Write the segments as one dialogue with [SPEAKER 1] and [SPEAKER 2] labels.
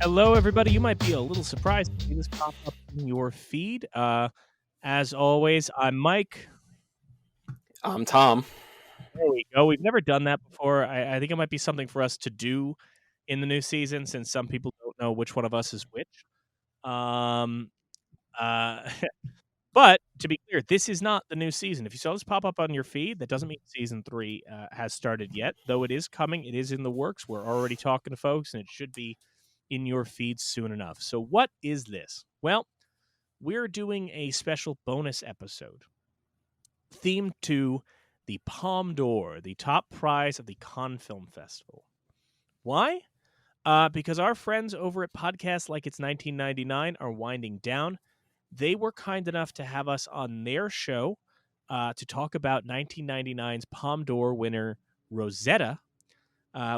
[SPEAKER 1] Hello, everybody. You might be a little surprised to see this pop up in your feed. As always, I'm Mike.
[SPEAKER 2] I'm Tom.
[SPEAKER 1] There we go. We've never done that before. I think it might be something for us to do in the new season, since some people don't know which one of us is which. Um, uh, but to be clear, this is not the new season. If you saw this pop up on your feed, that doesn't mean season 3 has started yet, though it is coming. It is in the works. We're already talking to folks, and it should be in your feed soon enough. So, what is this? Well, we're doing a special bonus episode themed to the Palme d'Or, the top prize of the Cannes Film Festival. Why? Because our friends over at Podcasts Like It's 1999 are winding down. They were kind enough to have us on their show to talk about 1999's Palme d'Or winner, Rosetta,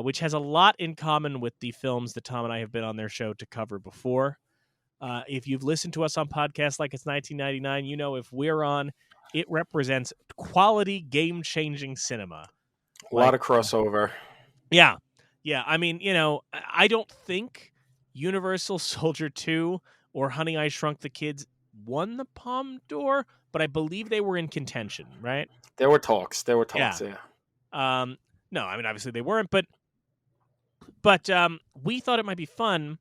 [SPEAKER 1] which has a lot in common with the films that Tom and I have been on their show to cover before. If you've listened to us on podcasts like it's 1999, you know if we're on, it represents quality, game-changing cinema.
[SPEAKER 2] A lot of crossover.
[SPEAKER 1] Yeah. I mean, I don't think Universal Soldier 2 or Honey, I Shrunk the Kids won the Palme d'Or, but I believe they were in contention, right?
[SPEAKER 2] There were talks. Yeah.
[SPEAKER 1] No, I mean, obviously they weren't, but we thought it might be fun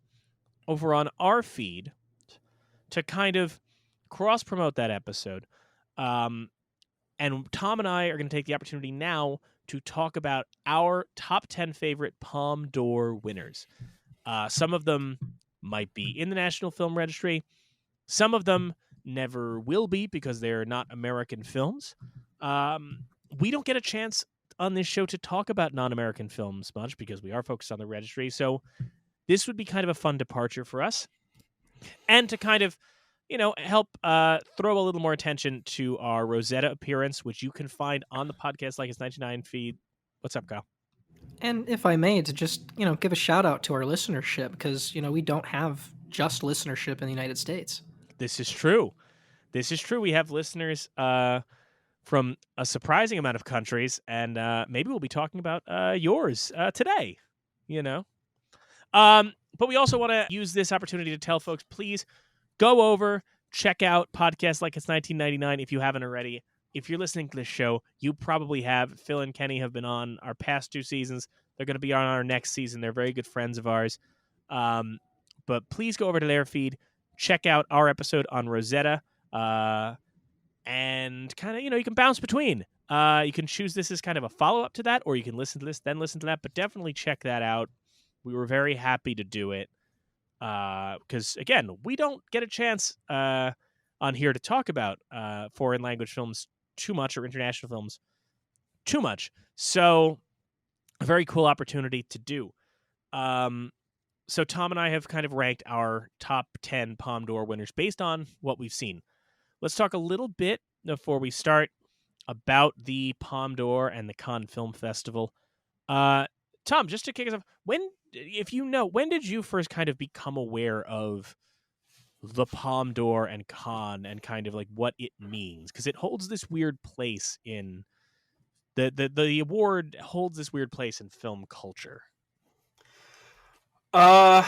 [SPEAKER 1] over on our feed to kind of cross-promote that episode. And Tom and I are going to take the opportunity now to talk about our top 10 favorite Palme d'Or winners. Some of them might be in the National Film Registry. Some of them never will be because they're not American films. We don't get a chance on this show to talk about non-American films much because we are focused on the registry. So this would be kind of a fun departure for us. And to kind of, help throw a little more attention to our Rosetta appearance, which you can find on the Podcast Like It's 99 feed. What's up, Kyle?
[SPEAKER 3] And if I may, to just, give a shout out to our listenership, because, we don't have just listenership in the United States.
[SPEAKER 1] This is true. We have listeners from a surprising amount of countries, and maybe we'll be talking about yours today, But we also want to use this opportunity to tell folks, please go over, check out Podcasts Like It's 1999 if you haven't already. If you're listening to this show, you probably have. Phil and Kenny have been on our past 2 seasons. They're going to be on our next season. They're very good friends of ours. But please go over to their feed, check out our episode on Rosetta, and kind of, you can bounce between. You can choose this as kind of a follow-up to that, or you can listen to this, then listen to that. But definitely check that out. We were very happy to do it because, again, we don't get a chance on here to talk about foreign language films too much or international films too much. So a very cool opportunity to do. So Tom and I have kind of ranked our top 10 Palme d'Or winners based on what we've seen. Let's talk a little bit before we start about the Palme d'Or and the Cannes Film Festival. Tom, just to kick us off, when did you first kind of become aware of the Palme d'Or and Cannes and kind of like what it means? Because it holds this weird place in the award holds this weird place in film culture.
[SPEAKER 2] I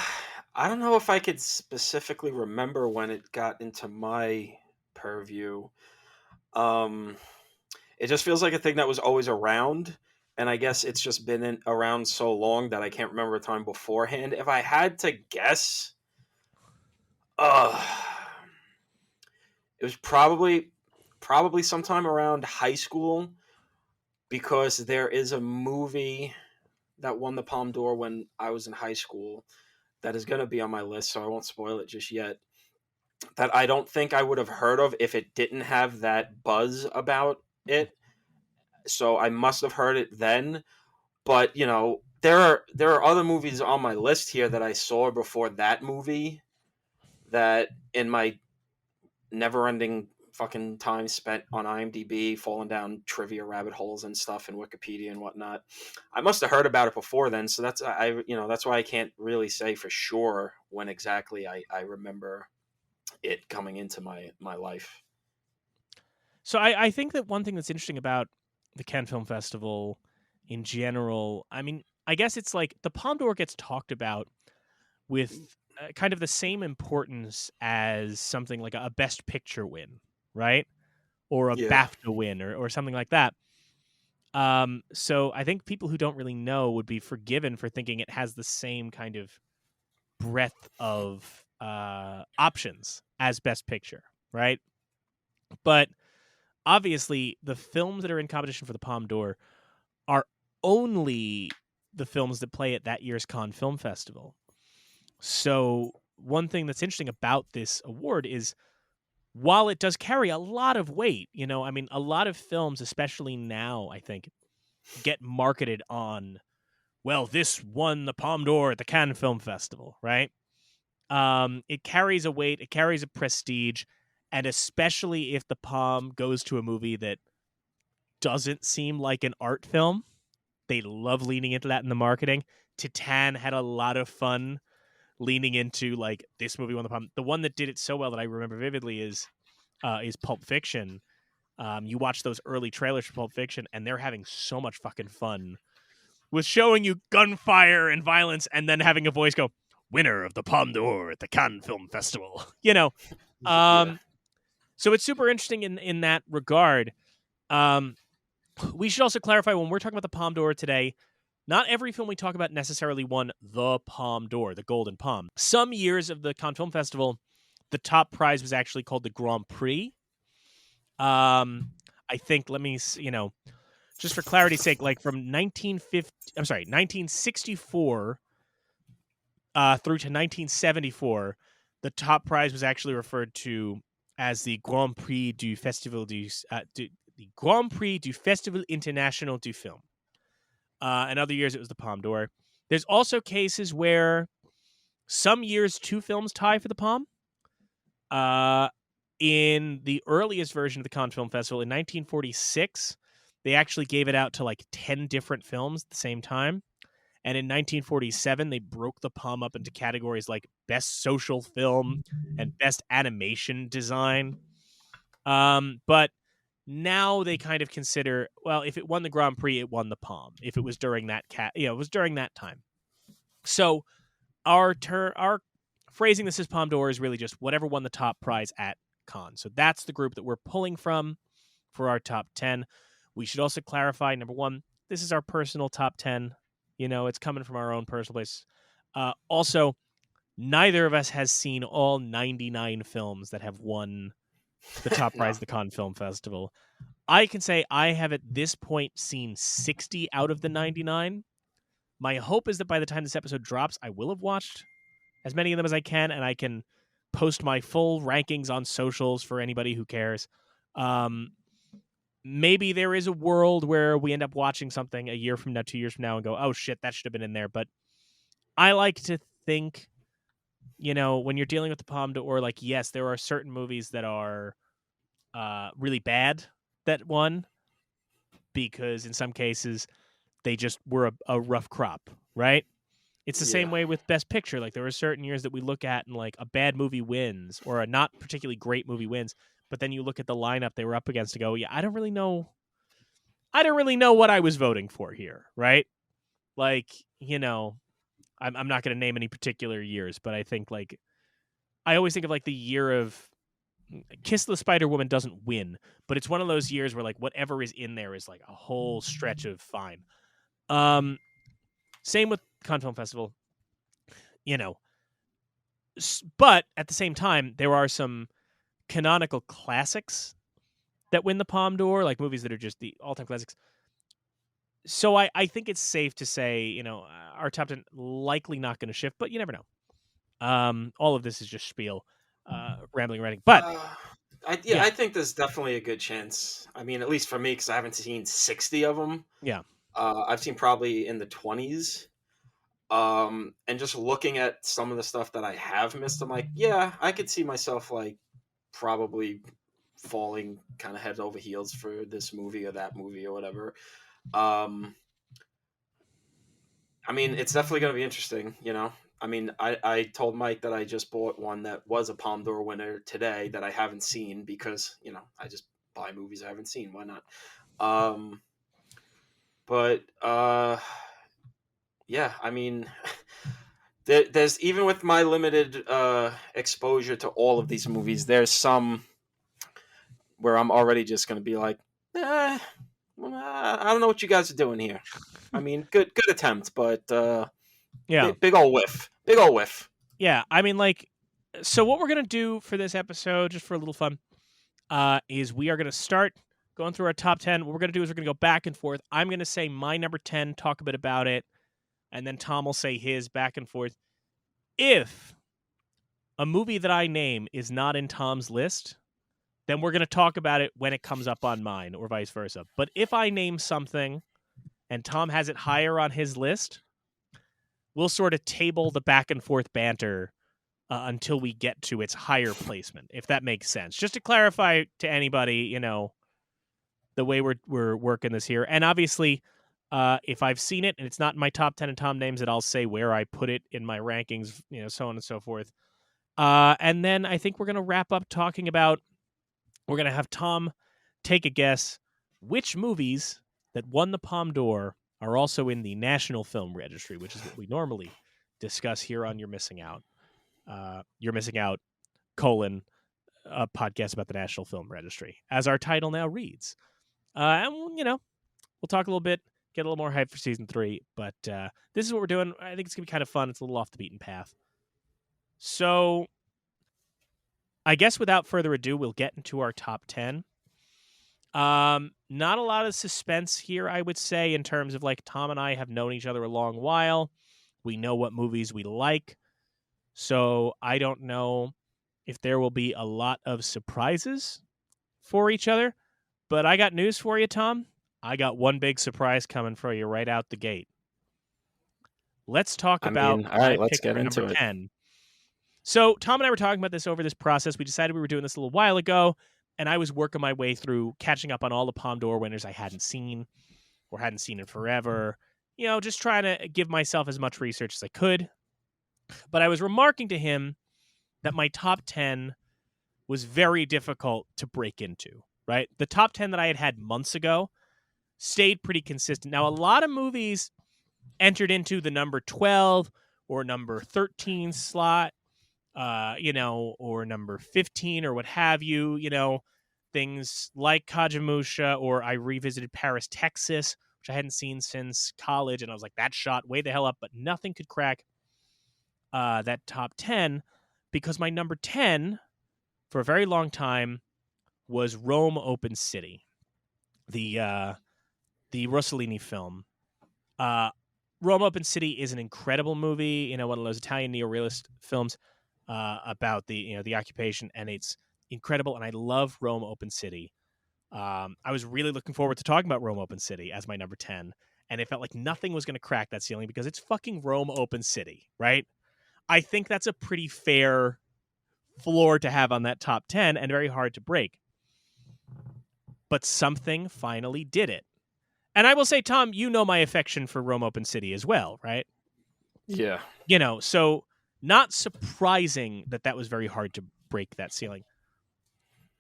[SPEAKER 2] don't know if I could specifically remember when it got into my purview. It just feels like a thing that was always around. And I guess it's just been around so long that I can't remember a time beforehand. If I had to guess, it was probably sometime around high school, because there is a movie that won the Palme d'Or when I was in high school that is going to be on my list, so I won't spoil it just yet, that I don't think I would have heard of if it didn't have that buzz about it. So I must have heard it then. But, there are other movies on my list here that I saw before that movie that, in my never-ending fucking time spent on IMDb, falling down trivia rabbit holes and stuff and Wikipedia and whatnot, I must have heard about it before then. So that's why I can't really say for sure when exactly I remember it coming into my life.
[SPEAKER 1] So I think that one thing that's interesting about the Cannes Film Festival in general, I mean, I guess it's like the Palme d'Or gets talked about with kind of the same importance as something like a Best Picture win, right? Or a
[SPEAKER 2] Yeah.
[SPEAKER 1] BAFTA win, or something like that. So I think people who don't really know would be forgiven for thinking it has the same kind of breadth of options as Best Picture, right? But obviously, the films that are in competition for the Palme d'Or are only the films that play at that year's Cannes Film Festival. So one thing that's interesting about this award is, while it does carry a lot of weight, I mean, a lot of films, especially now, I think, get marketed on, well, this won the Palme d'Or at the Cannes Film Festival, right? It carries a weight, it carries a prestige, and especially if the Palme goes to a movie that doesn't seem like an art film, they love leaning into that in the marketing. Titan had a lot of fun leaning into, like, this movie won the Palme. The one that did it so well that I remember vividly is Pulp Fiction. You watch those early trailers for Pulp Fiction, and they're having so much fucking fun with showing you gunfire and violence, and then having a voice go, "Winner of the Palme d'Or at the Cannes Film Festival."
[SPEAKER 2] Yeah.
[SPEAKER 1] So it's super interesting in that regard. Um, we should also clarify, when we're talking about the Palme d'Or today, not every film we talk about necessarily won the Palme d'Or, the Golden Palm. Some years of the Cannes Film Festival, the top prize was actually called the Grand Prix. I think, just for clarity's sake, like from 1964 through to 1974, the top prize was actually referred to as the Grand Prix du Festival the Grand Prix du Festival International du Film. In other years, it was the Palme d'Or. There's also cases where some years 2 films tie for the Palme. In the earliest version of the Cannes Film Festival in 1946, they actually gave it out to like 10 different films at the same time. And in 1947, they broke the Palme up into categories like Best Social Film and Best Animation Design. But now they kind of consider, well, if it won the Grand Prix, it won the Palme. If it was during that it was during that time. So our phrasing this as Palme d'Or is really just whatever won the top prize at Cannes. So that's the group that we're pulling from for our top 10. We should also clarify, number one, this is our personal top 10. It's coming from our own personal place. Also, neither of us has seen all 99 films that have won the top
[SPEAKER 2] No.
[SPEAKER 1] prize of the Cannes Film Festival. I can say I have at this point seen 60 out of the 99. My hope is that by the time this episode drops, I will have watched as many of them as I can, and I can post my full rankings on socials for anybody who cares. Maybe there is a world where we end up watching something a year from now, 2 years from now, and go, oh shit, that should have been in there. But I like to think, when you're dealing with the Palme d'Or, like, yes, there are certain movies that are really bad that won, because in some cases they just were a rough crop, right? It's the
[SPEAKER 2] Yeah.
[SPEAKER 1] same way with Best Picture. Like, there are certain years that we look at and, like, a bad movie wins or a not particularly great movie wins, but then you look at the lineup they were up against to go, yeah, I don't really know what I was voting for here, right? Like, I'm not going to name any particular years, but I think, like, I always think of, like, the year of Kiss the Spider Woman doesn't win, but it's one of those years where, like, whatever is in there is, like, a whole stretch of fine. Same with Cannes Film Festival, but at the same time, there are some canonical classics that win the Palme d'Or, like movies that are just the all-time classics. So I think it's safe to say, our top 10 likely not going to shift, but you never know. All of this is just spiel, rambling, ranting. But yeah,
[SPEAKER 2] I think there's definitely a good chance. I mean, at least for me, because I haven't seen 60 of them.
[SPEAKER 1] yeah,
[SPEAKER 2] I've seen probably in the 20s. And just looking at some of the stuff that I have missed, I'm like, yeah, I could see myself like probably falling kind of head over heels for this movie or that movie or whatever. Um, I mean, it's definitely going to be interesting. I mean, I told Mike that I just bought one that was a Palme d'Or winner today that I haven't seen because, I just buy movies I haven't seen. Why not? But yeah, I mean, there's even with my limited exposure to all of these movies, there's some where I'm already just going to be like, I don't know what you guys are doing here. I mean, good attempt, but
[SPEAKER 1] Yeah.
[SPEAKER 2] big old whiff. Big old whiff.
[SPEAKER 1] Yeah. I mean, like, so what we're going to do for this episode, just for a little fun, is we are going to start going through our top 10. What we're going to do is we're going to go back and forth. I'm going to say my number 10, talk a bit about it, and then Tom will say his back and forth. If a movie that I name is not in Tom's list, then we're going to talk about it when it comes up on mine, or vice versa. But if I name something and Tom has it higher on his list, we'll sort of table the back and forth banter until we get to its higher placement, if that makes sense. Just to clarify to anybody, you know, the way we're working this here. And obviously, if I've seen it and it's not in my top 10 and Tom names it, I'll say where I put it in my rankings, you know, so on and so forth. And then I think we're going to wrap up talking about, we're going to have Tom take a guess which movies that won the Palme D'Or are also in the National Film Registry, which is what we normally discuss here on You're Missing Out. You're Missing Out, a podcast about the National Film Registry, as our title now reads. And, you know, we'll talk a little bit, get a little more hype for season 3, but this is what we're doing. I think it's going to be kind of fun. It's a little off the beaten path. So I guess without further ado, we'll get into our top 10. Not a lot of suspense here, I would say, in terms of, like, Tom and I have known each other a long while. We know what movies we like. So I don't know if there will be a lot of surprises for each other. But I got news for you, Tom. I got one big surprise coming for you right out the gate. Let's talk about
[SPEAKER 2] all
[SPEAKER 1] my
[SPEAKER 2] right, let's
[SPEAKER 1] pick
[SPEAKER 2] get
[SPEAKER 1] for
[SPEAKER 2] into
[SPEAKER 1] number
[SPEAKER 2] it.
[SPEAKER 1] 10. So Tom and I were talking about this over this process. We decided we were doing this a little while ago, and I was working my way through catching up on all the Palme d'Or winners I hadn't seen or hadn't seen in forever. You know, just trying to give myself as much research as I could. But I was remarking to him that my top 10 was very difficult to break into, right? The top 10 that I had months ago stayed pretty consistent. Now, a lot of movies entered into the number 12 or number 13 slot, you know, or number 15 or what have you, you know, things like Kajamusha, or I revisited Paris, Texas, which I hadn't seen since college, and I was like, that shot way the hell up, but nothing could crack that top 10, because my number 10 for a very long time was Rome Open City, the Rossellini film. Rome Open City is an incredible movie, you know, one of those Italian neorealist films about the, you know, the occupation, and it's incredible, and I love Rome Open City. I was really looking forward to talking about Rome Open City as my number 10, and it felt like nothing was going to crack that ceiling because it's fucking Rome Open City, right? I think that's a pretty fair floor to have on that top 10 and very hard to break. But something finally did it. And I will say, Tom, you know my affection for Rome Open City as well, right?
[SPEAKER 2] Yeah.
[SPEAKER 1] You know, so not surprising that that was very hard to break that ceiling.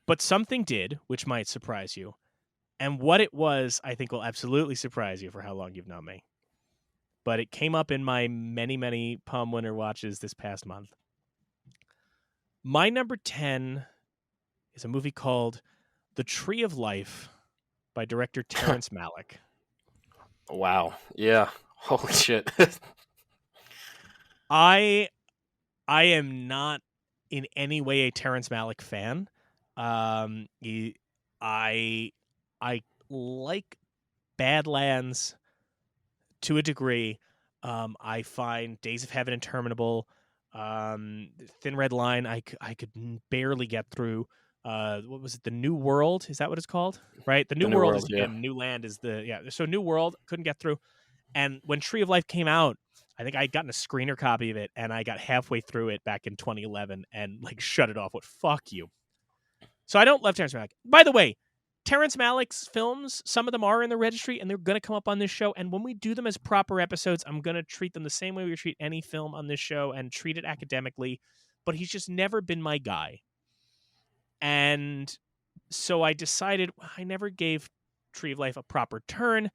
[SPEAKER 1] But something did, which might surprise you. And what it was, I think will absolutely surprise you for how long you've known me. But it came up in my many, many Palme winner watches this past month. My number 10 is a movie called The Tree of Life by director Terrence Malick.
[SPEAKER 2] Wow. Yeah. Holy shit.
[SPEAKER 1] I am not in any way a Terrence Malick fan. I like Badlands to a degree. I find Days of Heaven interminable. Thin Red Line, I could barely get through. What was it? The New World? Is that what it's called? Right? The New World is,
[SPEAKER 2] yeah.
[SPEAKER 1] again, New Land is the, yeah. So New World, couldn't get through. And when Tree of Life came out, I think I had gotten a screener copy of it, and I got halfway through it back in 2011 and, like, shut it off. What, fuck you. So I don't love Terrence Malick. By the way, Terrence Malick's films, some of them are in the registry, and they're going to come up on this show. And when we do them as proper episodes, I'm going to treat them the same way we treat any film on this show and treat it academically. But he's just never been my guy. And so I decided I never gave Tree of Life a proper turn.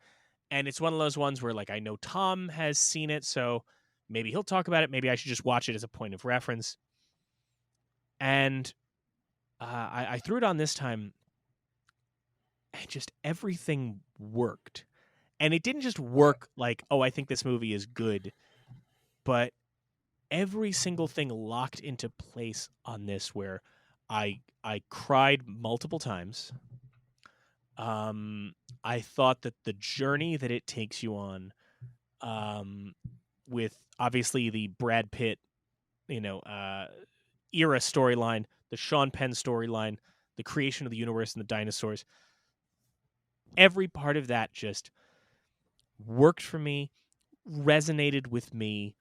[SPEAKER 1] And it's one of those ones where, like, I know Tom has seen it, so Maybe he'll talk about it. Maybe I should just watch it as a point of reference. And I threw it on this time, and just everything worked. And it didn't just work like, oh, I think this movie is good, but every single thing locked into place on this, where I cried multiple times. I thought that the journey that it takes you on, with obviously the Brad Pitt, era storyline, the Sean Penn storyline, the creation of the universe and the dinosaurs, every part of that just worked for me, resonated with me.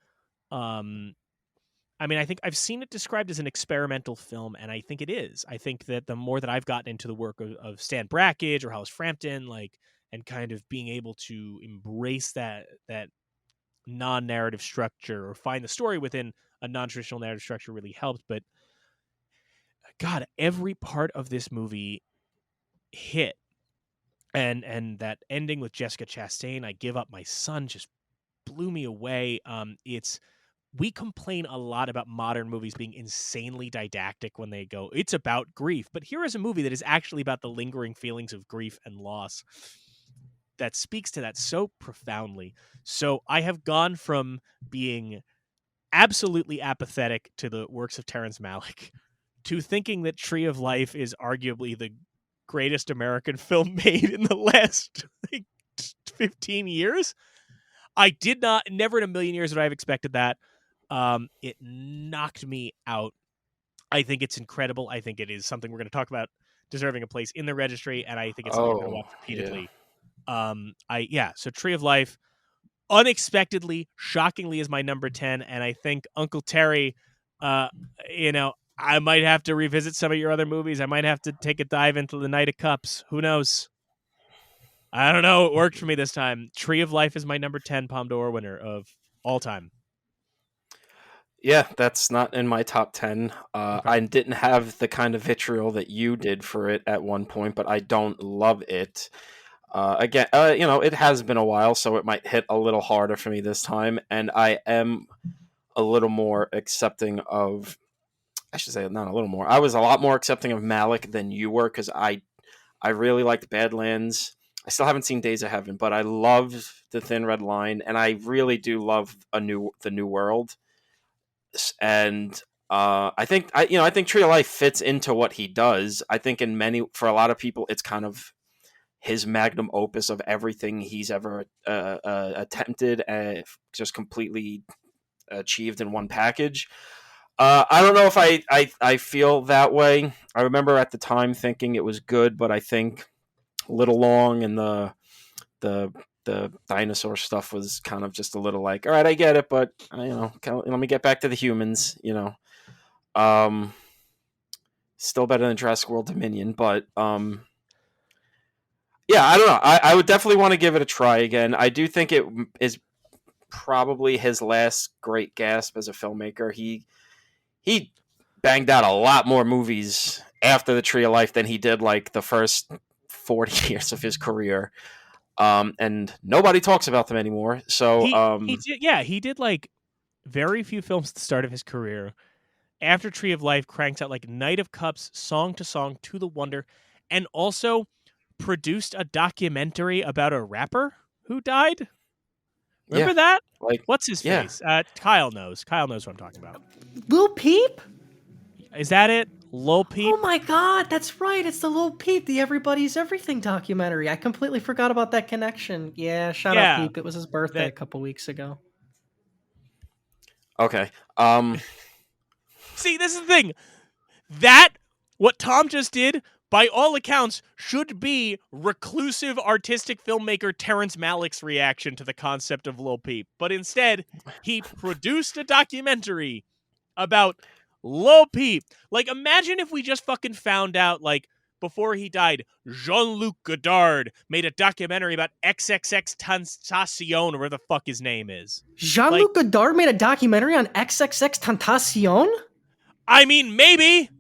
[SPEAKER 1] I mean, I think I've seen it described as an experimental film, and I think it is. I think that the more that I've gotten into the work of Stan Brakhage or Hollis Frampton, and kind of being able to embrace that non-narrative structure, or find the story within a non-traditional narrative structure, really helped. But God, every part of this movie hit. And that ending with Jessica Chastain, I Give Up My Son, just blew me away. We complain a lot about modern movies being insanely didactic when they go, it's about grief. But here is a movie that is actually about the lingering feelings of grief and loss, that speaks to that so profoundly. So I have gone from being absolutely apathetic to the works of Terrence Malick to thinking that Tree of Life is arguably the greatest American film made in the last 15 years. Never in a million years would I have expected that. It knocked me out. I think it's incredible. I think it is something we're going to talk about deserving a place in the registry, and I think it's something we're going to watch repeatedly. So Tree of Life, unexpectedly, shockingly, is my number 10, and I think Uncle Terry, I might have to revisit some of your other movies. I might have to take a dive into The Knight of Cups. Who knows? I don't know. It worked for me this time. Tree of Life is my number 10 Palme d'Or winner of all time.
[SPEAKER 2] Yeah, that's not in my top 10.
[SPEAKER 1] Okay.
[SPEAKER 2] I didn't have the kind of vitriol that you did for it at one point, but I don't love it. Again, it has been a while, so it might hit a little harder for me this time, and I am a little more accepting of, I should say not a little more, I was a lot more accepting of Malick than you were, because I really liked Badlands. I still haven't seen Days of Heaven, but I love The Thin Red Line, and I really do love The New World. And I think Tree of Life fits into what he does. I think for a lot of people, it's kind of his magnum opus of everything he's ever attempted, just completely achieved in one package. I don't know if I feel that way. I remember at the time thinking it was good, but I think Little Long and the dinosaur stuff was kind of just a little like, all right, I get it, but let me get back to the humans. Still better than Jurassic World Dominion, but yeah, I don't know. I would definitely want to give it a try again. I do think it is probably his last great gasp as a filmmaker. He banged out a lot more movies after The Tree of Life than he did like the first 40 years of his career. And nobody talks about them anymore. So
[SPEAKER 1] he did like very few films at the start of his career. After Tree of Life, cranks out like Knight of Cups, Song to Song, To the Wonder, and also produced a documentary about a rapper who died. Remember that?
[SPEAKER 2] Like,
[SPEAKER 1] what's his face? Kyle knows. Kyle knows what I'm talking about.
[SPEAKER 3] Lil Peep?
[SPEAKER 1] Is that it? Lil Peep?
[SPEAKER 3] Oh my god, that's right. It's the Lil Peep, the Everybody's Everything documentary. I completely forgot about that connection. Yeah, shout out Peep. It was his birthday a couple weeks ago.
[SPEAKER 2] Okay.
[SPEAKER 1] See, this is the thing. That, what Tom just did, by all accounts, should be reclusive artistic filmmaker Terrence Malick's reaction to the concept of Lil Peep. But instead, he produced a documentary about Lil Peep. Like, imagine if we just fucking found out, like, before he died, Jean-Luc Godard made a documentary about XXX Tentacion, or whatever the fuck his name is.
[SPEAKER 3] Jean-Luc Godard made a documentary on XXX Tentacion?
[SPEAKER 1] I mean, maybe.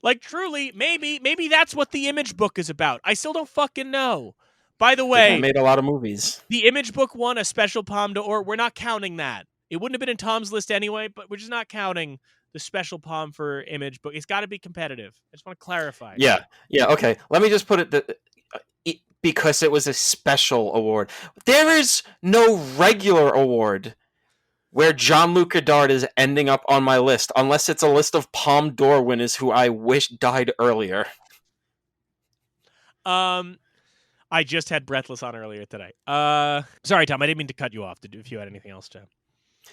[SPEAKER 1] Like, truly, maybe that's what the Image Book is about. I still don't fucking know. By the way,
[SPEAKER 2] I made a lot of movies.
[SPEAKER 1] The Image Book won a special Palme d'Or. We're not counting that. It wouldn't have been in Tom's list anyway, but we're just not counting the special palm for image, but it's got to be competitive. I just want to clarify.
[SPEAKER 2] Yeah, okay. Let me just put it because it was a special award. There is no regular award where Jean-Luc Godard is ending up on my list, unless it's a list of Palme d'Or winners who I wish died earlier.
[SPEAKER 1] I just had Breathless on earlier today. Sorry, Tom, I didn't mean to cut you off. If you had anything else to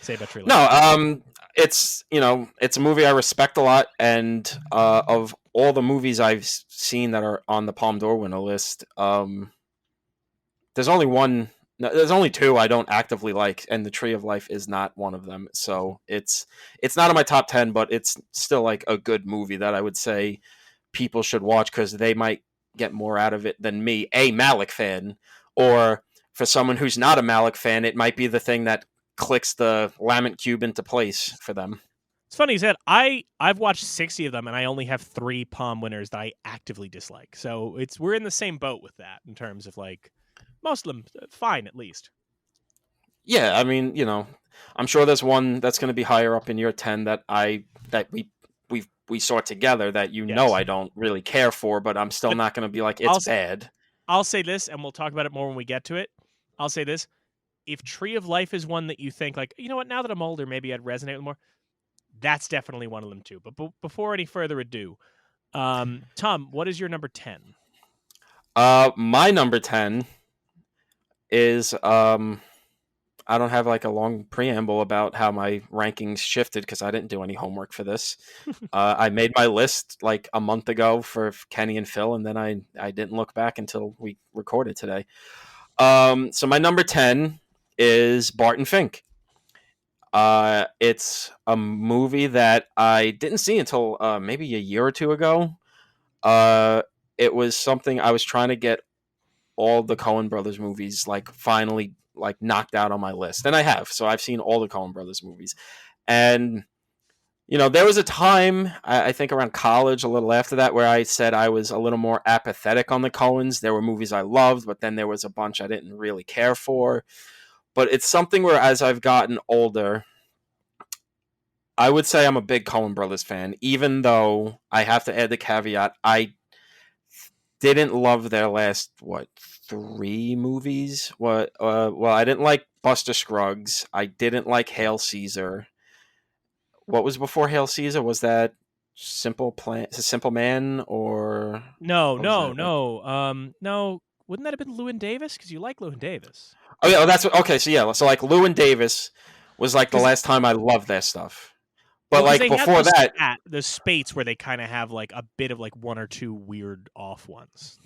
[SPEAKER 1] say about Tree Life.
[SPEAKER 2] No, it's it's a movie I respect a lot, and of all the movies I've seen that are on the Palme d'Or winner list, there's only two I don't actively like, and The Tree of Life is not one of them. So it's not in my top 10, but it's still like a good movie that I would say people should watch because they might get more out of it than me, a Malick fan, or for someone who's not a Malick fan, it might be the thing that clicks the Lament Cube into place for them.
[SPEAKER 1] It's funny you said I've watched 60 of them, and I only have 3 Palm winners that I actively dislike. So we're in the same boat with that in terms of like most of them fine at least.
[SPEAKER 2] Yeah, I mean, I'm sure there's one that's going to be higher up in your 10 that we saw together that
[SPEAKER 1] Yes.
[SPEAKER 2] I don't really care for, but I'm still not going to be like it's bad.
[SPEAKER 1] I'll say this, and we'll talk about it more when we get to it. I'll say this: if Tree of Life is one that you think like, you know what, now that I'm older, maybe I'd resonate with more. That's definitely one of them too. But before any further ado, Tom, what is your number 10?
[SPEAKER 2] My number 10 is I don't have like a long preamble about how my rankings shifted because I didn't do any homework for this. I made my list like a month ago for Kenny and Phil, and then I didn't look back until we recorded today. So my number 10 is Barton Fink. It's a movie that I didn't see until maybe a year or two ago. It was something I was trying to get all the Coen Brothers movies like finally like knocked out on my list, and I have. So I've seen all the Coen Brothers movies, and there was a time I think around college, a little after that, where I said I was a little more apathetic on the Coens. There were movies I loved, but then there was a bunch I didn't really care for. But it's something where as I've gotten older, I would say I'm a big Coen Brothers fan, even though I have to add the caveat I didn't love their last 3 movies. Well, I didn't like Buster Scruggs. I didn't like Hail Caesar. What was before Hail Caesar? Was that Simple Man or
[SPEAKER 1] No. Wouldn't that have been Llewyn Davis? Because you like Llewyn Davis.
[SPEAKER 2] Oh yeah, that's okay. So yeah, so like Llewyn Davis was like the last time I loved their stuff. But like before that,
[SPEAKER 1] the Spates where they kind of have like a bit of like 1 or 2 weird off ones.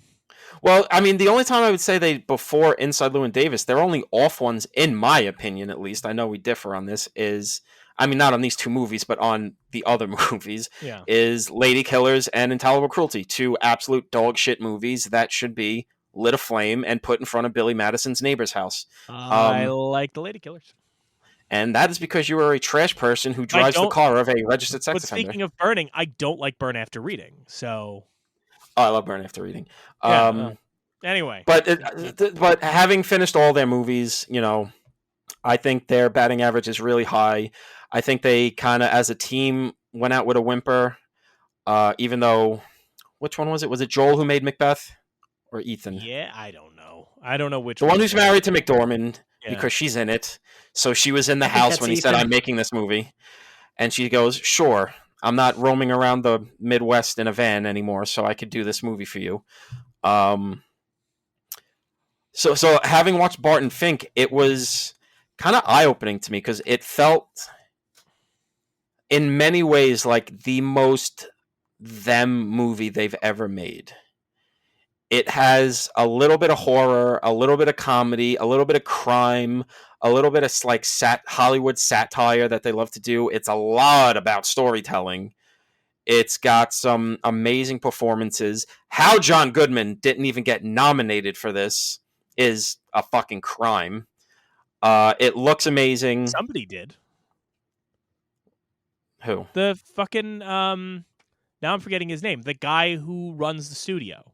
[SPEAKER 2] Well, I mean, the only time I would say they before Inside Llewyn Davis, their only off ones, in my opinion, at least, I know we differ on this, is I mean, not on these 2 movies, but on the other movies, is Lady Killers and Intolerable Cruelty, 2 absolute dog shit movies that should be lit aflame and put in front of Billy Madison's neighbor's house.
[SPEAKER 1] I like the Lady Killers.
[SPEAKER 2] And that is because you are a trash person who drives the car of a registered sex offender.
[SPEAKER 1] Speaking of burning, I don't like Burn After Reading, so...
[SPEAKER 2] Oh, I love Burn After Reading.
[SPEAKER 1] Anyway.
[SPEAKER 2] But having finished all their movies, I think their batting average is really high. I think they kind of, as a team, went out with a whimper, even though... Which one was it? Was it Joel who made Macbeth? Or Ethan?
[SPEAKER 1] Yeah, I don't know. I don't know which
[SPEAKER 2] one. The one who's married to McDormand, because she's in it. So she was in the house when he said, I'm making this movie. And she goes, sure, I'm not roaming around the Midwest in a van anymore, so I could do this movie for you. So having watched Barton Fink, it was kind of eye-opening to me because it felt in many ways like the most them movie they've ever made. It has a little bit of horror, a little bit of comedy, a little bit of crime, a little bit of like Hollywood satire that they love to do. It's a lot about storytelling. It's got some amazing performances. How John Goodman didn't even get nominated for this is a fucking crime. It looks amazing.
[SPEAKER 1] Somebody did.
[SPEAKER 2] Who?
[SPEAKER 1] The fucking now I'm forgetting his name. The guy who runs the studio.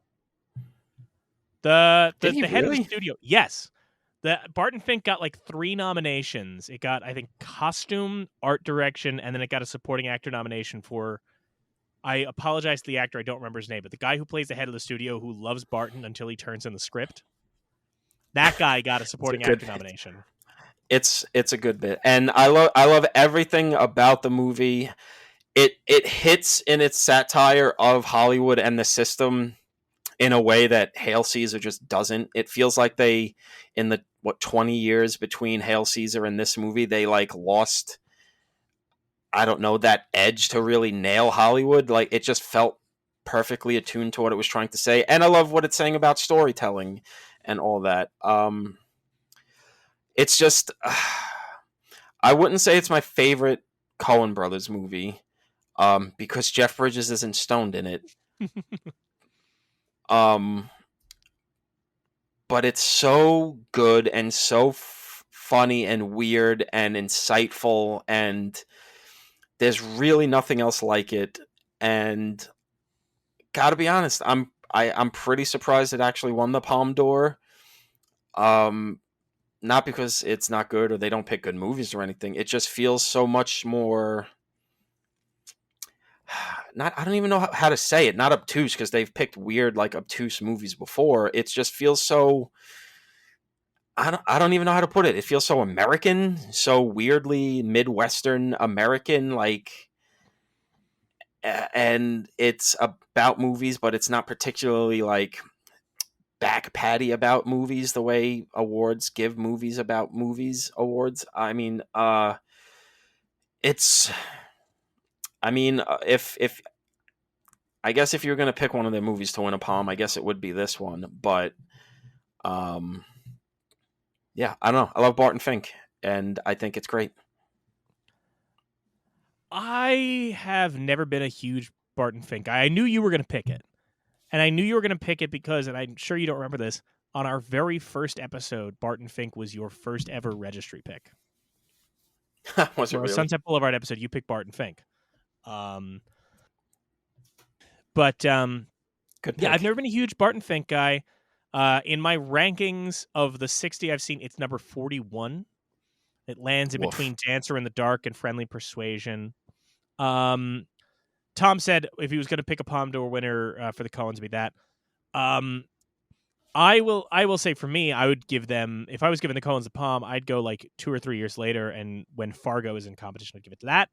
[SPEAKER 1] The head of the studio. Yes. Barton Fink got like 3 nominations. It got, I think, costume, art direction, and then it got a supporting actor nomination for. I apologize to the actor. I don't remember his name, but the guy who plays the head of the studio who loves Barton until he turns in the script. That guy got a supporting actor nomination.
[SPEAKER 2] It's a good bit, and I love everything about the movie. It hits in its satire of Hollywood and the system in a way that Hail Caesar just doesn't. It feels like they, in the 20 years between Hail Caesar and this movie, they like lost, I don't know, that edge to really nail Hollywood. Like it just felt perfectly attuned to what it was trying to say, and I love what it's saying about storytelling and all that. It's just, I wouldn't say it's my favorite Coen Brothers movie, because Jeff Bridges isn't stoned in it. But it's so good and so funny and weird and insightful, and there's really nothing else like it. And gotta be honest, I'm pretty surprised it actually won the Palme d'Or. Not because it's not good or they don't pick good movies or anything. It just feels so much more. I don't even know how to say it. Not obtuse, because they've picked weird, like obtuse movies before. It just feels so. I don't even know how to put it. It feels so American, so weirdly Midwestern American, like, and it's about movies, but it's not particularly like back patty about movies the way awards give movies about movies awards. I mean, it's. I mean, if I guess if you're gonna pick one of their movies to win a Palm, I guess it would be this one. But, yeah, I don't know. I love Barton Fink, and I think it's great.
[SPEAKER 1] I have never been a huge Barton Fink guy. I knew you were going to pick it. And I knew you were going to pick it because, and I'm sure you don't remember this, on our very first episode, Barton Fink was your first ever registry pick.
[SPEAKER 2] Was it
[SPEAKER 1] For our
[SPEAKER 2] really?
[SPEAKER 1] Sunset Boulevard episode, you picked Barton Fink.
[SPEAKER 2] Good pick.
[SPEAKER 1] Yeah, I've never been a huge Barton Fink guy. In my rankings of the 60 I've seen, it's number 41. It lands in between Dancer in the Dark and Friendly Persuasion. Tom said if he was going to pick a Palme d'Or winner for the Coens, it'd be that. I will say for me, I would give them, if I was giving the Coens a Palme, I'd go like 2 or 3 years later, and when Fargo is in competition, I'd give it to that.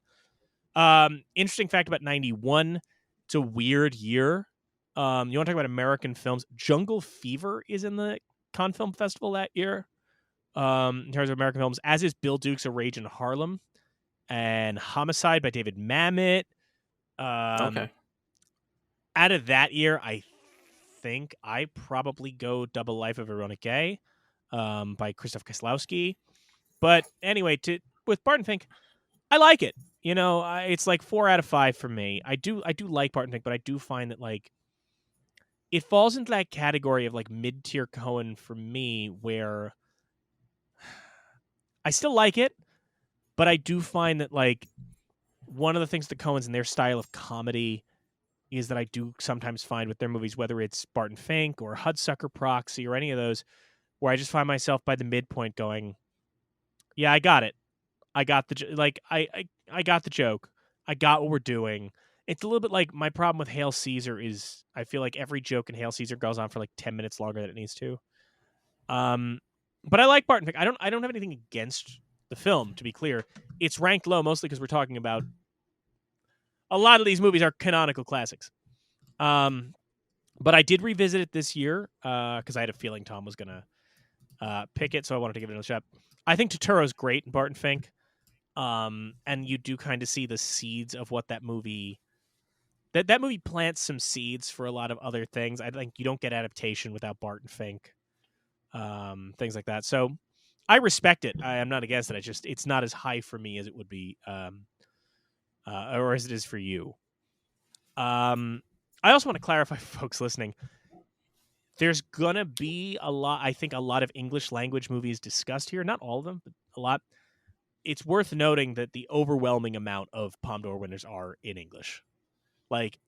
[SPEAKER 1] Interesting fact about 91, it's a weird year. You want to talk about American films? Jungle Fever is in the Cannes Film Festival that year. In terms of American films, as is Bill Duke's A Rage in Harlem and Homicide by David Mamet.
[SPEAKER 2] Okay.
[SPEAKER 1] Out of that year, I think I probably go Double Life of Verona Gay by Krzysztof Kieslowski. But anyway, with Barton Fink, I like it. You know, it's like 4 out of 5 for me. I do like Barton Fink, but I do find that like it falls into that category of like mid-tier Coen for me, where I still like it, but I do find that like one of the things the Coens and their style of comedy is that I do sometimes find with their movies, whether it's Barton Fink or Hudsucker Proxy or any of those, where I just find myself by the midpoint going, yeah, I got it. I got I got the joke. I got what we're doing. It's a little bit like my problem with Hail Caesar is I feel like every joke in Hail Caesar goes on for like 10 minutes longer than it needs to. But I like Barton Fink. I don't have anything against the film, to be clear. It's ranked low mostly because we're talking about a lot of these movies are canonical classics. But I did revisit it this year because I had a feeling Tom was going to pick it, so I wanted to give it another shot. I think Totoro's great in Barton Fink. And you do kind of see the seeds of what that movie... That movie plants some seeds for a lot of other things. I think you don't get adaptation without Barton Fink. Things like that. So I respect it. I'm not against it. It's not as high for me as it would be, or as it is for you. I also want to clarify for folks listening. There's gonna be a lot of English language movies discussed here. Not all of them, but a lot. It's worth noting that the overwhelming amount of Palme d'Or winners are in English. Like,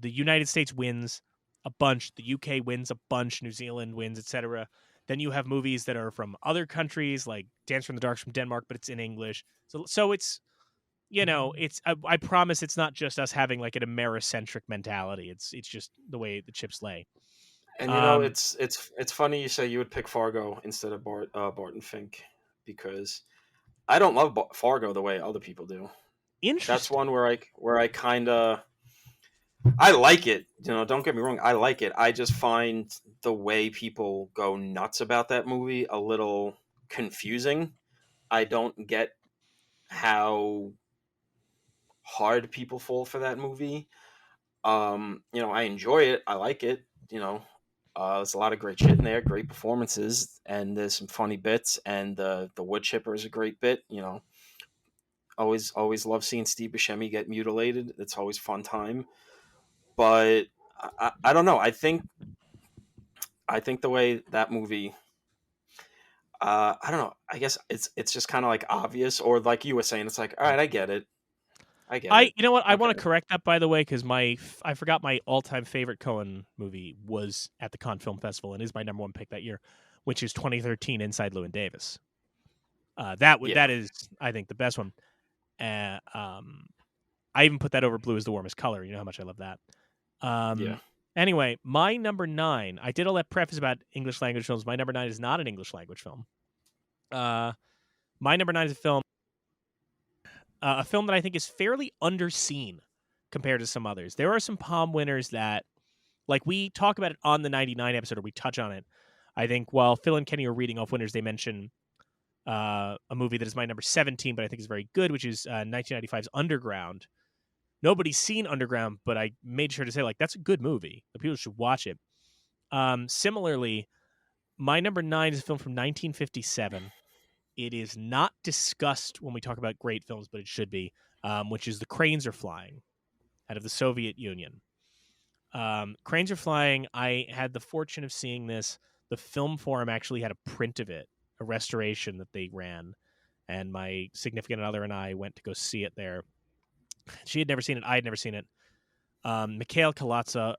[SPEAKER 1] the United States wins a bunch, the UK wins a bunch, New Zealand wins, etc. Then you have movies that are from other countries, like Dance from the Dark's from Denmark, but it's in English. So it's, it's I promise it's not just us having like an Americentric mentality. It's just the way the chips lay.
[SPEAKER 2] And
[SPEAKER 1] Um,
[SPEAKER 2] it's funny you say you would pick Fargo instead of Barton Fink, because I don't love Fargo the way other people do. That's
[SPEAKER 1] Interesting.
[SPEAKER 2] one where I kind of I like it. Don't get me wrong, I like it. I just find the way people go nuts about that movie a little confusing. I don't get how hard people fall for that movie. I enjoy it. I like it. There's a lot of great shit in there, great performances, and there's some funny bits. And the wood chipper is a great bit. Always love seeing Steve Buscemi get mutilated. It's always fun time. But I don't know. I think the way that movie, I don't know. I guess it's just kind of like obvious, or like you were saying, it's like, all right, I get it. I get it.
[SPEAKER 1] You know what? I
[SPEAKER 2] Okay.
[SPEAKER 1] want to correct that, by the way, because I forgot my all-time favorite Coen movie was at the Cannes Film Festival and is my number one pick that year, which is 2013 Inside Llewyn Davis. That is, I think, the best one. I even put that over Blue is the Warmest Color. You know how much I love that.
[SPEAKER 2] Yeah.
[SPEAKER 1] Anyway, my number 9. I did all that preface about English language films. My number 9 is not an English language film. My number 9 is a film that I think is fairly underseen compared to some others. There are some Palm winners that, like, we talk about it on the 99 episode, or we touch on it. I think while Phil and Kenny are reading off winners, they mention a movie that is my number 17, but I think is very good, which is 1995's Underground. Nobody's seen Underground, but I made sure to say, like, that's a good movie. The people should watch it. Similarly, my number 9 is a film from 1957. It is not discussed when we talk about great films, but it should be, which is The Cranes Are Flying, out of the Soviet Union. Cranes Are Flying, I had the fortune of seeing this. The Film Forum actually had a print of it, a restoration that they ran, and my significant other and I went to go see it there. She had never seen it. I had never seen it. Mikhail Kalatozov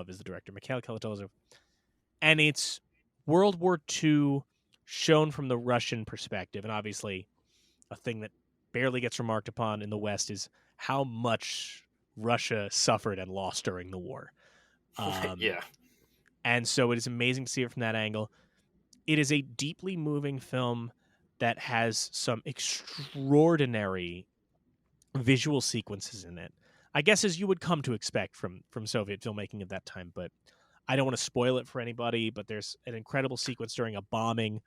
[SPEAKER 1] is the director. Mikhail Kalatozov. And it's World War II shown from the Russian perspective. And obviously, a thing that barely gets remarked upon in the West is how much Russia suffered and lost during the war.
[SPEAKER 2] Yeah.
[SPEAKER 1] And so it is amazing to see it from that angle. It is a deeply moving film that has some extraordinary visual sequences in it, I guess, as you would come to expect from Soviet filmmaking at that time, but I don't want to spoil it for anybody. But there's an incredible sequence during a bombing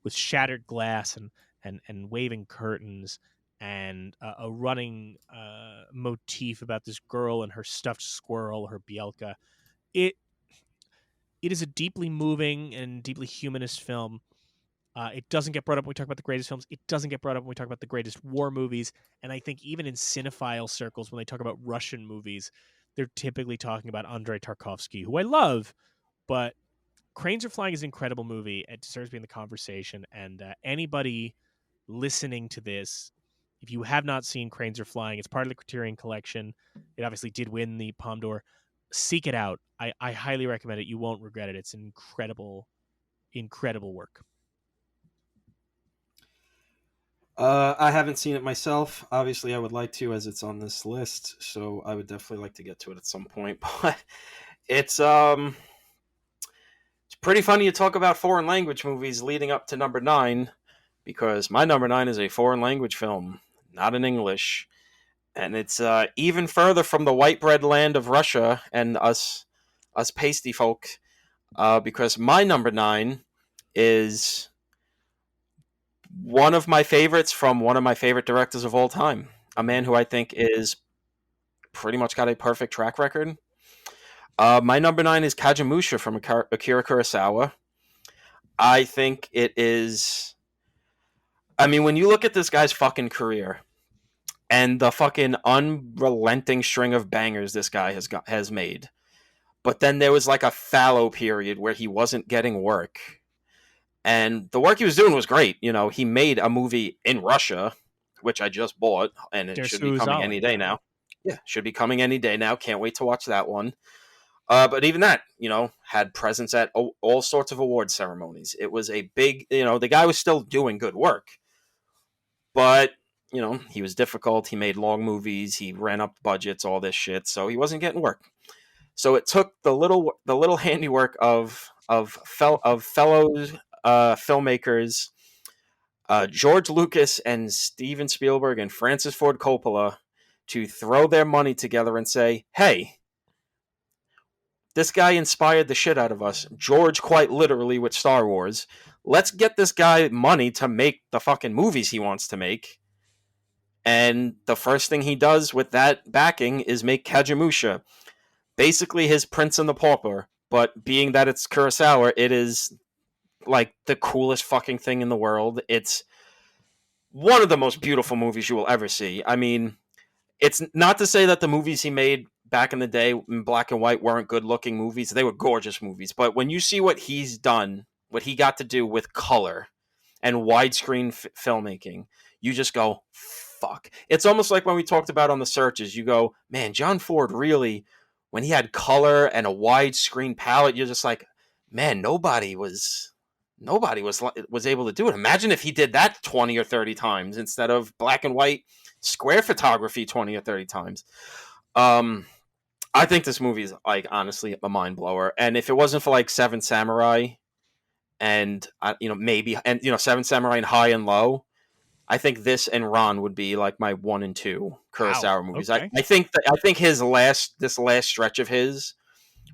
[SPEAKER 1] with shattered glass and waving curtains, and a running motif about this girl and her stuffed squirrel, her Bielka. It is a deeply moving and deeply humanist film. It doesn't get brought up when we talk about the greatest films. It doesn't get brought up when we talk about the greatest war movies. And I think even in cinephile circles, when they talk about Russian movies, they're typically talking about Andrei Tarkovsky, who I love. But Cranes Are Flying is an incredible movie. It deserves to be in the conversation. And anybody listening to this, if you have not seen Cranes Are Flying, it's part of the Criterion Collection. It obviously did win the Palme d'Or. Seek it out. I highly recommend it. You won't regret it. It's an incredible, incredible work.
[SPEAKER 2] I haven't seen it myself. Obviously, I would like to, as it's on this list. So I would definitely like to get to it at some point. But it's pretty funny to talk about foreign language movies leading up to number 9, because my number 9 is a foreign language film, not in English, and it's even further from the white bread land of Russia and us pasty folk, because my number 9 is one of my favorites from one of my favorite directors of all time, a man who I think is pretty much got a perfect track record. My number 9 is Kagemusha from Akira Kurosawa. I think it is. I mean, when you look at this guy's fucking career and the fucking unrelenting string of bangers this guy has made, but then there was like a fallow period where he wasn't getting work. And the work he was doing was great. He made a movie in Russia, which I just bought, and it should be coming any day now. Yeah, should be coming any day now. Can't wait to watch that one. But even that, had presence at all sorts of award ceremonies. It was a big, the guy was still doing good work, but he was difficult. He made long movies. He ran up budgets, all this shit. So he wasn't getting work. So it took the little handiwork of fellow filmmakers, George Lucas and Steven Spielberg and Francis Ford Coppola, to throw their money together and say, "Hey, this guy inspired the shit out of us. George, quite literally, with Star Wars. Let's get this guy money to make the fucking movies he wants to make." And the first thing he does with that backing is make Kagemusha, basically his Prince and the Pauper. But being that it's Kurosawa, it is like the coolest fucking thing in the world. It's one of the most beautiful movies you will ever see. I mean, it's not to say that the movies he made back in the day in black and white weren't good looking movies. They were gorgeous movies. But when you see what he's done, what he got to do with color and widescreen filmmaking, you just go, fuck. It's almost like when we talked about on the searches, you go, man, John Ford really, when he had color and a widescreen palette, you're just like, man, nobody was able to do it. Imagine if he did that 20 or 30 times instead of black and white square photography 20 or 30 times. I think this movie is, like, honestly a mind blower. And if it wasn't for like Seven Samurai and maybe, and Seven Samurai and High and Low, I think this and Ron would be like my 1 and 2 Kurosawa movies.
[SPEAKER 1] Okay.
[SPEAKER 2] I think this last stretch of his,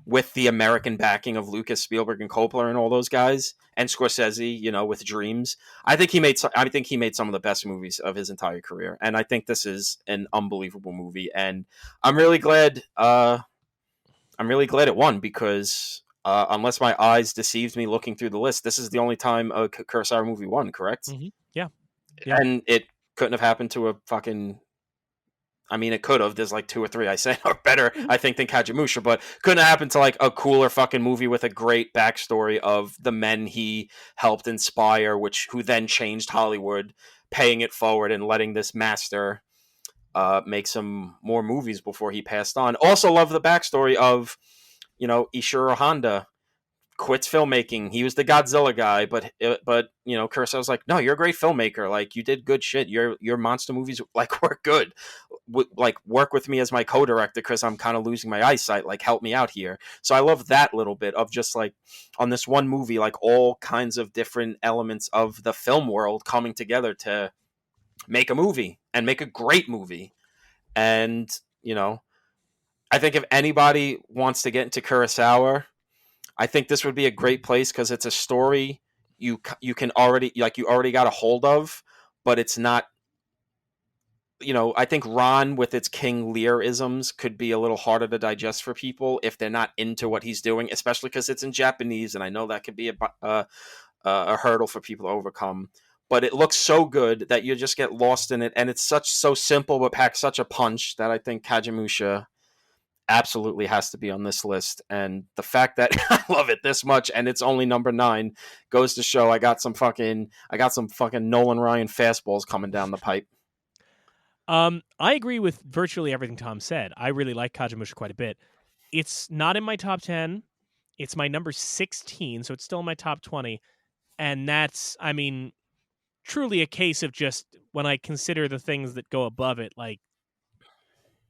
[SPEAKER 2] with the American backing of Lucas, Spielberg, and Coppola, and all those guys, and Scorsese, with Dreams, I think he made some of the best movies of his entire career, and I think this is an unbelievable movie, and I'm really glad. It won because unless my eyes deceived me looking through the list, this is the only time a Kurosawa movie won. Correct?
[SPEAKER 1] Mm-hmm. Yeah,
[SPEAKER 2] and it couldn't have happened to a fucking. I mean, it could have. There's like 2 or 3 I said are better, I think, than Kagemusha, but couldn't happen to like a cooler fucking movie with a great backstory of the men he helped inspire, who then changed Hollywood, paying it forward and letting this master make some more movies before he passed on. Also, love the backstory of Ishiro Honda. Quits filmmaking. He was the Godzilla guy, but Kurosawa's like, no, you're a great filmmaker. Like, you did good shit. Your monster movies like were good. Like, work with me as my co-director because I'm kind of losing my eyesight. Like, help me out here. So I love that little bit of just like on this one movie, like all kinds of different elements of the film world coming together to make a movie and make a great movie. And I think if anybody wants to get into Kurosawa, I think this would be a great place because it's a story you already got a hold of, but it's not. I think Ron with its King Lear isms could be a little harder to digest for people if they're not into what he's doing, especially because it's in Japanese, and I know that could be a hurdle for people to overcome. But it looks so good that you just get lost in it, and it's so simple but packs such a punch that I think Kagemusha absolutely has to be on this list. And the fact that I love it this much and it's only number 9 goes to show I got some fucking Nolan Ryan fastballs coming down the pipe.
[SPEAKER 1] I agree with virtually everything Tom said. I really like Kagemusha quite a bit. It's not in my top 10. It's my number 16, so it's still in my top 20. And that's, I mean, truly a case of just when I consider the things that go above it, like,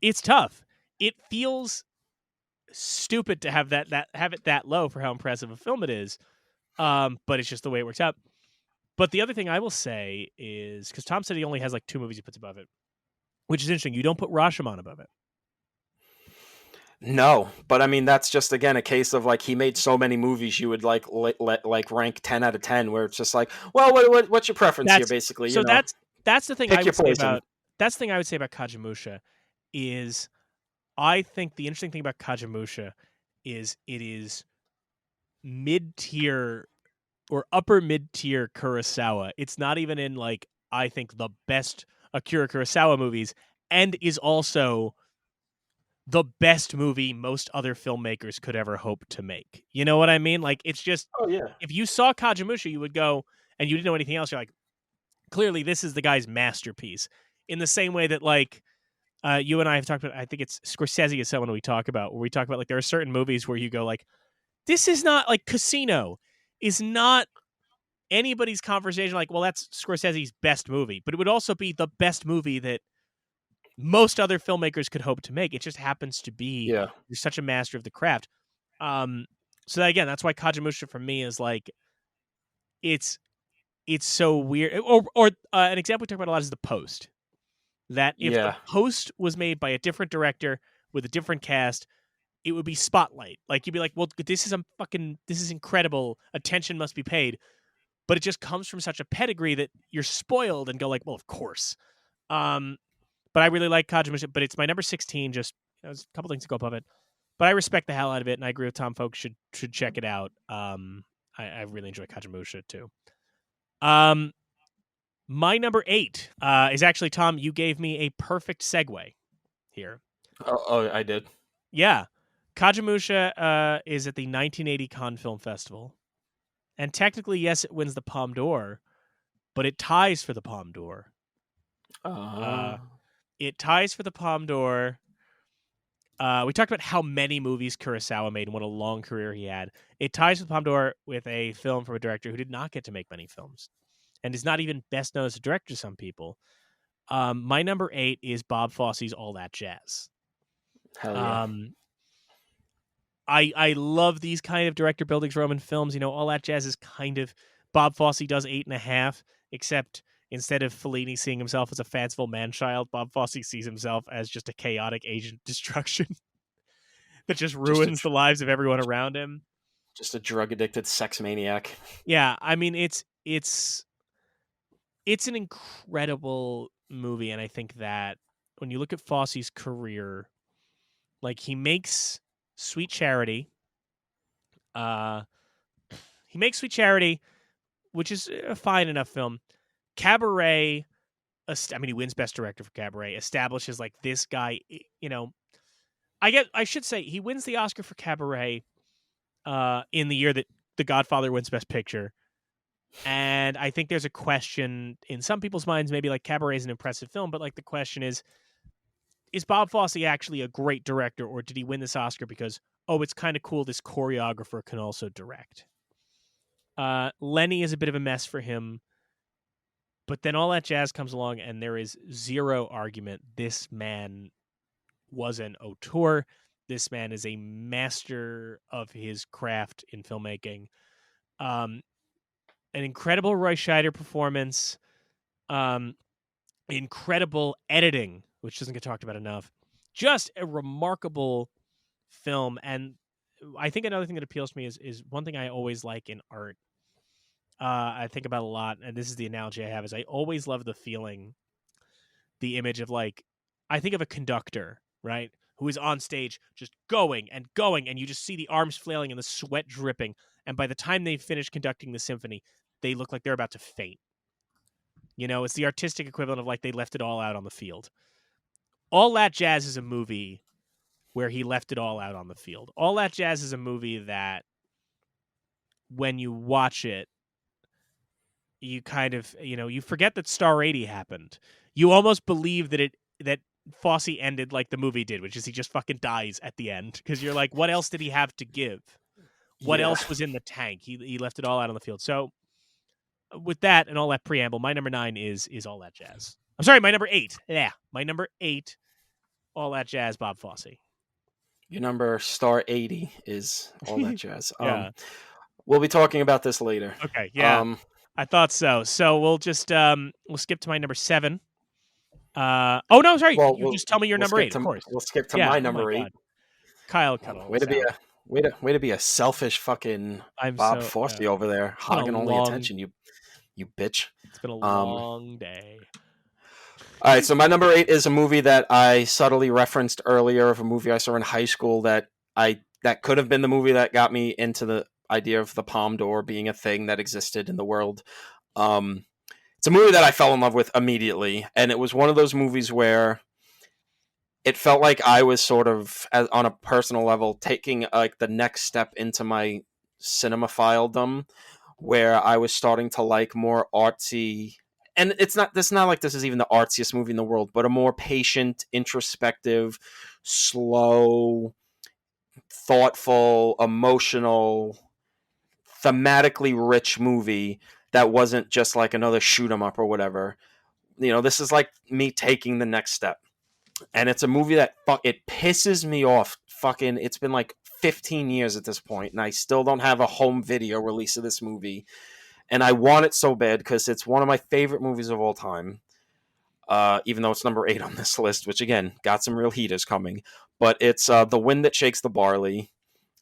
[SPEAKER 1] it's tough. It feels stupid to have have it that low for how impressive a film it is. But it's just the way it works out. But the other thing I will say is, because Tom said he only has like 2 movies he puts above it, which is interesting. You don't put Rashomon above it.
[SPEAKER 2] No, but I mean that's just again a case of like he made so many movies you would like rank 10 out of 10, where it's just like, well, what's your preference here, basically?
[SPEAKER 1] So that's the thing I would say about Kagemusha is, I think the interesting thing about Kagemusha is it is mid-tier or upper mid-tier Kurosawa. It's not even in like, I think, the best Akira Kurosawa movies, and is also the best movie most other filmmakers could ever hope to make. You know what I mean? Like, it's just,
[SPEAKER 2] oh yeah.
[SPEAKER 1] If you saw Kagemusha, you would go, and you didn't know anything else, you're like, clearly this is the guy's masterpiece. In the same way that, like, you and I have talked about. I think it's Scorsese is someone we talk about. Where we talk about like there are certain movies where you go like, this is not like Casino is not anybody's conversation. Like, well, that's Scorsese's best movie, but it would also be the best movie that most other filmmakers could hope to make. It just happens to be you're such a master of the craft. So that, again, that's why Kagemusha for me is like it's so weird. Or an example we talk about a lot is The Post. That if The Post was made by a different director with a different cast, it would be Spotlight. Like you'd be like, well, this is incredible. Attention must be paid. But it just comes from such a pedigree that you're spoiled and go like, well, of course. But I really like Kagemusha, but it's my number 16. Just there's a couple things to go above it. But I respect the hell out of it, and I agree with Tom. Folks should check it out. I really enjoy Kagemusha too. My number 8 is actually, Tom, you gave me a perfect segue here.
[SPEAKER 2] Oh, I did?
[SPEAKER 1] Yeah. Kagemusha is at the 1980 Cannes Film Festival. And technically, yes, it wins the Palme d'Or, but it ties for the Palme d'Or. It ties for the Palme d'Or. We talked about how many movies Kurosawa made and what a long career he had. It ties for the Palme d'Or with a film from a director who did not get to make many films and is not even best known as a director to some people. My number 8 is Bob Fosse's All That Jazz.
[SPEAKER 2] Hell yeah.
[SPEAKER 1] I love these kind of director buildings Roman films. You know, All That Jazz is kind of Bob Fosse does 8.5, except instead of Fellini seeing himself as a fanciful man-child, Bob Fosse sees himself as just a chaotic agent of destruction that just ruins the lives of everyone around him.
[SPEAKER 2] Just a drug-addicted sex maniac.
[SPEAKER 1] Yeah, I mean, it's an incredible movie, and I think that when you look at Fosse's career, like he makes Sweet Charity. He makes Sweet Charity, which is a fine enough film. Cabaret, I mean, he wins Best Director for Cabaret, establishes like this guy, you know, I should say he wins the Oscar for Cabaret in the year that The Godfather wins Best Picture. And I think there's a question in some people's minds, maybe like Cabaret is an impressive film, but like the question is Bob Fosse actually a great director, or did he win this Oscar because, oh, it's kind of cool this choreographer can also direct? Lenny is a bit of a mess for him, but then All That Jazz comes along and there is zero argument. This man was an auteur. This man is a master of his craft in filmmaking. An incredible Roy Scheider performance. Incredible editing, which doesn't get talked about enough. Just a remarkable film. And I think another thing that appeals to me is one thing I always like in art. I think about a lot, and this is the analogy I have, is I always love the feeling, the image of like, I think of a conductor, right, who is on stage just going, and you just see the arms flailing and the sweat dripping, and by the time they finish conducting the symphony, they look like they're about to faint. You know, it's the artistic equivalent of like they left it all out on the field. All That Jazz is a movie where he left it all out on the field. All That Jazz is a movie that when you watch it, you kind of, you know, you forget that Star 80 happened. You almost believe that Fosse ended like the movie did, which is he just fucking dies at the end, because you're like, what else did he have to give? What else was in the tank? He left it all out on the field. So with that and all that preamble, my number 9 is All That Jazz. I'm sorry, my number 8. Yeah, my number 8, All That Jazz, Bob Fosse.
[SPEAKER 2] Your number Star 80 is All That Jazz.
[SPEAKER 1] Yeah.
[SPEAKER 2] We'll be talking about this later.
[SPEAKER 1] Okay, yeah. I thought so. So we'll just we'll skip to my number 7. Oh no, sorry.
[SPEAKER 2] Well,
[SPEAKER 1] you just tell me your number 8. Of course,
[SPEAKER 2] we'll skip to my number 8.
[SPEAKER 1] God. Kyle cut all
[SPEAKER 2] way to be a selfish fucking Bob Fosse over there, hogging all the attention. You bitch.
[SPEAKER 1] It's been a long day.
[SPEAKER 2] All right, so my number 8 is a movie that I subtly referenced earlier, of a movie I saw in high school that could have been the movie that got me into the idea of the Palme d'Or being a thing that existed in the world. It's a movie that I fell in love with immediately, and it was one of those movies where it felt like I was sort of, on a personal level, taking like the next step into my cinemaphiledom, where I was starting to like more artsy and it's not like this is even the artsiest movie in the world, but a more patient, introspective, slow, thoughtful, emotional, thematically rich movie that wasn't just like another shoot 'em up or whatever. This is like me taking the next step. And it's a movie that it pisses me off. Fucking, it's been like 15 years at this point, and I still don't have a home video release of this movie. And I want it so bad because it's one of my favorite movies of all time. Even though it's number 8 on this list, which again got some real heaters coming. But it's The Wind That Shakes the Barley.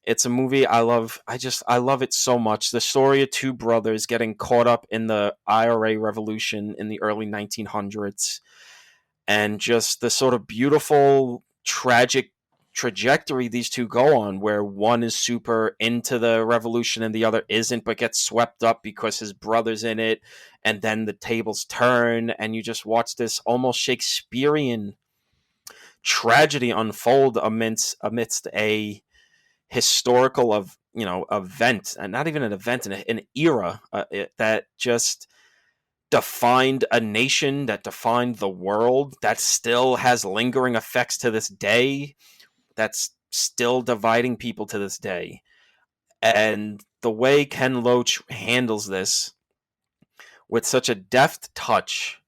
[SPEAKER 2] It's a movie I love. I love it so much. The story of two brothers getting caught up in the IRA revolution in the early 1900s, and just the sort of beautiful, tragic trajectory these two go on, where one is super into the revolution and the other isn't, but gets swept up because his brother's in it, and then the tables turn, and you just watch this almost Shakespearean tragedy unfold amidst a historical event, and not even an event, an era that just defined a nation, that defined the world, that still has lingering effects to this day, that's still dividing people to this day. And the way Ken Loach handles this with such a deft touch,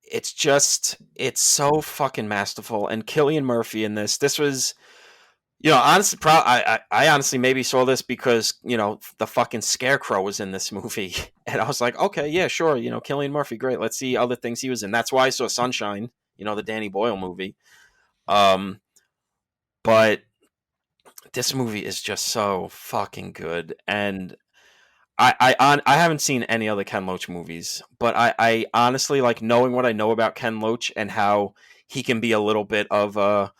[SPEAKER 2] it's so fucking masterful. And Cillian Murphy in this was, honestly, I honestly maybe saw this because, the fucking Scarecrow was in this movie. And I was like, okay, yeah, sure. Cillian Murphy, great. Let's see other things he was in. That's why I saw Sunshine, the Danny Boyle movie. But this movie is just so fucking good. And I haven't seen any other Ken Loach movies, but I honestly like knowing what I know about Ken Loach and how he can be a little bit of the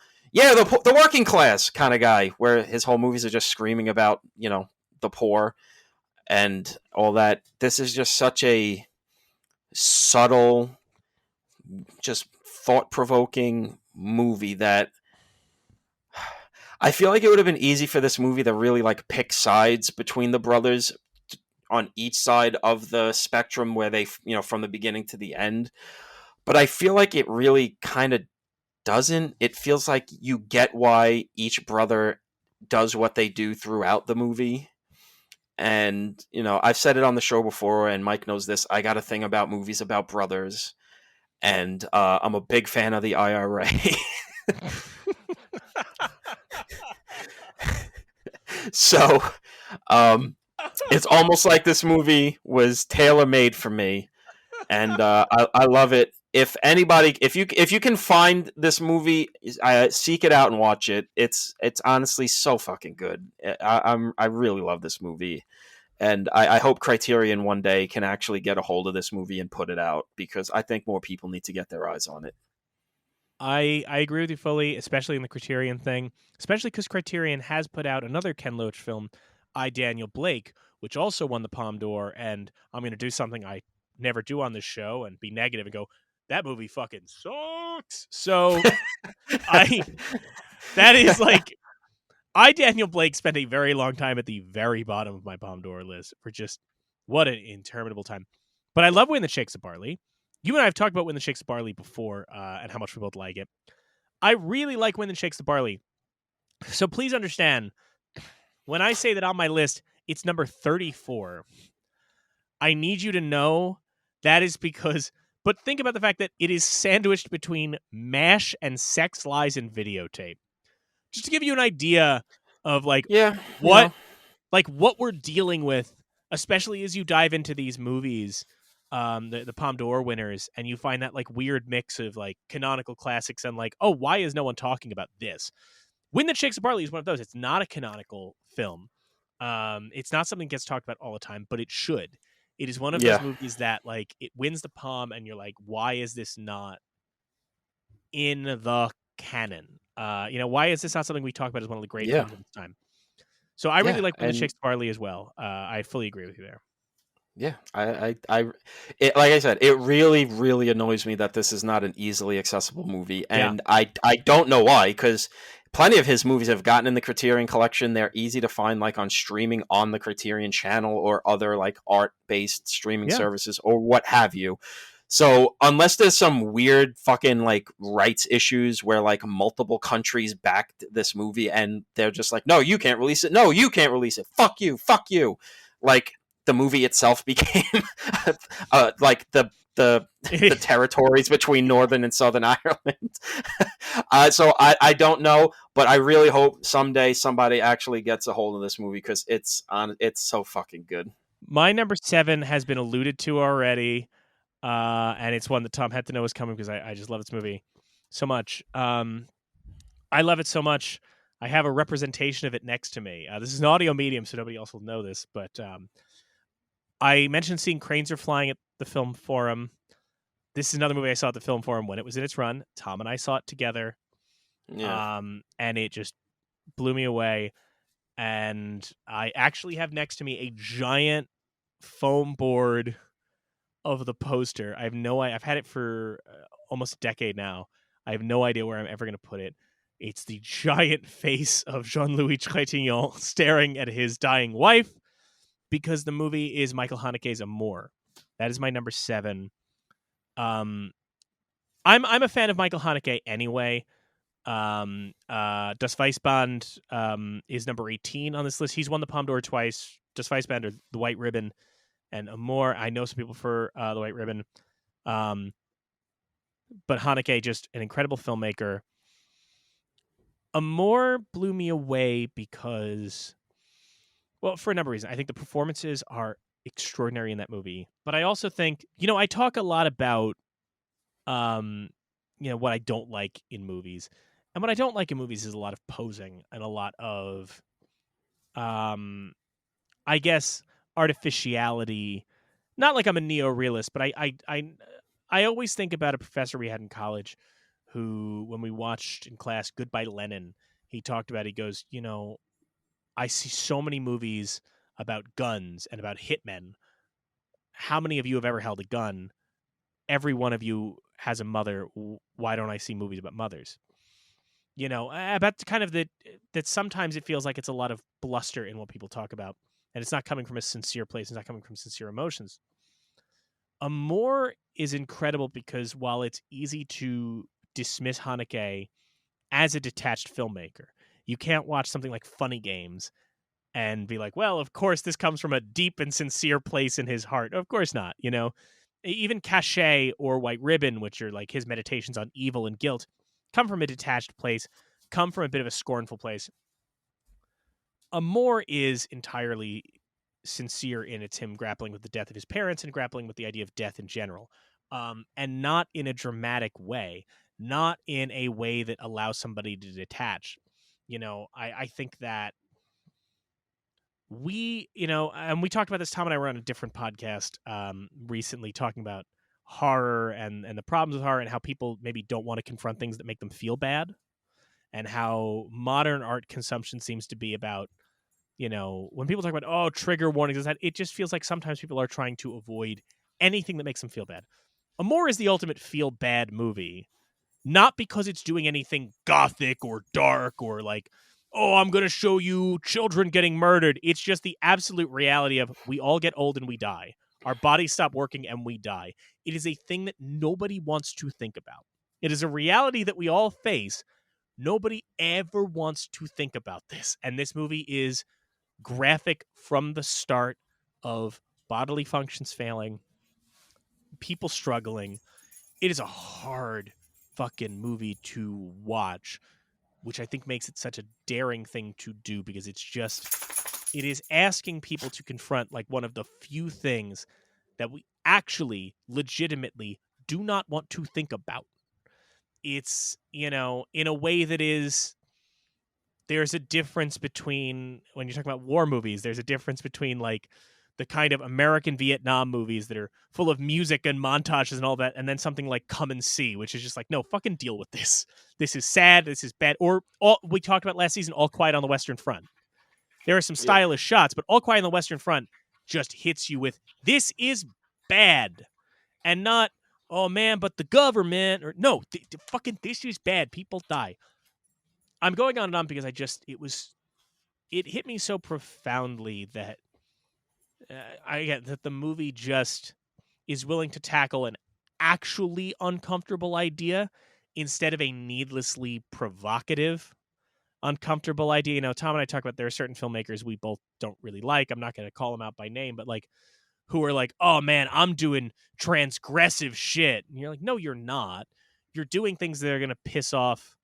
[SPEAKER 2] working class kind of guy, where his whole movies are just screaming about, the poor and all that. This is just such a subtle, just thought-provoking movie that I feel like it would have been easy for this movie to really like pick sides between the brothers on each side of the spectrum, where they, from the beginning to the end. But I feel like it really kind of doesn't. It feels like you get why each brother does what they do throughout the movie. And, I've said it on the show before, and Mike knows this. I got a thing about movies about brothers, and I'm a big fan of the IRA. So, it's almost like this movie was tailor-made for me, and I love it. If you can find this movie, seek it out and watch it. It's honestly so fucking good. I really love this movie, and I hope Criterion one day can actually get a hold of this movie and put it out, because I think more people need to get their eyes on it.
[SPEAKER 1] I agree with you fully, especially in the Criterion thing, especially because Criterion has put out another Ken Loach film, I, Daniel Blake, which also won the Palme d'Or, and I'm going to do something I never do on this show and be negative and go, that movie fucking sucks. So that is like, I, Daniel Blake, spent a very long time at the very bottom of my Palme d'Or list for just what an interminable time. But I love When the Shakes the Barley. You and I have talked about When the Shakes the Barley before, and how much we both like it. I really like When the Shakes the Barley. So please understand, when I say that on my list, it's number 34, I need you to know that is because, but think about the fact that it is sandwiched between MASH and Sex, Lies, and Videotape. Just to give you an idea of what we're dealing with, especially as you dive into these movies, the Palme d'Or winners, and you find that like weird mix of like canonical classics and like, oh, why is no one talking about this? When That Shakes the Barley is one of those. It's not a canonical film. It's not something that gets talked about all the time, but it should. It is one of those movies that like it wins the Palme, and you're like, why is this not in the canon? Why is this not something we talk about as one of the great films of its time? So I really like When That Shakes the Barley as well. I fully agree with you there.
[SPEAKER 2] Yeah, like I said, it really, really annoys me that this is not an easily accessible movie, and I don't know why, because plenty of his movies have gotten in the Criterion Collection. They're easy to find, like on streaming on the Criterion Channel or other like art-based streaming services or what have you. So unless there's some weird fucking like rights issues where like multiple countries backed this movie and they're just like, no, you can't release it. No, you can't release it. Fuck you. Fuck you. Like the movie itself became like the territories between Northern and Southern Ireland. So I don't know, but I really hope someday somebody actually gets a hold of this movie because it's so fucking good.
[SPEAKER 1] My number 7 has been alluded to already. And it's one that Tom had to know was coming because I just love this movie so much. I love it so much. I have a representation of it next to me. This is an audio medium, so nobody else will know this. But I mentioned seeing Cranes Are Flying at the Film Forum. This is another movie I saw at the Film Forum when it was in its run. Tom and I saw it together.
[SPEAKER 2] Yeah.
[SPEAKER 1] And it just blew me away. And I actually have next to me a giant foam board of the poster. I've had it for almost a decade now. I have no idea where I'm ever going to put it. It's the giant face of Jean-Louis Trintignant staring at his dying wife because the movie is Michael Haneke's Amour. That is my number 7. I'm a fan of Michael Haneke anyway. Das Weißband is number 18 on this list. He's won the Palme D'Or twice. Das Weißband, or the White Ribbon, and Amour. I know some people for the White Ribbon. But Haneke, just an incredible filmmaker. Amour blew me away because, well, for a number of reasons. I think the performances are extraordinary in that movie. But I also think, I talk a lot about, what I don't like in movies. And what I don't like in movies is a lot of posing and a lot of, I guess, artificiality. Not like I'm a neo-realist, but I always think about a professor we had in college who, when we watched in class Goodbye Lenin, he talked about, he goes, I see so many movies about guns and about hitmen. How many of you have ever held a gun? Every one of you has a mother. Why don't I see movies about mothers? About kind of that sometimes it feels like it's a lot of bluster in what people talk about. And it's not coming from a sincere place. It's not coming from sincere emotions. Amour is incredible because while it's easy to dismiss Haneke as a detached filmmaker, you can't watch something like Funny Games and be like, well, of course this comes from a deep and sincere place in his heart. Of course not, Even Cachet or White Ribbon, which are like his meditations on evil and guilt, come from a detached place, come from a bit of a scornful place. Amour is entirely sincere in it's him grappling with the death of his parents and grappling with the idea of death in general, and not in a dramatic way, not in a way that allows somebody to detach. I think that and we talked about this, Tom and I were on a different podcast recently talking about horror and the problems with horror and how people maybe don't want to confront things that make them feel bad, and how modern art consumption seems to be about, when people talk about, trigger warnings, it just feels like sometimes people are trying to avoid anything that makes them feel bad. Amour is the ultimate feel bad movie, not because it's doing anything gothic or dark or like, I'm going to show you children getting murdered. It's just the absolute reality of we all get old and we die. Our bodies stop working and we die. It is a thing that nobody wants to think about. It is a reality that we all face. Nobody ever wants to think about this. And this movie is graphic from the start of bodily functions failing, people struggling. It is a hard fucking movie to watch, which I think makes it such a daring thing to do because it is asking people to confront like one of the few things that we actually legitimately do not want to think about. It's, in a way that there's a difference between, when you're talking about war movies, there's a difference between like the kind of American Vietnam movies that are full of music and montages and all that, and then something like Come and See, which is just like, no, fucking deal with this. This is sad. This is bad. Or we talked about last season, All Quiet on the Western Front. There are some stylish shots, but All Quiet on the Western Front just hits you with, this is bad. And not, oh man, but the government, or no, fucking this is bad. People die. I'm going on and on because it hit me so profoundly that I get that the movie just is willing to tackle an actually uncomfortable idea instead of a needlessly provocative uncomfortable idea. You know, Tom and I talk about there are certain filmmakers we both don't really like. I'm not going to call them out by name, but like who are like, oh man, I'm doing transgressive shit. And you're like, no, you're not. You're doing things that are going to piss off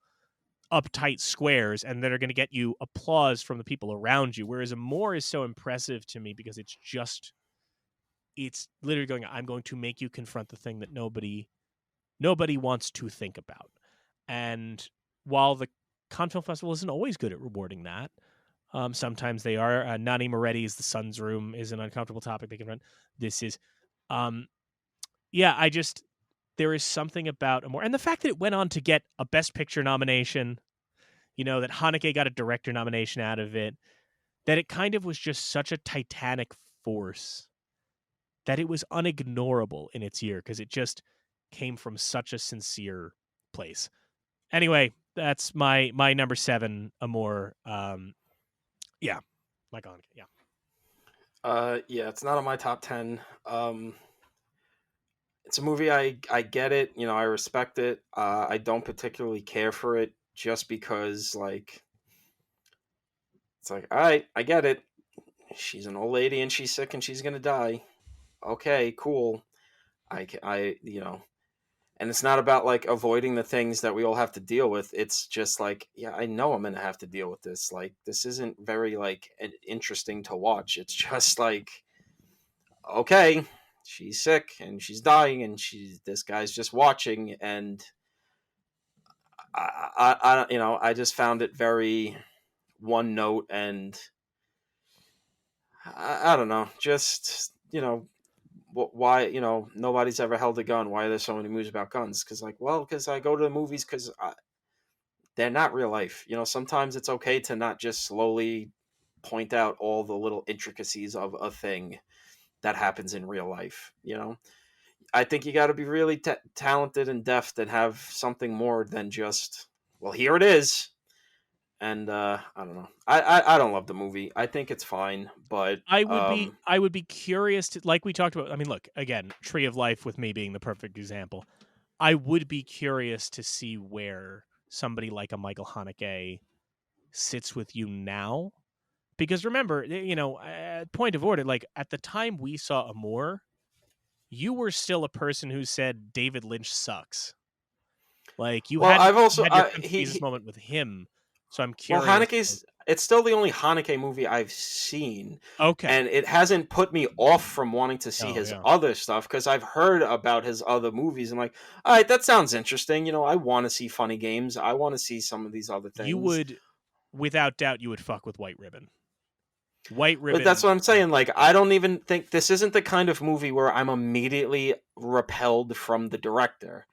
[SPEAKER 1] uptight squares and that are going to get you applause from the people around you. Whereas Amore is so impressive to me because it's literally going, I'm going to make you confront the thing that nobody wants to think about. And while the Cannes Film Festival isn't always good at rewarding that, sometimes they are. Nani Moretti's The Sun's Room is an uncomfortable topic they confront. This is, there is something about Amore. And the fact that it went on to get a Best Picture nomination, you know, that Haneke got a director nomination out of it, that it kind of was just such a titanic force that it was unignorable in its year because it just came from such a sincere place. Anyway, that's my number 7, Amore. Yeah, Mike Haneke. Yeah.
[SPEAKER 2] Yeah, it's not on my top 10. It's a movie I get it. You know, I respect it. I don't particularly care for it just because, like, it's like, all right, I get it. She's an old lady and she's sick and she's gonna die. Okay, cool. You know, and it's not about like avoiding the things that we all have to deal with. It's just like, yeah, I know I'm gonna have to deal with this. Like, this isn't very like interesting to watch. It's just like, okay, she's sick and she's dying and this guy's just watching, and I you know, I just found it very one note, and I don't know, just, you know, why, you know, nobody's ever held a gun. Why are there so many movies about guns? Because, like, well, because I go to the movies because they're not real life. You know, sometimes it's okay to not just slowly point out all the little intricacies of a thing that happens in real life. You know, I think you got to be really talented and deft and have something more than just, well, here it is. And I don't know. I don't love the movie. I think it's fine, but
[SPEAKER 1] I would be curious to, like we talked about. I mean, look, again, Tree of Life with me being the perfect example. I would be curious to see where somebody like a Michael Haneke sits with you now, because remember, you know, point of order, like at the time we saw Amore, you were still a person who said David Lynch sucks. Like you had your Jesus moment with him. So I'm curious.
[SPEAKER 2] Well, Haneke's, it's still the only Haneke movie I've seen.
[SPEAKER 1] Okay.
[SPEAKER 2] And it hasn't put me off from wanting to see his other stuff, because I've heard about his other movies. I'm like, all right, that sounds interesting. You know, I want to see Funny Games. I want to see some of these other things.
[SPEAKER 1] You would, without doubt, you would fuck with White Ribbon. White Ribbon.
[SPEAKER 2] But that's what I'm saying. Like, I don't even think this isn't the kind of movie where I'm immediately repelled from the director.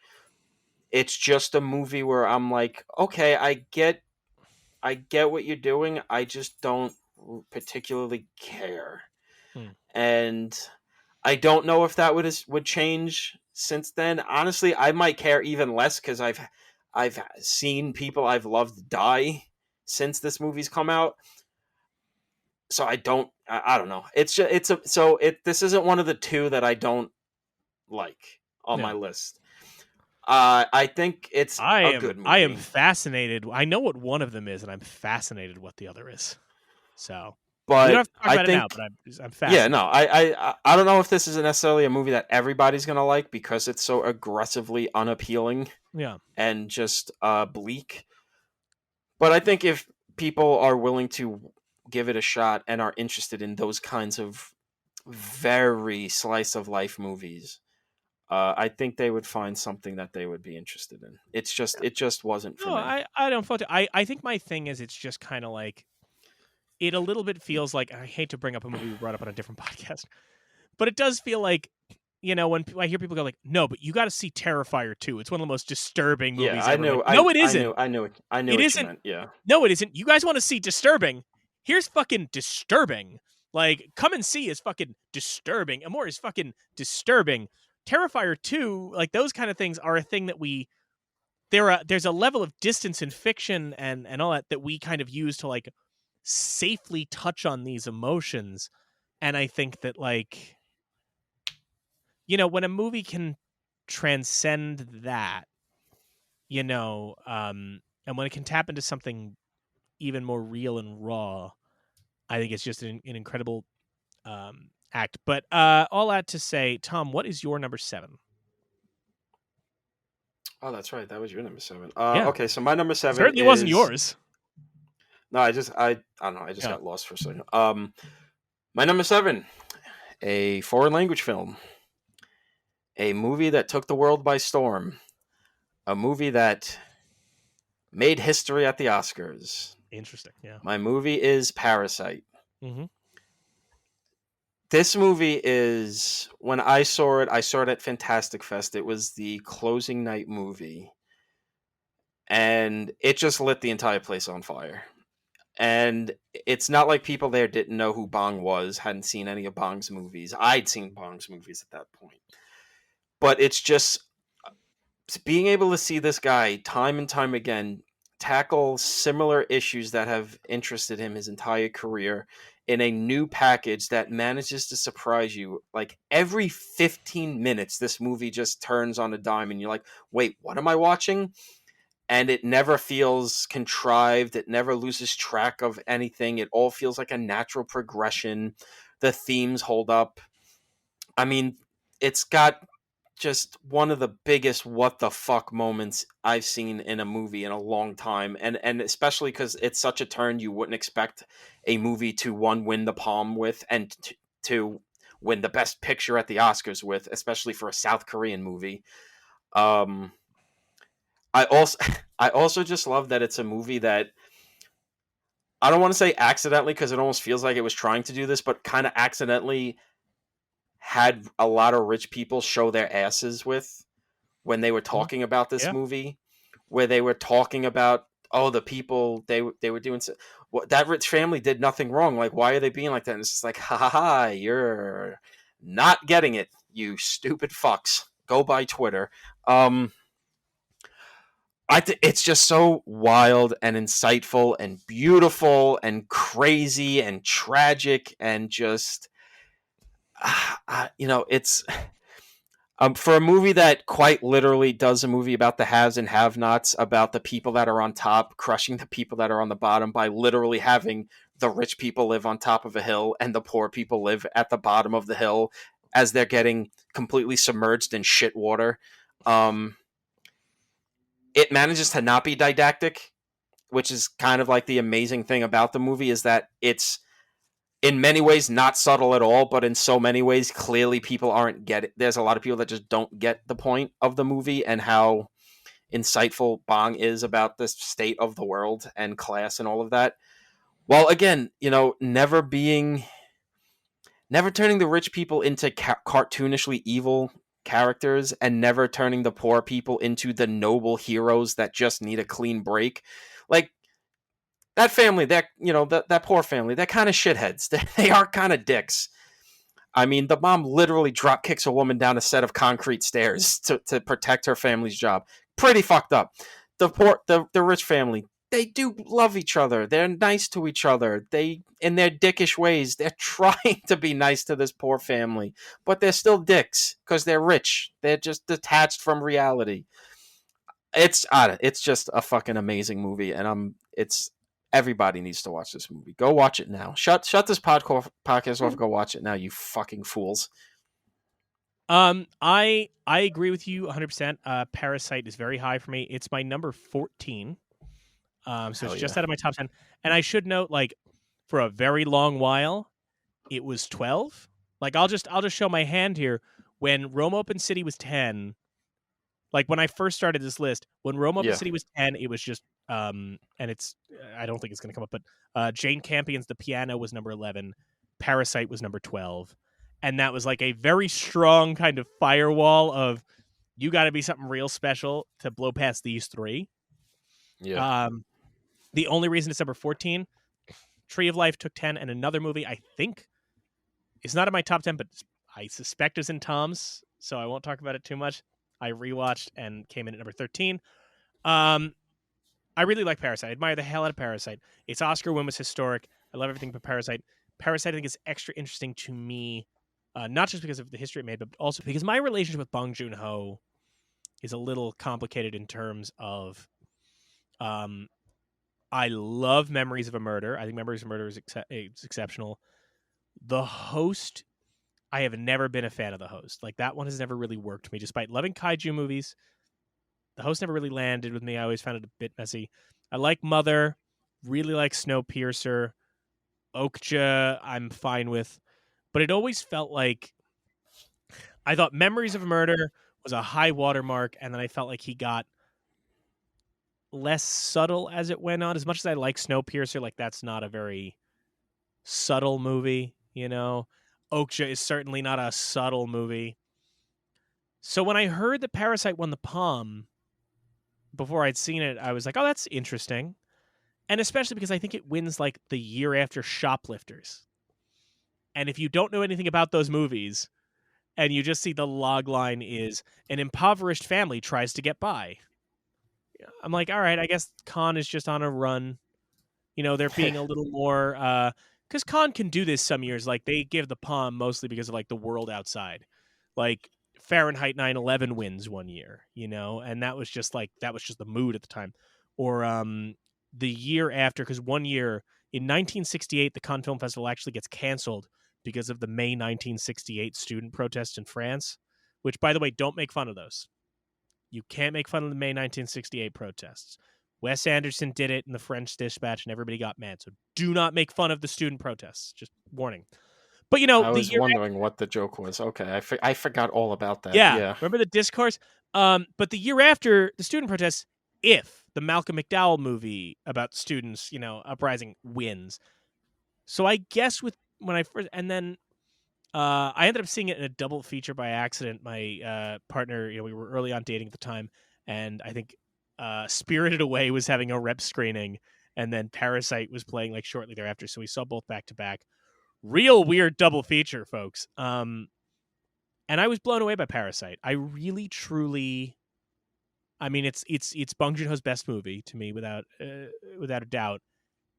[SPEAKER 2] It's just a movie where I'm like, okay, I get what you're doing. I just don't particularly care. And I don't know if that would change since then. Honestly, I might care even less because I've seen people I've loved die since this movie's come out. So I don't know. This isn't one of the two that I don't like on my list. I think it's a good movie.
[SPEAKER 1] I am fascinated. I know what one of them is, and I'm fascinated what the other is. So,
[SPEAKER 2] but
[SPEAKER 1] we don't have to talk about it now, but I'm fascinated.
[SPEAKER 2] Yeah, no, I don't know if this is necessarily a movie that everybody's gonna like because it's so aggressively unappealing.
[SPEAKER 1] Yeah,
[SPEAKER 2] and just bleak. But I think if people are willing to give it a shot and are interested in those kinds of very slice of life movies, I think they would find something that they would be interested in. It just wasn't for me.
[SPEAKER 1] I don't fault it. I think my thing is it's just kind of like, it a little bit feels like, I hate to bring up a movie we brought up on a different podcast, but it does feel like, you know, when I hear people go like, no, but you got to see Terrifier 2. It's one of the most disturbing movies ever. No, it isn't.
[SPEAKER 2] I knew it isn't. Yeah.
[SPEAKER 1] No, it isn't. You guys want to see disturbing? Here's fucking disturbing. Like, Come and See is fucking disturbing. Amore is fucking disturbing. Terrifier 2, like, those kind of things are a thing that we there's a level of distance in fiction and all that we kind of use to like safely touch on these emotions. And I think that, like, when a movie can transcend that, and when it can tap into something even more real and raw, I think it's just an incredible act. But all that to say, Tom, what is your number 7?
[SPEAKER 2] Oh, that's right. That was your number 7.
[SPEAKER 1] Yeah.
[SPEAKER 2] Okay, so my number 7
[SPEAKER 1] Certainly
[SPEAKER 2] is...
[SPEAKER 1] wasn't yours.
[SPEAKER 2] No, I don't know. I just
[SPEAKER 1] Yeah.
[SPEAKER 2] got lost for a second. My number 7, a foreign language film, a movie that took the world by storm, a movie that made history at the Oscars.
[SPEAKER 1] Interesting. Yeah.
[SPEAKER 2] My movie is Parasite.
[SPEAKER 1] Mm-hmm.
[SPEAKER 2] This movie is, when I saw it at Fantastic Fest. It was the closing night movie, and it just lit the entire place on fire. And it's not like people there didn't know who Bong was, hadn't seen any of Bong's movies. I'd seen Bong's movies at that point. But it's just being able to see this guy time and time again tackle similar issues that have interested him his entire career in a new package that manages to surprise you. Like every 15 minutes, this movie just turns on a dime and you're like, wait, what am I watching? And it never feels contrived. It never loses track of anything. It all feels like a natural progression. The themes hold up. I mean, it's got just one of the biggest what the fuck moments I've seen in a movie in a long time. And especially because it's such a turn you wouldn't expect a movie to win the Palme with, and to win the Best Picture at the Oscars with, especially for a South Korean movie. I also just love that it's a movie that, I don't want to say accidentally, because it almost feels like it was trying to do this, but kind of accidentally had a lot of rich people show their asses with when they were talking about this movie, where they were talking about, the people they were doing. That rich family did nothing wrong. Like, why are they being like that? And it's just like, ha ha ha, you're not getting it, you stupid fucks. Go by Twitter. It's just so wild and insightful and beautiful and crazy and tragic and just, it's for a movie that quite literally does a movie about the haves and have-nots, about the people that are on top crushing the people that are on the bottom by literally having the rich people live on top of a hill and the poor people live at the bottom of the hill as they're getting completely submerged in shit water. It manages to not be didactic, which is kind of like the amazing thing about the movie, is that it's in many ways not subtle at all, but in so many ways clearly people aren't getting. There's a lot of people that just don't get the point of the movie and how insightful Bong is about the state of the world and class and all of that. While again, never turning the rich people into cartoonishly evil characters, and never turning the poor people into the noble heroes that just need a clean break. Like, that family, that poor family, they're kind of shitheads. They are kind of dicks. I mean, the mom literally drop kicks a woman down a set of concrete stairs to protect her family's job. Pretty fucked up. The rich family, they do love each other. They're nice to each other. They, in their dickish ways, they're trying to be nice to this poor family, but they're still dicks because they're rich. They're just detached from reality. It's just a fucking amazing movie, and everybody needs to watch this movie. Go watch it now. Shut this podcast off. Go watch it now, you fucking fools.
[SPEAKER 1] I agree with you 100%. Parasite is very high for me. It's my number 14. So it's just out of my top 10. And I should note, like, for a very long while, it was 12. Like, I'll just show my hand here. When Rome Open City was 10, like when I first started this list, when Rome Open City was 10, it was just and it's, I don't think it's going to come up, but Jane Campion's The Piano was number 11. Parasite was number 12. And that was like a very strong kind of firewall of, you got to be something real special to blow past these three.
[SPEAKER 2] Yeah.
[SPEAKER 1] The only reason it's number 14, Tree of Life took 10, and another movie I think is not in my top 10, but I suspect is in Tom's, so I won't talk about it too much. I rewatched and came in at number 13. I really like Parasite. I admire the hell out of Parasite. Its Oscar win was historic. I love everything but Parasite. Parasite, I think, is extra interesting to me, not just because of the history it made, but also because my relationship with Bong Joon-ho is a little complicated in terms of, I love Memories of a Murder. I think Memories of a Murder is exceptional. The Host, I have never been a fan of The Host. Like, that one has never really worked for me, despite loving kaiju movies. The Host never really landed with me. I always found it a bit messy. I like Mother, really like Snowpiercer. Okja, I'm fine with. But it always felt like, I thought Memories of a Murder was a high watermark, and then I felt like he got less subtle as it went on. As much as I like Snowpiercer, like, that's not a very subtle movie, you know? Okja is certainly not a subtle movie. So when I heard that Parasite won the Palme, before I'd seen it, I was like, oh, that's interesting. And especially because I think it wins like the year after Shoplifters. And if you don't know anything about those movies and you just see the log line is an impoverished family tries to get by, I'm like, all right, I guess Khan is just on a run. You know, they're being a little more, because Khan can do this some years. Like, they give the Palme mostly because of like the world outside. Like, Fahrenheit 9/11 wins one year, you know, and that was just the mood at the time. Or the year after, because one year in 1968, the Cannes Film Festival actually gets canceled because of the May 1968 student protests in France, which, by the way, don't make fun of those. You can't make fun of the May 1968 protests. Wes Anderson did it in the French Dispatch, and everybody got mad. So do not make fun of the student protests. Just warning. But, you know,
[SPEAKER 2] I
[SPEAKER 1] the
[SPEAKER 2] was
[SPEAKER 1] year
[SPEAKER 2] wondering what the joke was. Okay, I forgot all about that.
[SPEAKER 1] yeah,
[SPEAKER 2] Yeah.
[SPEAKER 1] remember the discourse? But the year after the student protests, if the Malcolm McDowell movie about students, you know, uprising wins. So I guess when I first, and then I ended up seeing it in a double feature by accident. My partner, you know, we were early on dating at the time, and I think Spirited Away was having a rep screening, and then Parasite was playing like shortly thereafter. So we saw both back to back. Real weird double feature, folks. And I was blown away by Parasite. I really, truly, I mean, it's Bong Joon-ho's best movie to me, without a doubt.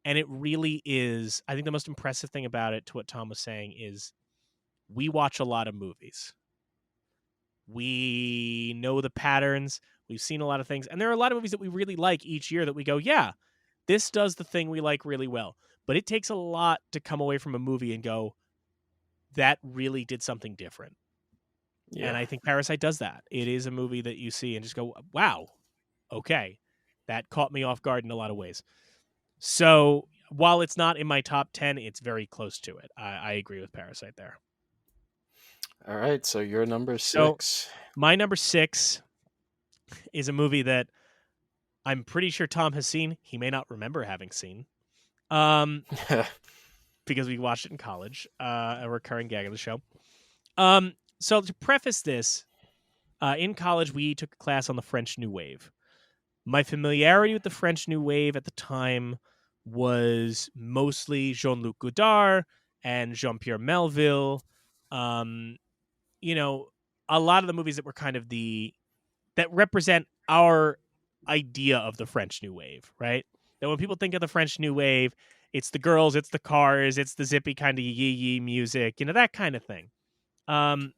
[SPEAKER 1] And it really is. I think the most impressive thing about it, to what Tom was saying, is we watch a lot of movies. We know the patterns. We've seen a lot of things, and there are a lot of movies that we really like each year that we go, yeah, this does the thing we like really well. But it takes a lot to come away from a movie and go, that really did something different. Yeah. And I think Parasite does that. It is a movie that you see and just go, wow, okay, that caught me off guard in a lot of ways. So while it's not in my top 10, it's very close to it. I agree with Parasite there.
[SPEAKER 2] All right, so your number 6.
[SPEAKER 1] So my number 6 is a movie that I'm pretty sure Tom has seen. He may not remember having seen. Because we watched it in college, a recurring gag of the show. So to preface this, in college, we took a class on the French New Wave. My familiarity with the French New Wave at the time was mostly Jean-Luc Godard and Jean-Pierre Melville. You know, a lot of the movies that were kind of that represent our idea of the French New Wave, right? That when people think of the French New Wave, it's the girls, it's the cars, it's the zippy kind of yee-yee music, you know, that kind of thing. And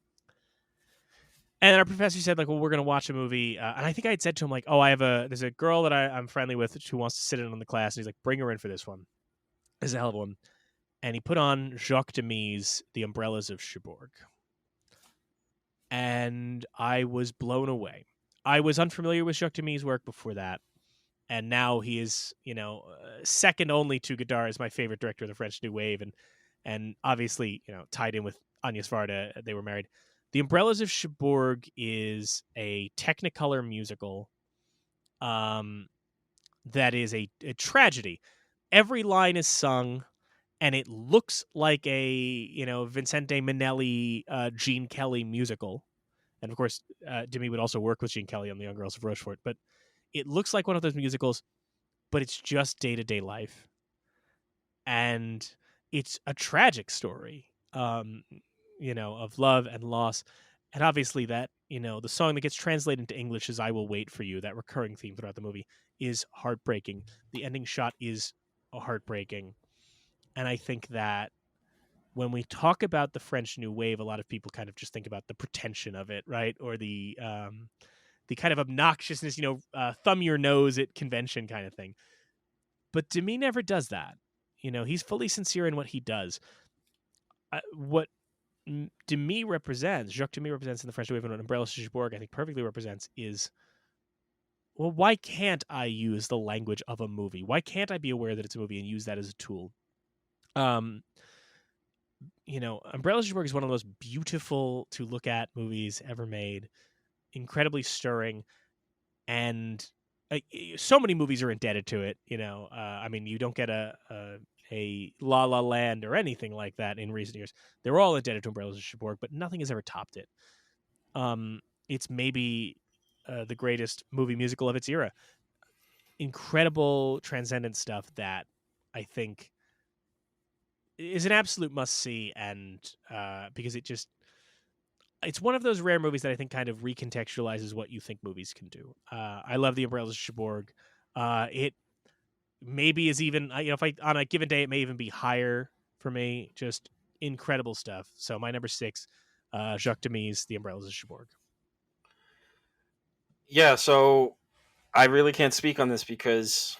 [SPEAKER 1] our professor said, like, well, we're going to watch a movie. And I think I had said to him, like, oh, there's a girl that I'm friendly with who wants to sit in on the class. And he's like, bring her in for this one. This is a hell of a one. And he put on Jacques Demy's The Umbrellas of Cherbourg. And I was blown away. I was unfamiliar with Jacques Demy's work before that. And now he is, you know, second only to Godard as my favorite director of the French New Wave. And obviously, you know, tied in with Agnes Varda, they were married. The Umbrellas of Cherbourg is a Technicolor musical that is a tragedy. Every line is sung, and it looks like a, you know, Vincente Minnelli, Gene Kelly musical. And of course, Demi would also work with Gene Kelly on The Young Girls of Rochefort. But it looks like one of those musicals, but it's just day-to-day life. And it's a tragic story, you know, of love and loss. And obviously that, the song that gets translated into English is I Will Wait for You, that recurring theme throughout the movie, is heartbreaking. The ending shot is heartbreaking. And I think that when we talk about the French New Wave, a lot of people kind of just think about the pretension of it, right? Or the kind of obnoxiousness, thumb your nose at convention kind of thing. But Demy never does that. He's fully sincere in what he does. What Demy represents, Jacques Demy represents in the French New Wave, and what Umbrella Cherbourg I think perfectly represents is, well, why can't I use the language of a movie? Why can't I be aware that it's a movie and use that as a tool? Umbrella Cherbourg is one of the most beautiful to look at movies ever made, incredibly stirring, and so many movies are indebted to it. I mean, you don't get a La La Land or anything like that in recent years. They're all indebted to Umbrella Cherbourg, but nothing has ever topped it. It's maybe the greatest movie musical of its era. Incredible, transcendent stuff that I think is an absolute must-see, and because it's one of those rare movies that I think kind of recontextualizes what you think movies can do. I love the Umbrella Cherbourg. It maybe is even, if I on a given day, it may even be higher for me. Just incredible stuff. So my number 6, Jacques Demy's The Umbrellas of Cherbourg.
[SPEAKER 2] Yeah, so I really can't speak on this because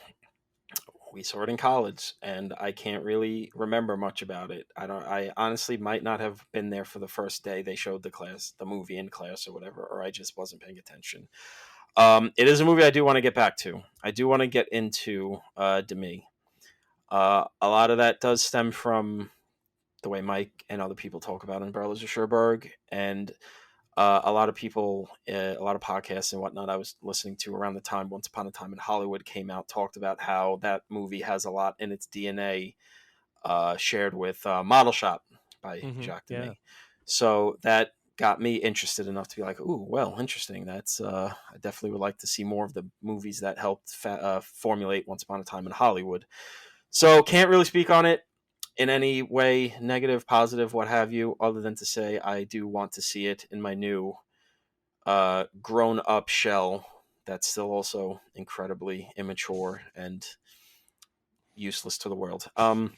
[SPEAKER 2] we saw it in college and I can't really remember much about it. I honestly might not have been there for the first day they showed the movie in class or whatever, or I just wasn't paying attention. It is a movie I do want to get back to. I do want to get into Demy. A lot of that does stem from the way Mike and other people talk about Umbrellas of Cherbourg, and a lot of people, a lot of podcasts and whatnot I was listening to around the time Once Upon a Time in Hollywood came out, talked about how that movie has a lot in its DNA shared with Model Shop by Jacques Demy.
[SPEAKER 1] Yeah.
[SPEAKER 2] So that got me interested enough to be like, ooh, well, interesting. That's I definitely would like to see more of the movies that helped formulate Once Upon a Time in Hollywood. So can't really speak on it in any way, negative, positive, what have you, other than to say I do want to see it in my new grown-up shell that's still also incredibly immature and useless to the world. So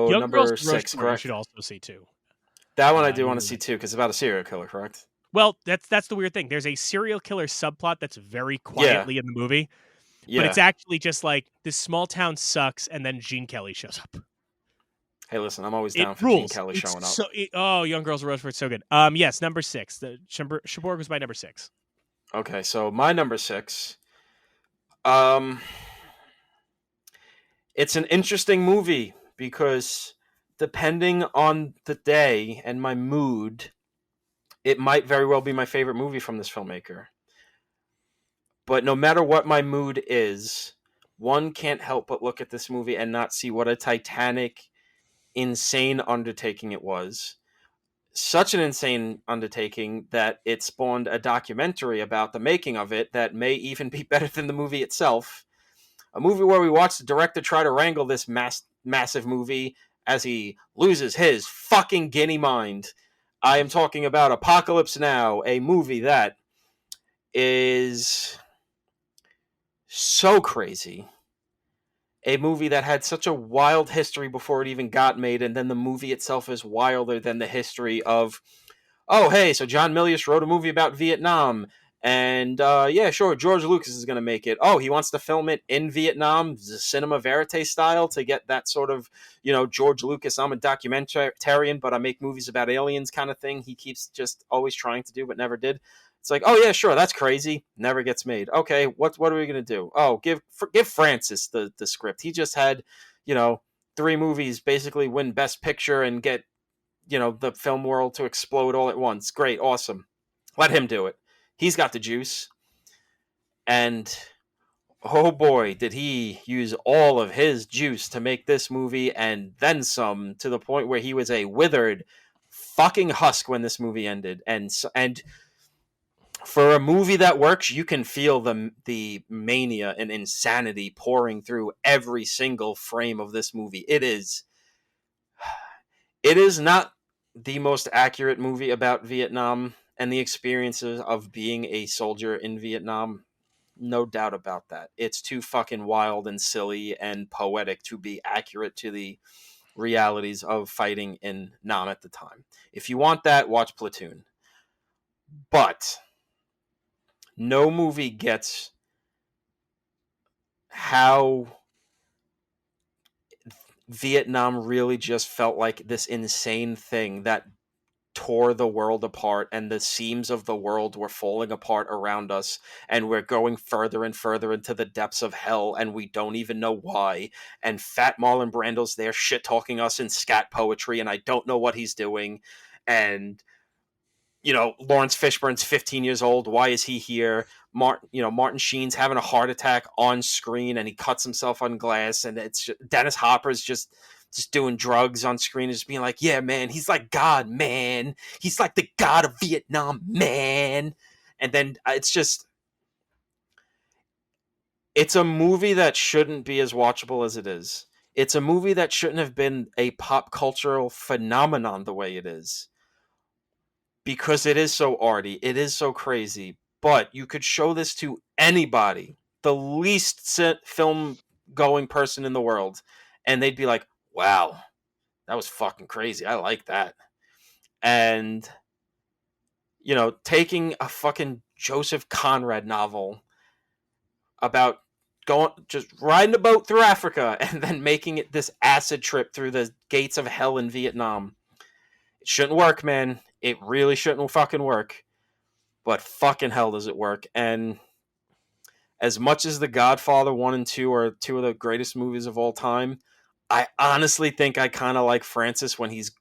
[SPEAKER 1] Young
[SPEAKER 2] number
[SPEAKER 1] Girls
[SPEAKER 2] 6,
[SPEAKER 1] Rushmore, you
[SPEAKER 2] correct?
[SPEAKER 1] should also see too.
[SPEAKER 2] That one I do want to see too, because it's about a serial killer, correct?
[SPEAKER 1] Well, that's the weird thing. There's a serial killer subplot that's very quietly in the movie, but it's actually just like this small town sucks, and then Gene Kelly shows up.
[SPEAKER 2] Hey, listen, I'm always down for
[SPEAKER 1] rules.
[SPEAKER 2] Gene Kelly showing up.
[SPEAKER 1] Young Girls Rushmore, it's so good. Yes, number 6. The Cherbourg was my number 6.
[SPEAKER 2] Okay, so my number 6. It's an interesting movie because depending on the day and my mood, it might very well be my favorite movie from this filmmaker. But no matter what my mood is, one can't help but look at this movie and not see what a titanic, insane undertaking it was. Such an insane undertaking that it spawned a documentary about the making of it that may even be better than the movie itself. A movie where we watch the director try to wrangle this massive movie as he loses his fucking guinea mind. I am talking about Apocalypse Now, a movie that is so crazy. A movie that had such a wild history before it even got made, and then the movie itself is wilder than the history of, oh, hey, so John Milius wrote a movie about Vietnam, and yeah, sure, George Lucas is going to make it. Oh, he wants to film it in Vietnam, cinema verite style, to get that sort of, George Lucas, I'm a documentarian, but I make movies about aliens kind of thing he keeps just always trying to do, but never did. It's like, oh yeah, sure, that's crazy. Never gets made. Okay, what are we gonna do? Oh, give Francis the script. He just had, 3 movies basically win Best Picture and get, the film world to explode all at once. Great, awesome. Let him do it. He's got the juice. And oh boy, did he use all of his juice to make this movie and then some, to the point where he was a withered fucking husk when this movie ended. And for a movie that works, you can feel the mania and insanity pouring through every single frame of this movie. It is not the most accurate movie about Vietnam and the experiences of being a soldier in Vietnam. No doubt about that. It's too fucking wild and silly and poetic to be accurate to the realities of fighting in Nam at the time. If you want that, watch Platoon. But no movie gets how Vietnam really just felt like this insane thing that tore the world apart, and the seams of the world were falling apart around us, and we're going further and further into the depths of hell, and we don't even know why. And Fat Marlon Brando's there shit talking us in scat poetry, and I don't know what he's doing. And Lawrence Fishburne's 15 years old. Why is he here? Martin Sheen's having a heart attack on screen, and he cuts himself on glass. And it's Dennis Hopper's just doing drugs on screen, and just being like, "Yeah, man, he's like God, man. He's like the God of Vietnam, man." And then it's a movie that shouldn't be as watchable as it is. It's a movie that shouldn't have been a pop cultural phenomenon the way it is, because it is so arty, it is so crazy. But you could show this to anybody, the least film going person in the world, and they'd be like, "Wow, that was fucking crazy. I like that." And taking a fucking Joseph Conrad novel about just riding a boat through Africa and then making it this acid trip through the gates of hell in Vietnam. It shouldn't work, man. It really shouldn't fucking work. But fucking hell does it work. And as much as The Godfather 1 and 2 are two of the greatest movies of all time, I honestly think I kind of like Francis when he's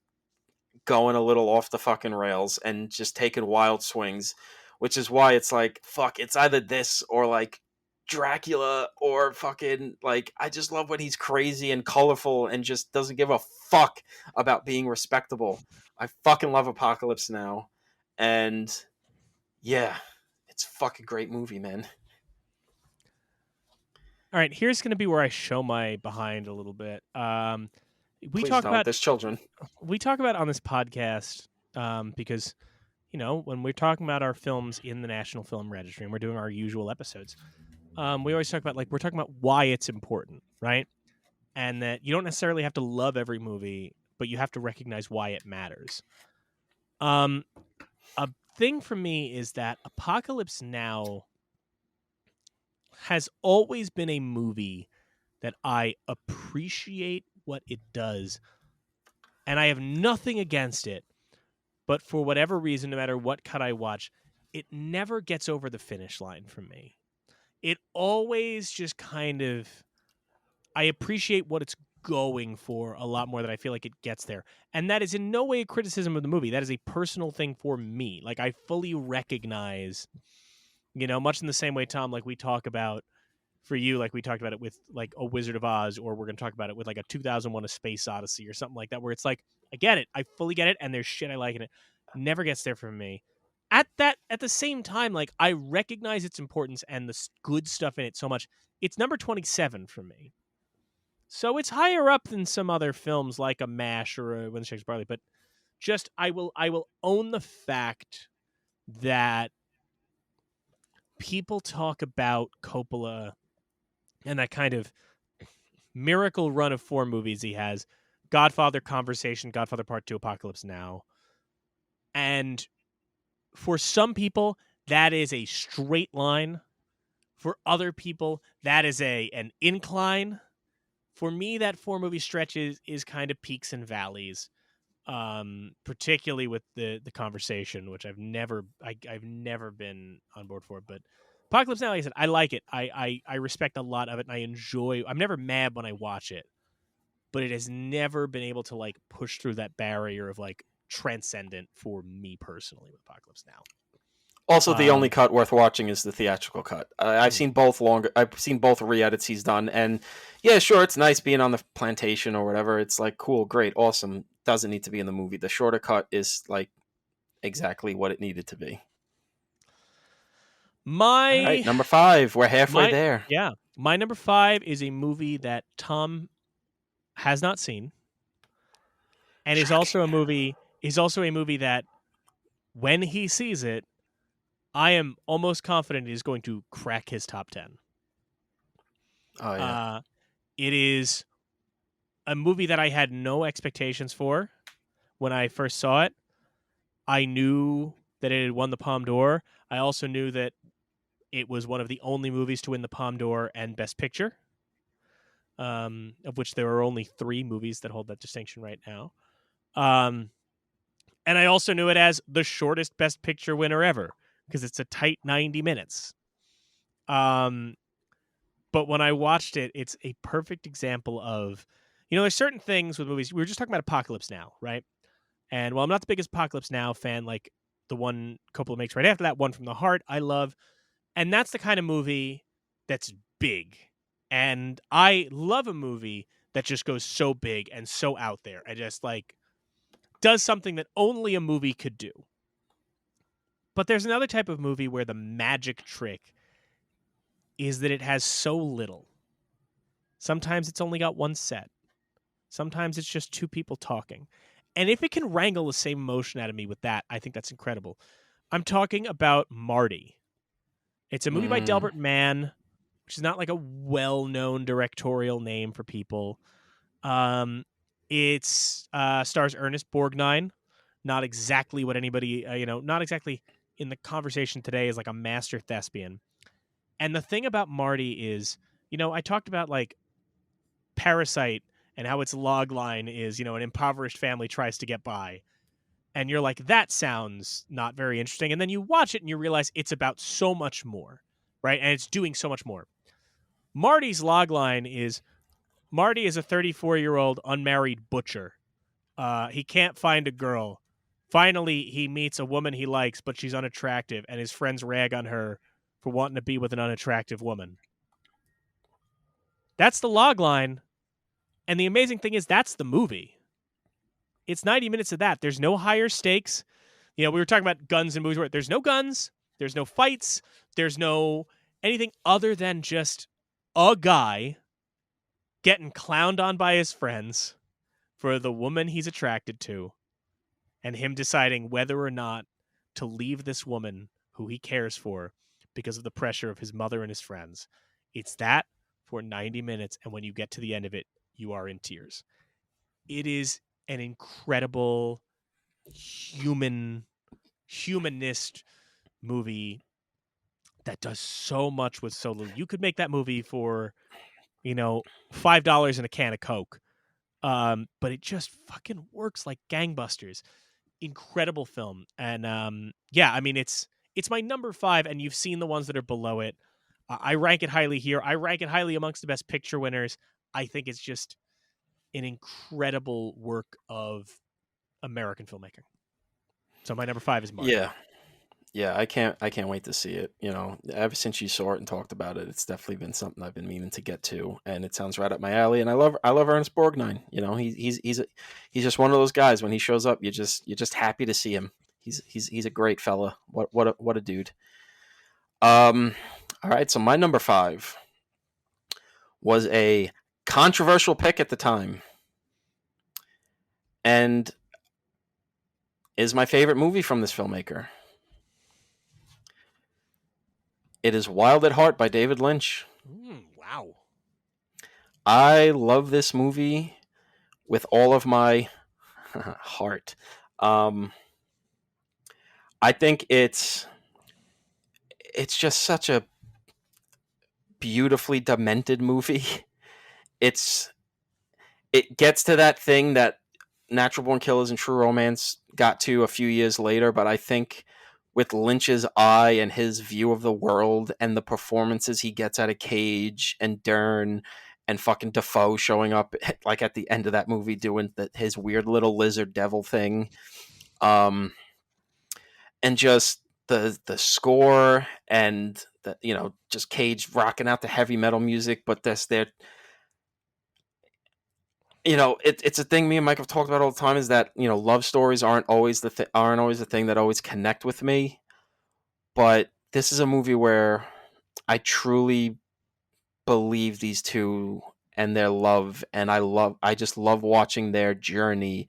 [SPEAKER 2] going a little off the fucking rails and just taking wild swings, which is why it's like, fuck, it's either this or like Dracula, or fucking, like, I just love when he's crazy and colorful and just doesn't give a fuck about being respectable. I fucking love Apocalypse Now. And yeah, it's a fucking great movie, man.
[SPEAKER 1] All right, here's going to be where I show my behind a little bit.
[SPEAKER 2] Please talk about there's children.
[SPEAKER 1] We talk about on this podcast because when we're talking about our films in the National Film Registry and we're doing our usual episodes, we always talk about, like, we're talking about why it's important, right? And that you don't necessarily have to love every movie, but you have to recognize why it matters. A thing for me is that Apocalypse Now has always been a movie that I appreciate what it does, and I have nothing against it, but for whatever reason, no matter what cut I watch, it never gets over the finish line for me. It always just kind of, I appreciate what it's going for a lot more than I feel like it gets there. And that is in no way a criticism of the movie. That is a personal thing for me. Like, I fully recognize, much in the same way, Tom, like we talk about, for you, like we talked about it with like A Wizard of Oz, or we're going to talk about it with like a 2001 A Space Odyssey or something like that, where it's like, I get it. I fully get it. And there's shit I like in it. Never gets there for me. At the same time, like, I recognize its importance and the good stuff in it so much. It's number 27 for me. So it's higher up than some other films like a MASH or a When the Shakespeare Barley, but just I will own the fact that people talk about Coppola and that kind of miracle run of 4 movies he has: Godfather, Conversation, Godfather Part 2, Apocalypse Now. And for some people, that is a straight line. For other people, that is an incline. For me, that 4-movie stretch is kind of peaks and valleys, particularly with the Conversation, which I've never been on board for. But Apocalypse Now, like I said, I like it. I respect a lot of it, and I enjoy. I'm never mad when I watch it, but it has never been able to like push through that barrier of like transcendent for me personally with Apocalypse Now.
[SPEAKER 2] Also, the only cut worth watching is the theatrical cut. I've seen both re-edits he's done, and yeah, sure, it's nice being on the plantation or whatever. It's like, cool, great, awesome. Doesn't need to be in the movie. The shorter cut is like exactly what it needed to be. All right, number 5. We're halfway there.
[SPEAKER 1] Yeah, my number 5 is a movie that Tom has not seen, and is also a movie is also a movie that when he sees it, I am almost confident he's going to crack his top 10.
[SPEAKER 2] Oh yeah.
[SPEAKER 1] It is a movie that I had no expectations for when I first saw it. I knew that it had won the Palme d'Or. I also knew that it was one of the only movies to win the Palme d'Or and Best Picture, of which there are only 3 movies that hold that distinction right now. And I also knew it as the shortest Best Picture winner ever because it's a tight 90 minutes. But when I watched it, it's a perfect example of, there's certain things with movies. We were just talking about Apocalypse Now, right? And while I'm not the biggest Apocalypse Now fan, like the one Coppola makes right after that, One from the Heart, I love. And that's the kind of movie that's big. And I love a movie that just goes so big and so out there and just like does something that only a movie could do. But there's another type of movie where the magic trick is that it has so little. Sometimes it's only got one set. Sometimes it's just 2 people talking. And if it can wrangle the same emotion out of me with that, I think that's incredible. I'm talking about Marty. It's a movie by Delbert Mann, which is not like a well-known directorial name for people. It stars Ernest Borgnine, not exactly what anybody, not exactly in the conversation today is like a master thespian. And the thing about Marty is, I talked about like Parasite and how its log line is, an impoverished family tries to get by. And you're like, that sounds not very interesting. And then you watch it and you realize it's about so much more, right? And it's doing so much more. Marty's log line is Marty is a 34-year-old unmarried butcher. He can't find a girl. Finally, he meets a woman he likes, but she's unattractive, and his friends rag on her for wanting to be with an unattractive woman. That's the log line. And the amazing thing is that's the movie. It's 90 minutes of that. There's no higher stakes. We were talking about guns in movies where there's no guns, there's no fights, there's no anything other than just a guy getting clowned on by his friends for the woman he's attracted to and him deciding whether or not to leave this woman who he cares for because of the pressure of his mother and his friends. It's that for 90 minutes, and when you get to the end of it, you are in tears. It is an incredible humanist movie that does so much with so little. You could make that movie for, $5 and a can of Coke. But it just fucking works like gangbusters. Incredible film. And it's my number 5, and you've seen the ones that are below it. I rank it highly here. I rank it highly amongst the Best Picture winners. I think it's just an incredible work of American filmmaking. So my number 5 is Marty.
[SPEAKER 2] Yeah, I can't wait to see it. Ever since you saw it and talked about it, it's definitely been something I've been meaning to get to, and it sounds right up my alley. And I love Ernest Borgnine. He's just one of those guys. When he shows up, you're just happy to see him. He's a great fella. What a dude. All right, so my number 5 was a controversial pick at the time, and is my favorite movie from this filmmaker. It is Wild at Heart by David Lynch.
[SPEAKER 1] Wow.
[SPEAKER 2] I love this movie with all of my heart. I think it's just such a beautifully demented movie. It gets to that thing that Natural Born Killers and True Romance got to a few years later, but I think with Lynch's eye and his view of the world and the performances he gets out of Cage and Dern and fucking Defoe showing up like at the end of that movie doing his weird little lizard devil thing, and just the score and the just Cage rocking out the heavy metal music, but it's a thing me and Mike have talked about all the time, is that love stories aren't always the thing that always connect with me, but this is a movie where I truly believe these two and their love, and I just love watching their journey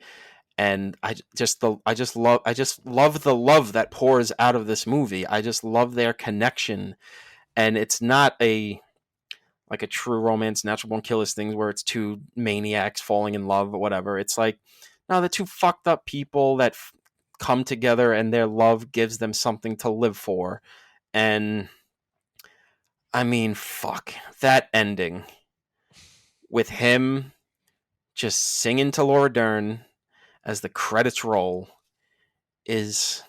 [SPEAKER 2] And I just love the love that pours out of this movie. I just love their connection, and it's not like a true romance, natural born killers thing where it's two maniacs falling in love or whatever. It's like, no, they're two fucked up people that come together, and their love gives them something to live for. And I mean, fuck that ending with him just singing to Laura Dern as the credits roll is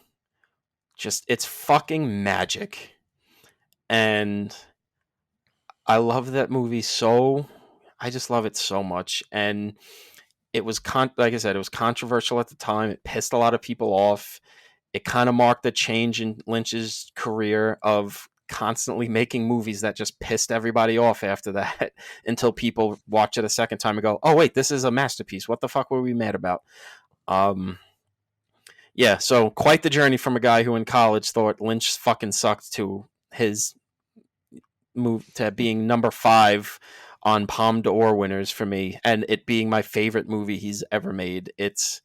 [SPEAKER 2] just, it's fucking magic. And I love that movie so, I just love it so much. And it was like I said, it was controversial at the time. It pissed a lot of people off. It kind of marked a change in Lynch's career of constantly making movies that just pissed everybody off after that until people watch it a second time and go, oh wait, this is a masterpiece. What the fuck were we mad about? Yeah, so quite the journey from a guy who in college thought Lynch fucking sucked to his move to being number 5 on Palme d'Or winners for me, and it being my favorite movie he's ever made. It's,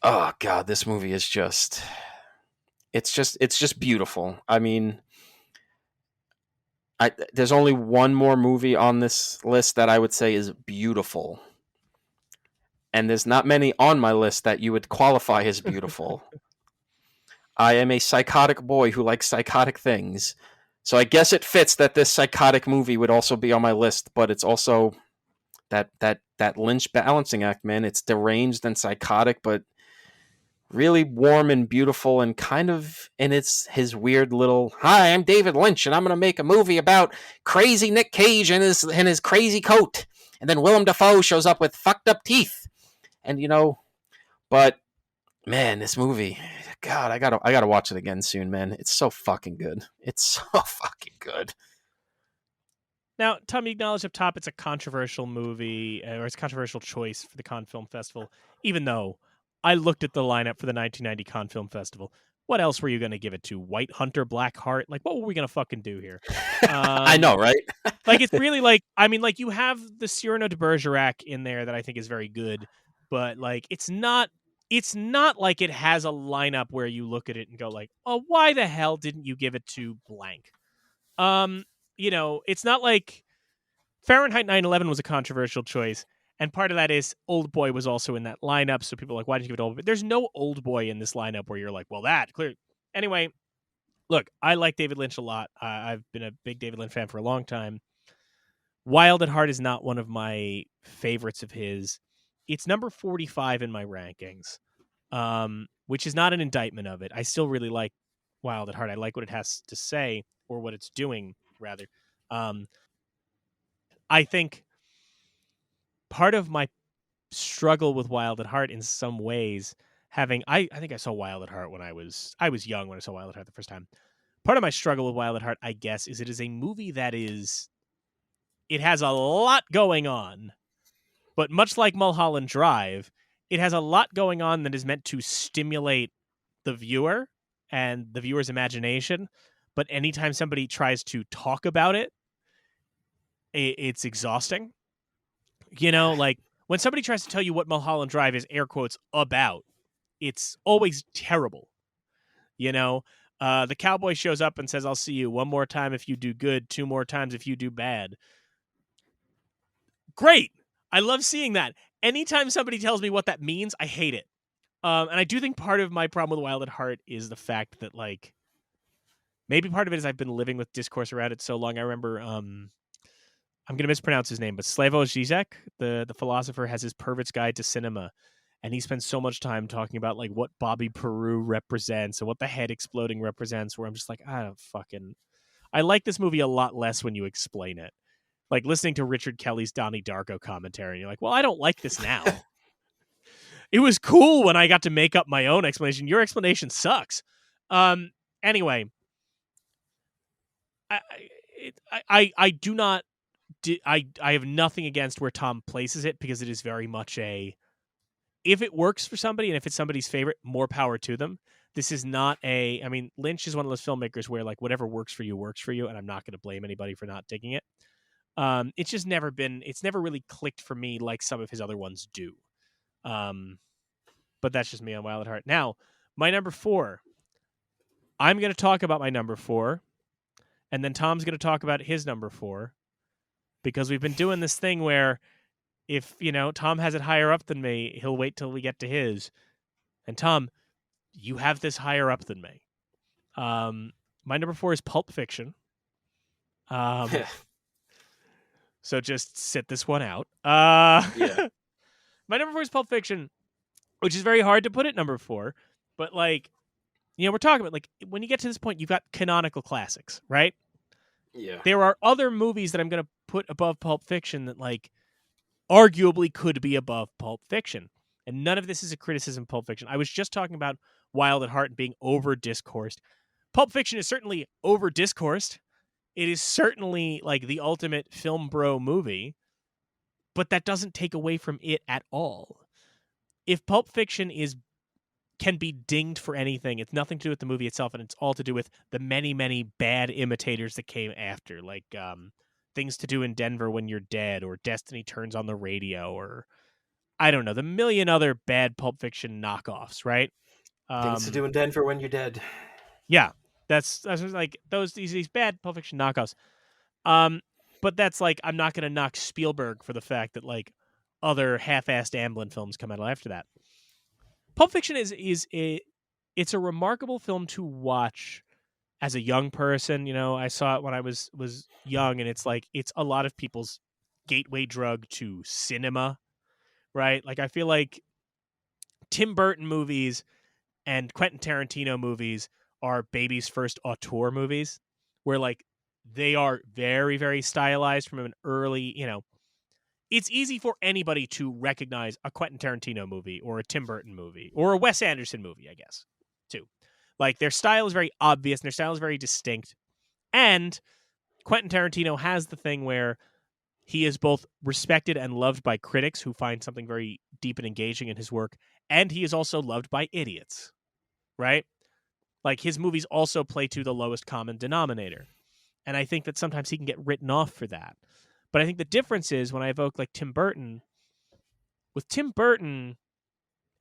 [SPEAKER 2] oh god, this movie is just, it's just beautiful. I mean, there's only one more movie on this list that I would say is beautiful, and there's not many on my list that you would qualify as beautiful. I am a psychotic boy who likes psychotic things, so I guess it fits that this psychotic movie would also be on my list, but it's also that Lynch balancing act, man. It's deranged and psychotic, but really warm and beautiful, and kind of in his weird little, hi, I'm David Lynch, and I'm going to make a movie about crazy Nick Cage and his crazy coat. And then Willem Dafoe shows up with fucked up teeth. And, but man, this movie, God, I gotta watch it again soon, man. It's so fucking good. It's so fucking good.
[SPEAKER 1] Now, Tom, you acknowledged up top it's a controversial movie, or it's a controversial choice for the Cannes Film Festival, even though I looked at the lineup for the 1990 Cannes Film Festival. What else were you going to give it to? White Hunter, Black Heart? Like, what were we going to fucking do here?
[SPEAKER 2] I know, right?
[SPEAKER 1] Like, it's really like, I mean, like, you have the Cyrano de Bergerac in there that I think is very good, but, like, it's not like it has a lineup where you look at it and go, like, oh, why the hell didn't you give it to blank? It's not like Fahrenheit 9/11 was a controversial choice, and part of that is Old Boy was also in that lineup, so people are like, why did you give it Old Boy? There's no Old Boy in this lineup where you're like, well, that, clear. Anyway, look, I like David Lynch a lot. I've been a big David Lynch fan for a long time. Wild at Heart is not one of my favorites of his. It's number 45 in my rankings, which is not an indictment of it. I still really like Wild at Heart. I like what it has to say, or what it's doing, rather. I think part of my struggle with Wild at Heart in some ways, I think I saw Wild at Heart when I was young when I saw Wild at Heart the first time. Part of my struggle with Wild at Heart, I guess, is it is a movie that it has a lot going on, but much like Mulholland Drive, it has a lot going on that is meant to stimulate the viewer and the viewer's imagination. But anytime somebody tries to talk about it, it's exhausting. Like when somebody tries to tell you what Mulholland Drive is, air quotes, about, it's always terrible. The cowboy shows up and says, I'll see you one more time if you do good, 2 more times if you do bad. Great. I love seeing that. Anytime somebody tells me what that means, I hate it. And I do think part of my problem with Wild at Heart is the fact that, like, maybe part of it is I've been living with discourse around it so long. I remember, I'm going to mispronounce his name, but Slavoj Žižek, the philosopher, has his Pervert's Guide to Cinema. And he spends so much time talking about, like, what Bobby Peru represents and what the head exploding represents, where I'm just like, I like this movie a lot less when you explain it. Like listening to Richard Kelly's Donnie Darko commentary, and you're like, well, I don't like this now. It was cool when I got to make up my own explanation. Your explanation sucks. Anyway, I do not. I have nothing against where Tom places it, because it is very much if it works for somebody and if it's somebody's favorite, more power to them. This is not I mean, Lynch is one of those filmmakers where, like, whatever works for you, and I'm not going to blame anybody for not digging it. It's never really clicked for me like some of his other ones do. but that's just me on Wild at Heart. Now, my number 4. I'm going to talk about my number 4, and then Tom's going to talk about his number 4, because we've been doing this thing where if, Tom has it higher up than me, he'll wait till we get to his. And Tom, you have this higher up than me. My number 4 is Pulp Fiction. So just sit this one out.
[SPEAKER 2] Yeah.
[SPEAKER 1] My number 4 is Pulp Fiction, which is very hard to put at number 4. But, we're talking about, when you get to this point, you've got canonical classics, right?
[SPEAKER 2] Yeah.
[SPEAKER 1] There are other movies that I'm going to put above Pulp Fiction that, arguably could be above Pulp Fiction. And none of this is a criticism of Pulp Fiction. I was just talking about Wild at Heart and being over-discoursed. Pulp Fiction is certainly over-discoursed. It is certainly, the ultimate film bro movie, but that doesn't take away from it at all. If Pulp Fiction can be dinged for anything, it's nothing to do with the movie itself, and it's all to do with the many, many bad imitators that came after, Things to Do in Denver When You're Dead, or Destiny Turns on the Radio, or I don't know, the million other bad Pulp Fiction knockoffs, right?
[SPEAKER 2] Things to Do in Denver When You're Dead.
[SPEAKER 1] Yeah, that's these bad Pulp Fiction knockoffs. But that's I'm not going to knock Spielberg for the fact that other half-assed Amblin films come out after that. Pulp Fiction it's a remarkable film to watch as a young person. I saw it when I was young, and it's a lot of people's gateway drug to cinema, right? I feel like Tim Burton movies and Quentin Tarantino movies are baby's first auteur movies, where they are very, very stylized from an early, it's easy for anybody to recognize a Quentin Tarantino movie or a Tim Burton movie or a Wes Anderson movie, I guess, too. Their style is very obvious and their style is very distinct. And Quentin Tarantino has the thing where he is both respected and loved by critics who find something very deep and engaging in his work, and he is also loved by idiots, right? His movies also play to the lowest common denominator. And I think that sometimes he can get written off for that. But I think the difference is when I evoke Tim Burton, with Tim Burton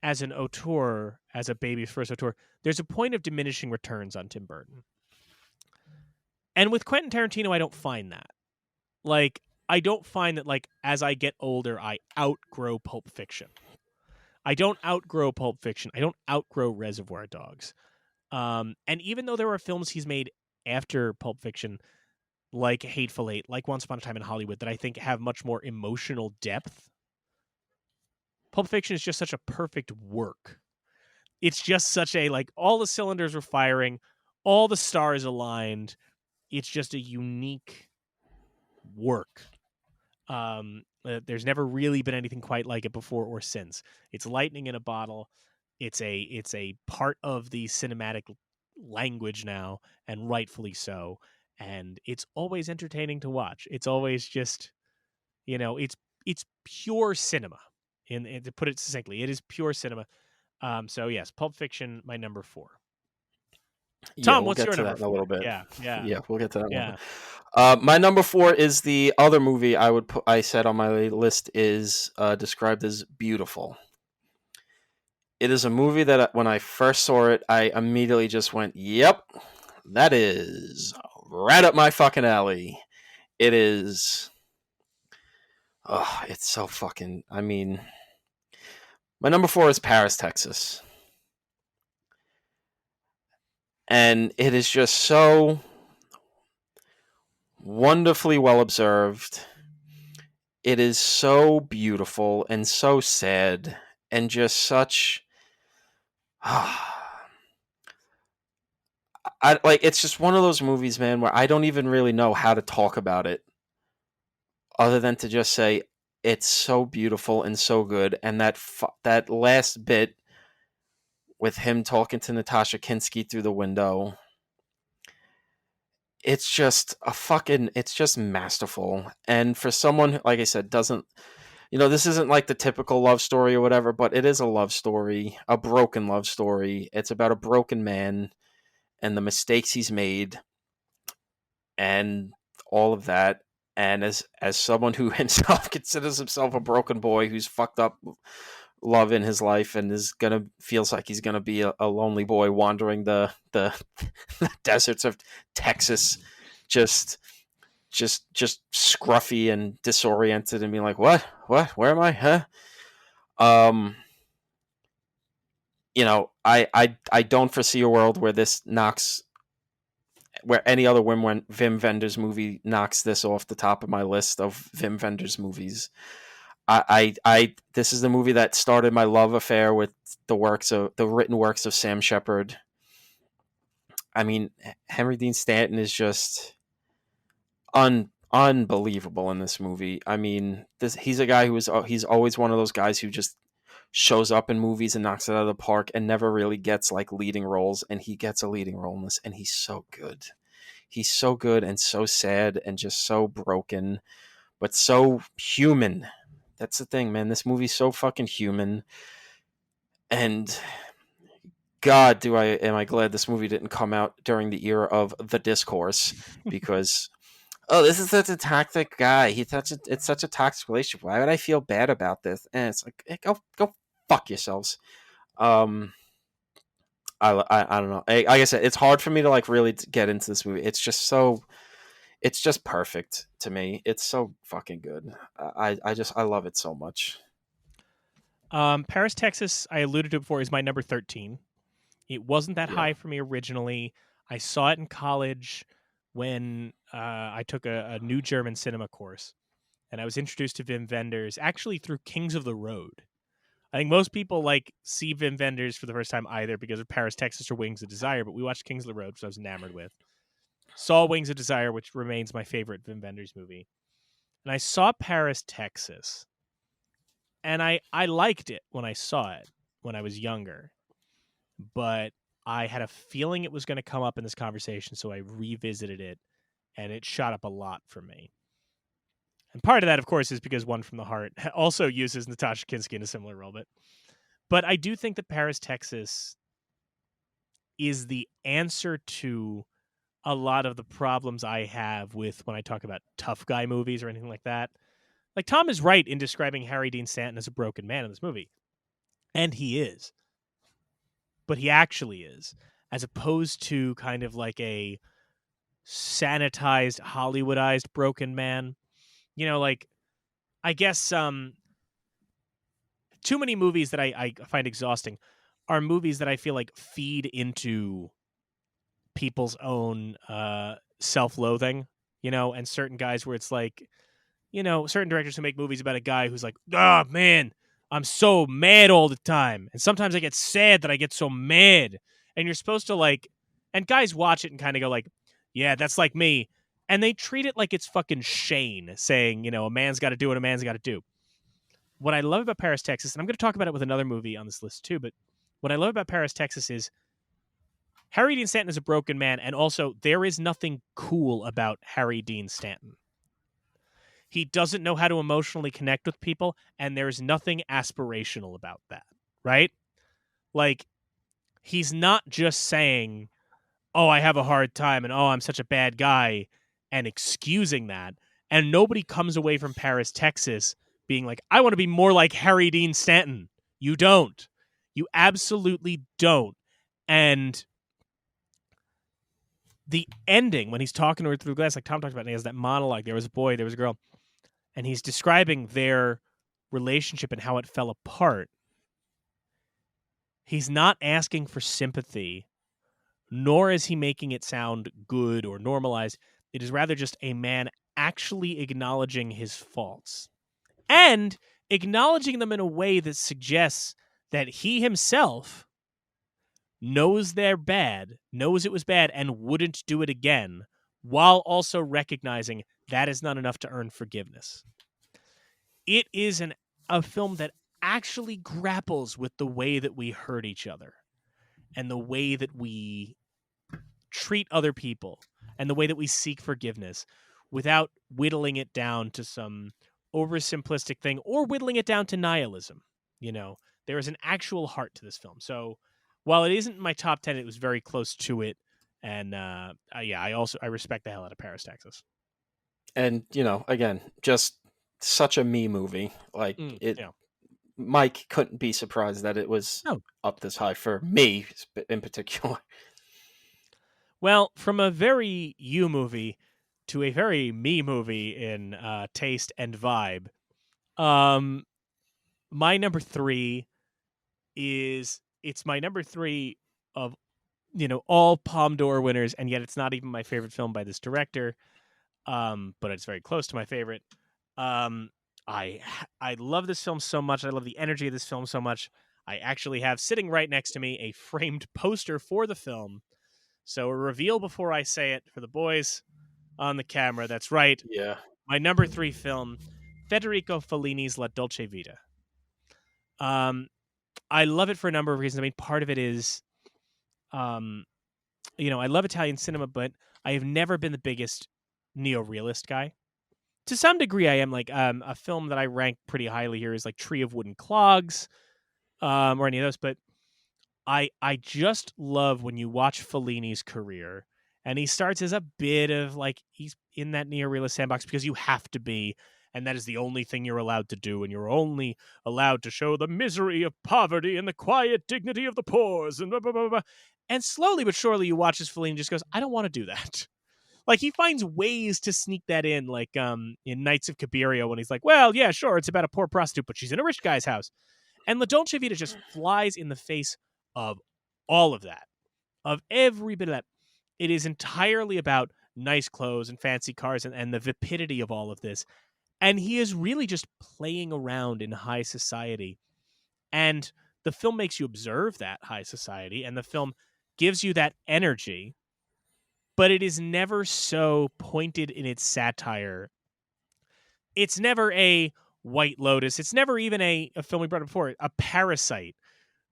[SPEAKER 1] as an auteur, as a baby's first auteur, there's a point of diminishing returns on Tim Burton. And with Quentin Tarantino, I don't find that. I don't find that as I get older, I outgrow Pulp Fiction. I don't outgrow Pulp Fiction. I don't outgrow Reservoir Dogs. And even though there are films he's made after Pulp Fiction, like Hateful Eight, like Once Upon a Time in Hollywood, that I think have much more emotional depth, Pulp Fiction is just such a perfect work. It's just such a, all the cylinders are firing, all the stars aligned. It's just a unique work. There's never really been anything quite like it before or since. It's lightning in a bottle. It's a part of the cinematic language now, and rightfully so. And it's always entertaining to watch. It's always just, it's pure cinema. And to put it succinctly, it is pure cinema. So yes, Pulp Fiction, my number 4. Tom, what's your number 4?
[SPEAKER 2] In a little bit.
[SPEAKER 1] Yeah,
[SPEAKER 2] we'll get to that.
[SPEAKER 1] Yeah.
[SPEAKER 2] My number 4 is the other movie I said on my list is described as beautiful. It is a movie that when I first saw it, I immediately just went, "Yep, that is right up my fucking alley." It is. Oh, it's so fucking. I mean, my number 4 is Paris, Texas. And it is just so wonderfully well observed. It is so beautiful and so sad and just such. It's just one of those movies, man, where I don't even really know how to talk about it other than to just say it's so beautiful and so good. And that last bit with him talking to Natasha Kinski through the window, it's just it's just masterful. And for someone, like I said, doesn't, this isn't like the typical love story or whatever, but it is a love story, a broken love story. It's about a broken man and the mistakes he's made and all of that. And as someone who himself considers himself a broken boy who's fucked up love in his life and feels like he's gonna be a lonely boy wandering the the deserts of Texas, just scruffy and disoriented and being like, what, where am I, huh? I don't foresee a world where any other Wim Wenders movie knocks this off the top of my list of Wim Wenders movies. This is the movie that started my love affair with the written works of Sam Shepard. I mean, Henry Dean Stanton is just unbelievable in this movie. I mean, he's a guy he's always one of those guys who just shows up in movies and knocks it out of the park and never really gets like leading roles, and he gets a leading role in this, and he's so good. He's so good and so sad and just so broken, but so human. That's the thing, man. This movie's so fucking human. And God, am I glad this movie didn't come out during the era of The Discourse, because this is such a toxic guy. It's such a toxic relationship. Why would I feel bad about this? And it's like, hey, go fuck yourselves. I don't know. Like I said, it's hard for me to like really get into this movie. It's just perfect to me. It's so fucking good. I love it so much.
[SPEAKER 1] Paris, Texas, I alluded to it before, is my number 13. It wasn't that high for me originally. I saw it in college when I took a new German cinema course, and I was introduced to Wim Wenders actually through Kings of the Road. I think most people like see Wim Wenders for the first time either because of Paris, Texas, or Wings of Desire, but we watched Kings of the Road, which I was enamored with. Saw Wings of Desire, which remains my favorite Wim Wenders movie. And I saw Paris, Texas. And I liked it when I saw it when I was younger. But I had a feeling it was going to come up in this conversation, so I revisited it, and it shot up a lot for me. And part of that, of course, is because One from the Heart also uses Natasha Kinski in a similar role. But I do think that Paris, Texas is the answer to a lot of the problems I have with when I talk about tough guy movies or anything like that. Like, Tom is right in describing Harry Dean Stanton as a broken man in this movie. And he is. But he actually is. As opposed to kind of like a sanitized, Hollywoodized broken man. You know, like, I guess too many movies that I find exhausting are movies that I feel like feed into people's own self-loathing, you know, and certain guys where it's like, you know, certain directors who make movies about a guy who's like, oh, man, I'm so mad all the time. And sometimes I get sad that I get so mad. And you're supposed to like, and guys watch it and kind of go like, yeah, that's like me. And they treat it like it's fucking Shane saying, you know, a man's got to do what a man's got to do. What I love about Paris, Texas, and I'm going to talk about it with another movie on this list too, but what I love about Paris, Texas is Harry Dean Stanton is a broken man, and also there is nothing cool about Harry Dean Stanton. He doesn't know how to emotionally connect with people, and there's nothing aspirational about that, right? Like, he's not just saying, oh, I have a hard time, and oh, I'm such a bad guy, and excusing that. And nobody comes away from Paris, Texas, being like, I want to be more like Harry Dean Stanton. You don't. You absolutely don't. And the ending, when he's talking to her through glass, like Tom talked about, and he has that monologue, there was a boy, there was a girl, and he's describing their relationship and how it fell apart. He's not asking for sympathy, nor is he making it sound good or normalized. It is rather just a man actually acknowledging his faults and acknowledging them in a way that suggests that he himself knows they're bad, knows it was bad, and wouldn't do it again, while also recognizing that is not enough to earn forgiveness. It is a film that actually grapples with the way that we hurt each other and the way that we treat other people and the way that we seek forgiveness without whittling it down to some oversimplistic thing or whittling it down to nihilism. You know, there is an actual heart to this film. So while it isn't in my top 10, it was very close to it. And yeah, I respect the hell out of Paris, Texas.
[SPEAKER 2] And, you know, again, just such a me movie. Like,
[SPEAKER 1] yeah.
[SPEAKER 2] Mike couldn't be surprised that it was up this high for me in particular.
[SPEAKER 1] Well, from a very you movie to a very me movie in taste and vibe, my number 3 it's my number 3 of all Palme d'Or winners, and yet it's not even my favorite film by this director. But it's very close to my favorite. I love this film so much. I love the energy of this film so much. I actually have sitting right next to me a framed poster for the film. So a reveal before I say it for the boys on the camera. That's right.
[SPEAKER 2] Yeah.
[SPEAKER 1] My number 3 film, Federico Fellini's La Dolce Vita. I love it for a number of reasons. I mean, part of it is, I love Italian cinema, but I have never been the biggest neo-realist guy. To some degree, I am. Like a film that I rank pretty highly here is like Tree of Wooden Clogs, or any of those. But I just love when you watch Fellini's career, and he starts as a bit of like he's in that neo-realist sandbox because you have to be, and that is the only thing you're allowed to do, and you're only allowed to show the misery of poverty and the quiet dignity of the poor, and blah, blah, blah, blah. And slowly but surely, you watch as Fellini just goes, I don't want to do that. Like, he finds ways to sneak that in, like in Knights of Cabirio, when he's like, well, yeah, sure, it's about a poor prostitute, but she's in a rich guy's house. And La Dolce Vita just flies in the face of all of that, of every bit of that. It is entirely about nice clothes and fancy cars and the vapidity of all of this. And he is really just playing around in high society. And the film makes you observe that high society, and the film gives you that energy, but it is never so pointed in its satire. It's never a White Lotus. It's never even a film we brought up before, a Parasite,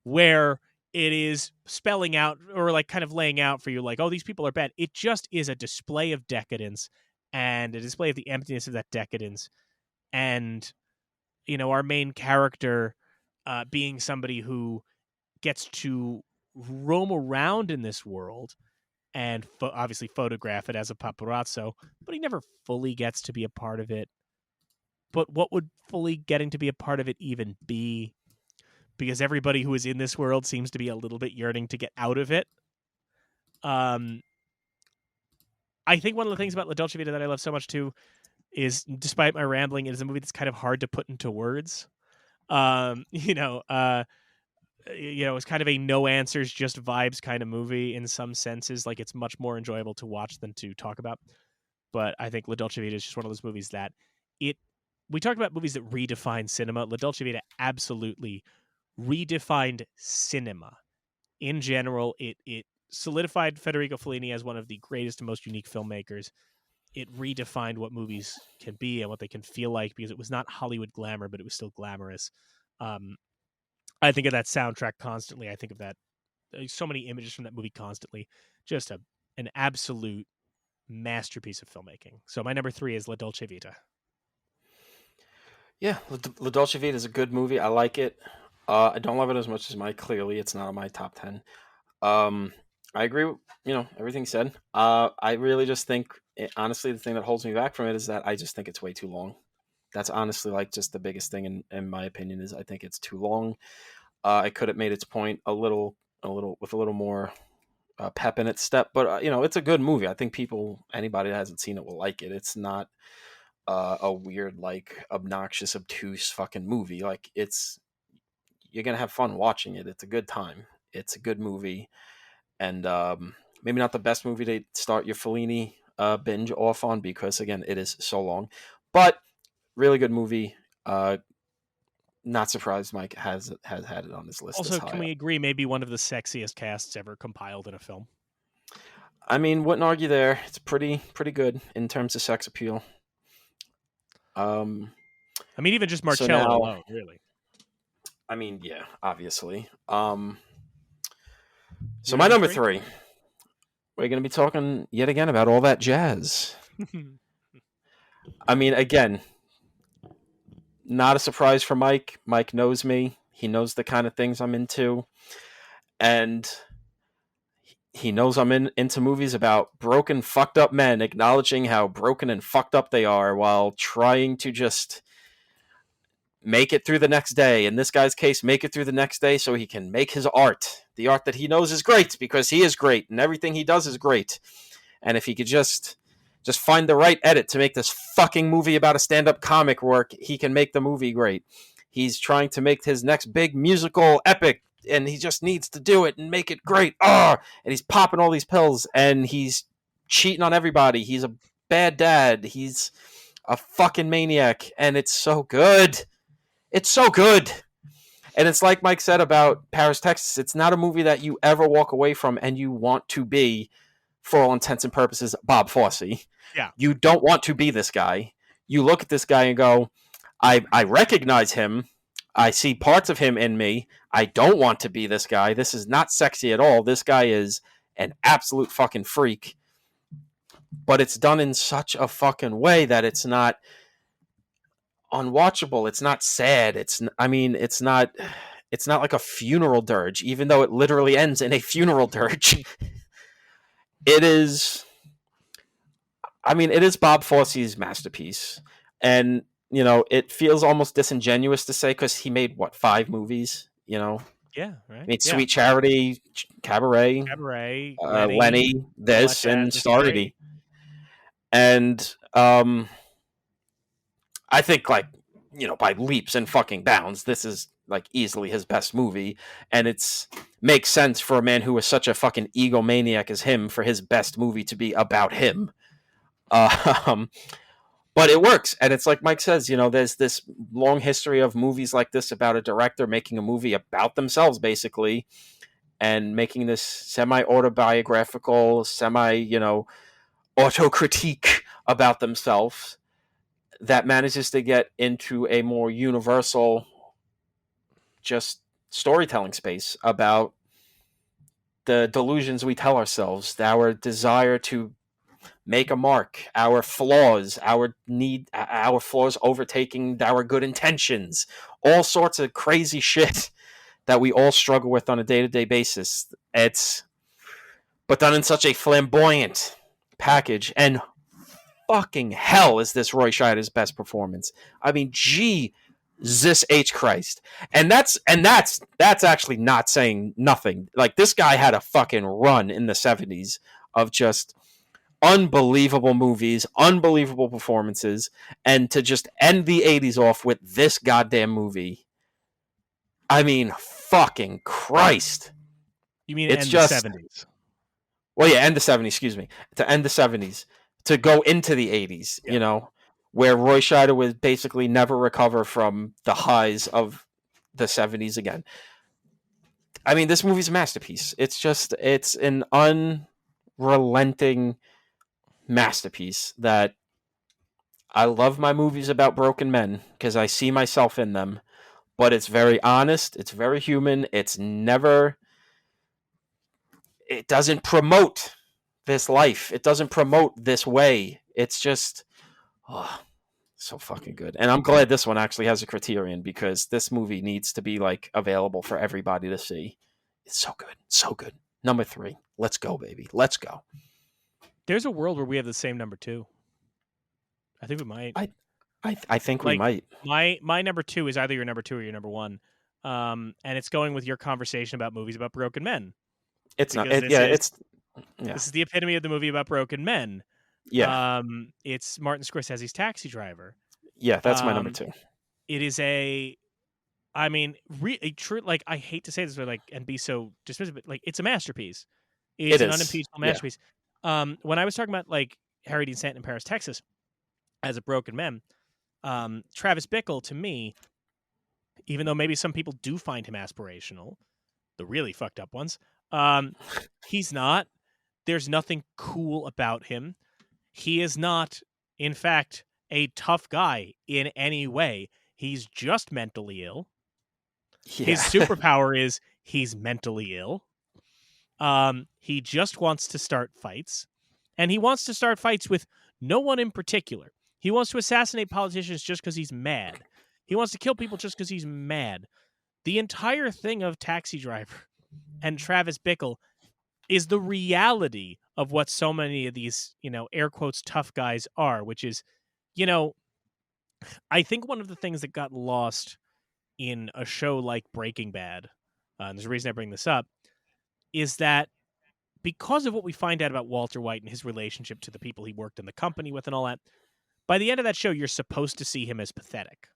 [SPEAKER 1] where it is spelling out or like kind of laying out for you like, oh, these people are bad. It just is a display of decadence and a display of the emptiness of that decadence. And, our main character being somebody who gets to roam around in this world and obviously photograph it as a paparazzo, but he never fully gets to be a part of it. But what would fully getting to be a part of it even be? Because everybody who is in this world seems to be a little bit yearning to get out of it. I think one of the things about La Dolce Vita that I love so much too is, despite my rambling, it is a movie that's kind of hard to put into words. It's kind of a no answers, just vibes kind of movie in some senses. Like, it's much more enjoyable to watch than to talk about. But I think La Dolce Vita is just one of those movies that we talked about movies that redefine cinema. La Dolce Vita absolutely redefined cinema. In general, it solidified Federico Fellini as one of the greatest and most unique filmmakers. It redefined what movies can be and what they can feel like, because it was not Hollywood glamour, but it was still glamorous. I think of that soundtrack constantly. I think of that, so many images from that movie constantly. Just an absolute masterpiece of filmmaking. So my number 3 is La Dolce Vita.
[SPEAKER 2] Yeah, La Dolce Vita is a good movie. I like it. I don't love it as much as Mike. Clearly, it's not on my top 10. I agree with, everything said. I really just think, honestly, the thing that holds me back from it is that I just think it's way too long. That's honestly like just the biggest thing in my opinion, is I think it's too long. I could have made its point a little with a little more pep in its step, but it's a good movie. I think anybody that hasn't seen it will like it. It's not a weird, like, obnoxious, obtuse fucking movie. Like, you're gonna have fun watching it. It's a good time. It's a good movie, and maybe not the best movie to start your Fellini binge off on, because again, it is so long, but really good movie. Not surprised Mike has had it on his list.
[SPEAKER 1] Also, can we agree, maybe one of the sexiest casts ever compiled in a film?
[SPEAKER 2] I mean, wouldn't argue there. It's pretty good in terms of sex appeal.
[SPEAKER 1] I mean, even just Marcello alone, really.
[SPEAKER 2] I mean, yeah, obviously. So my number 3, we're going to be talking yet again about All That Jazz. I mean, again, not a surprise for Mike. Mike knows me. He knows the kind of things I'm into. And he knows I'm into movies about broken, fucked up men, acknowledging how broken and fucked up they are while trying to just make it through the next day. In this guy's case, make it through the next day so he can make his art, the art that he knows is great, because he is great and everything he does is great. And if he could just find the right edit to make this fucking movie about a stand-up comic work, he can make the movie great. He's trying to make his next big musical epic, and he just needs to do it and make it great. And he's popping all these pills, and he's cheating on everybody. He's a bad dad. He's a fucking maniac, and it's so good. It's so good. And it's like Mike said about Paris, Texas. It's not a movie that you ever walk away from and you want to be, for all intents and purposes, Bob Fosse.
[SPEAKER 1] Yeah.
[SPEAKER 2] You don't want to be this guy. You look at this guy and go, I recognize him. I see parts of him in me. I don't want to be this guy. This is not sexy at all. This guy is an absolute fucking freak. But it's done in such a fucking way that it's not unwatchable. It's not sad. It's not like a funeral dirge, even though it literally ends in a funeral dirge. It is Bob Fosse's masterpiece. And, it feels almost disingenuous to say, because he made, 5 movies,
[SPEAKER 1] Yeah, right.
[SPEAKER 2] He made Sweet Charity, Cabaret, Lenny, this, and Starry. And I think, by leaps and fucking bounds, this is, easily his best movie. And makes sense for a man who is such a fucking egomaniac as him, for his best movie to be about him. But it works. And it's like Mike says, there's this long history of movies like this about a director making a movie about themselves, basically, and making this semi-autobiographical, auto-critique about themselves that manages to get into a more universal, just storytelling space about the delusions we tell ourselves, our desire to make a mark, our flaws, our flaws overtaking our good intentions, all sorts of crazy shit that we all struggle with on a day-to-day basis. But done in such a flamboyant package, and fucking hell is this Roy Scheider's best performance. I mean, Jesus H. Christ. And that's actually not saying nothing. This guy had a fucking run in the 70s of just unbelievable movies, unbelievable performances, and to just end the 80s off with this goddamn movie. I mean, fucking Christ.
[SPEAKER 1] You mean end the 70s?
[SPEAKER 2] Well, yeah, end the 70s, excuse me. To end the 70s. To go into the 80s, where Roy Scheider would basically never recover from the highs of the 70s again. I mean, this movie's a masterpiece. It's an unrelenting masterpiece that I love my movies about broken men because I see myself in them, but it's very honest. It's very human. It doesn't promote this life. It doesn't promote this way. It's just, so fucking good. And I'm glad this one actually has a Criterion, because this movie needs to be available for everybody to see. It's so good. So good. Number 3. Let's go, baby. Let's go.
[SPEAKER 1] There's a world where we have the same number 2. I think we might.
[SPEAKER 2] I think we might.
[SPEAKER 1] My number 2 is either your number 2 or your number 1. And it's going with your conversation about movies about broken men.
[SPEAKER 2] It's not.
[SPEAKER 1] This is the epitome of the movie about broken men.
[SPEAKER 2] Yeah.
[SPEAKER 1] It's Martin Scorsese's Taxi Driver.
[SPEAKER 2] Yeah, that's my number 2.
[SPEAKER 1] It is really true. I hate to say this, but and be so dismissive, but it's a masterpiece. It's an unimpeachable masterpiece. Yeah. When I was talking about Harry Dean Stanton in Paris, Texas, as a broken man, Travis Bickle, to me, even though maybe some people do find him aspirational, the really fucked up ones, he's not. There's nothing cool about him. He is not, in fact, a tough guy in any way. He's just mentally ill. Yeah. His superpower is he's mentally ill. He just wants to start fights. And he wants to start fights with no one in particular. He wants to assassinate politicians just because he's mad. He wants to kill people just because he's mad. The entire thing of Taxi Driver and Travis Bickle is the reality of what so many of these, air quotes, tough guys are, which is, I think one of the things that got lost in a show like Breaking Bad, and there's a reason I bring this up, is that because of what we find out about Walter White and his relationship to the people he worked in the company with and all that, by the end of that show, you're supposed to see him as pathetic.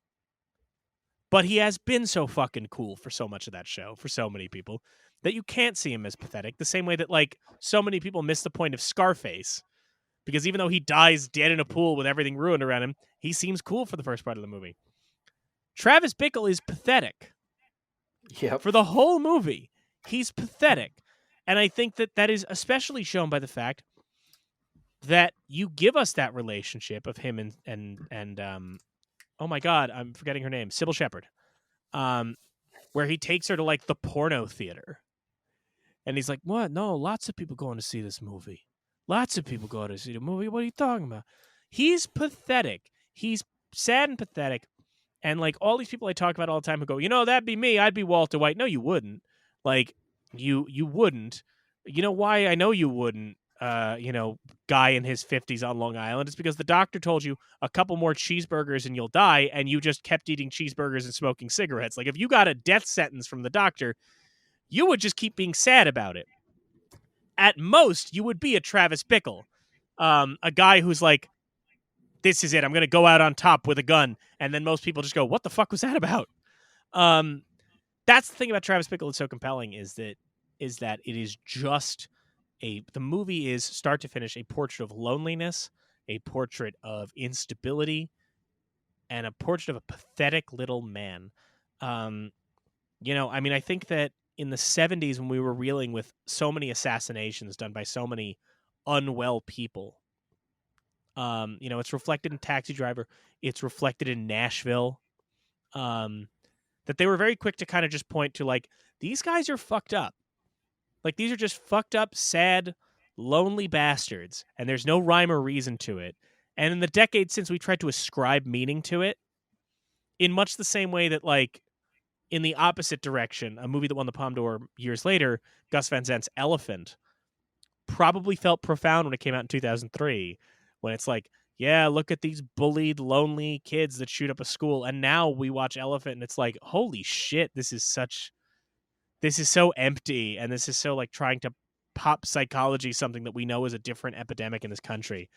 [SPEAKER 1] But he has been so fucking cool for so much of that show, for so many people, that you can't see him as pathetic, the same way that, like, so many people miss the point of Scarface. Because even though he dies dead in a pool with everything ruined around him, he seems cool for the first part of the movie. Travis Bickle is pathetic.
[SPEAKER 2] Yep.
[SPEAKER 1] For the whole movie, he's pathetic. And I think that that is especially shown by the fact that you give us that relationship of him and oh my God, I'm forgetting her name, Sybil Shepherd, where he takes her to like the porno theater. And he's like, what? No, lots of people going to see this movie. Lots of people go to see the movie. What are you talking about? He's pathetic. He's sad and pathetic. And like all these people I talk about all the time who go, you know, that'd be me. I'd be Walter White. No, you wouldn't. Like you wouldn't. You know why I know you wouldn't? Guy in his 50s on Long Island. It's because the doctor told you a couple more cheeseburgers and you'll die, and you just kept eating cheeseburgers and smoking cigarettes. Like if you got a death sentence from the doctor, you would just keep being sad about it. At most, you would be a Travis Bickle, a guy who's like, this is it. I'm going to go out on top with a gun. And then most people just go, what the fuck was that about? That's the thing about Travis Bickle that's so compelling is that it is just the movie is start to finish a portrait of loneliness, a portrait of instability, and a portrait of a pathetic little man. I think that in the 70s when we were reeling with so many assassinations done by so many unwell people, it's reflected in Taxi Driver. It's reflected in Nashville. That they were very quick to kind of just point to like, these guys are fucked up. Like these are just fucked up, sad, lonely bastards. And there's no rhyme or reason to it. And in the decades since we tried to ascribe meaning to it, in much the same way that like in the opposite direction, a movie that won the Palme d'Or years later, Gus Van Sant's Elephant, probably felt profound when it came out in 2003, when it's like, yeah, look at these bullied, lonely kids that shoot up a school. And now we watch Elephant and it's like, holy shit, this is so empty. And this is so like trying to pop psychology, something that we know is a different epidemic in this country.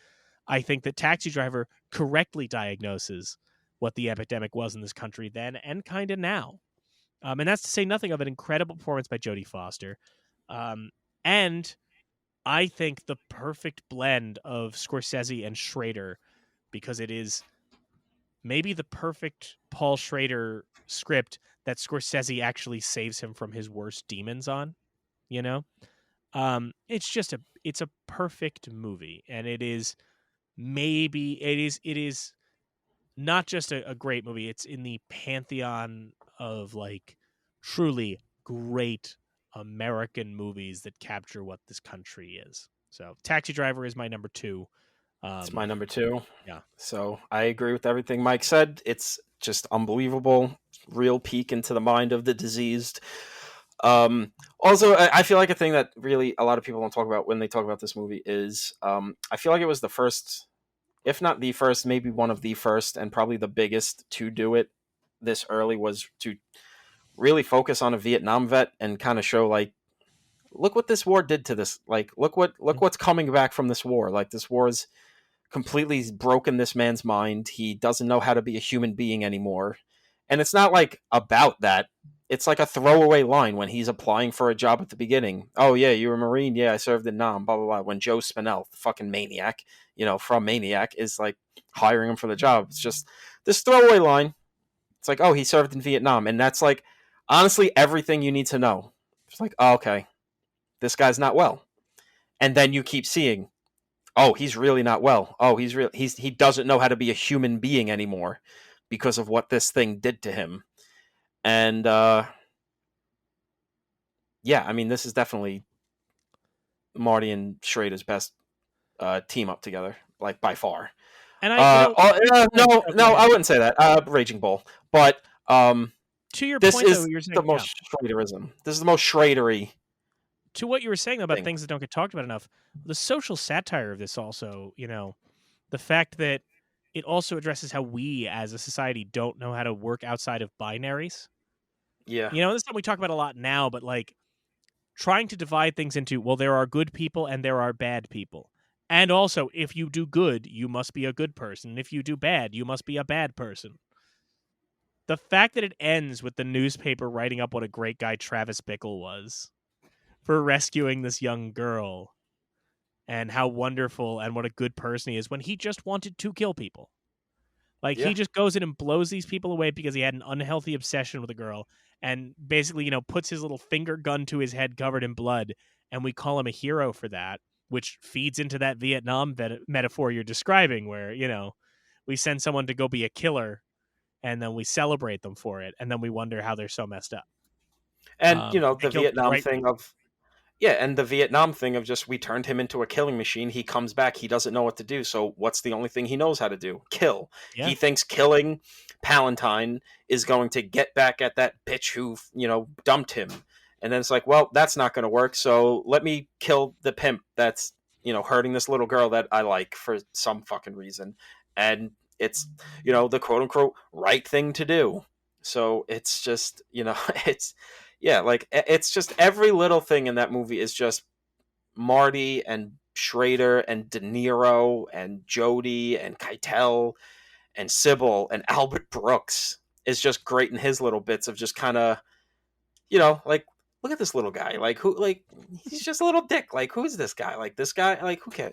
[SPEAKER 1] I think that Taxi Driver correctly diagnoses what the epidemic was in this country then and kind of now. And that's to say nothing of an incredible performance by Jodie Foster. And I think the perfect blend of Scorsese and Schrader, because it is maybe the perfect Paul Schrader script that Scorsese actually saves him from his worst demons on, it's a perfect movie. And it is not just a great movie. It's in the pantheon of like truly great American movies that capture what this country is. So Taxi Driver is my number 2.
[SPEAKER 2] It's my number 2.
[SPEAKER 1] Yeah.
[SPEAKER 2] So I agree with everything Mike said. It's just unbelievable. Real peek into the mind of the diseased. Also, I feel like a thing that really a lot of people don't talk about when they talk about this movie is I feel like it was the first, if not the first, maybe one of the first and probably the biggest to do it this early, was to really focus on a Vietnam vet and kind of show like, look what this war did to this. Like, look what's coming back from this war. Like, this war's completely broken this man's mind. He doesn't know how to be a human being anymore. And it's not like about that. It's like a throwaway line when he's applying for a job at the beginning. Oh yeah, you're a Marine. Yeah, I served in Nam, blah, blah, blah. When Joe Spinell, the fucking maniac, from Maniac, is like hiring him for the job. It's just this throwaway line. It's like, oh, he served in Vietnam. And that's like, honestly, everything you need to know. It's like, oh, okay, this guy's not well. And then you keep seeing, oh, he's really not well. Oh, he doesn't know how to be a human being anymore because of what this thing did to him. And this is definitely Marty and Schrader's best team up together, like by far.
[SPEAKER 1] And
[SPEAKER 2] I wouldn't say that. Raging Bull, but
[SPEAKER 1] to your point, though, you're saying
[SPEAKER 2] the most Schraderism. This is the most Schradery.
[SPEAKER 1] To what you were saying about things that don't get talked about enough, the social satire of this also, the fact that it also addresses how we as a society don't know how to work outside of binaries.
[SPEAKER 2] Yeah.
[SPEAKER 1] You know, this is something we talk about a lot now, but like trying to divide things into, well, there are good people and there are bad people. And also, if you do good, you must be a good person. If you do bad, you must be a bad person. The fact that it ends with the newspaper writing up what a great guy Travis Bickle was for rescuing this young girl and how wonderful and what a good person he is when he just wanted to kill people. Like,
[SPEAKER 2] Yeah.
[SPEAKER 1] he just goes in and blows these people away because he had an unhealthy obsession with a girl and basically, you know, puts his little finger gun to his head covered in blood, and we call him a hero for that, which feeds into that Vietnam metaphor you're describing where, you know, we send someone to go be a killer and then we celebrate them for it, and then we wonder how they're so messed up.
[SPEAKER 2] And,
[SPEAKER 1] They
[SPEAKER 2] the
[SPEAKER 1] killed for the
[SPEAKER 2] Vietnam
[SPEAKER 1] right
[SPEAKER 2] thing
[SPEAKER 1] reason.
[SPEAKER 2] of, yeah, and the Vietnam thing of just we turned him into a killing machine. He comes back. He doesn't know what to do. So what's the only thing he knows how to do? Kill.
[SPEAKER 1] Yeah.
[SPEAKER 2] He thinks killing Palantine is going to get back at that bitch who, dumped him. And then it's like, well, that's not going to work. So let me kill the pimp that's, hurting this little girl that I like for some fucking reason. And it's, the quote unquote right thing to do. So it's just, it's, yeah, like it's just every little thing in that movie is just Marty and Schrader and De Niro and Jody and Keitel and Sybil and Albert Brooks is just great in his little bits of just kind of, like, look at this little guy, like who, like he's just a little dick, like who is this guy, like this guy, like who cares?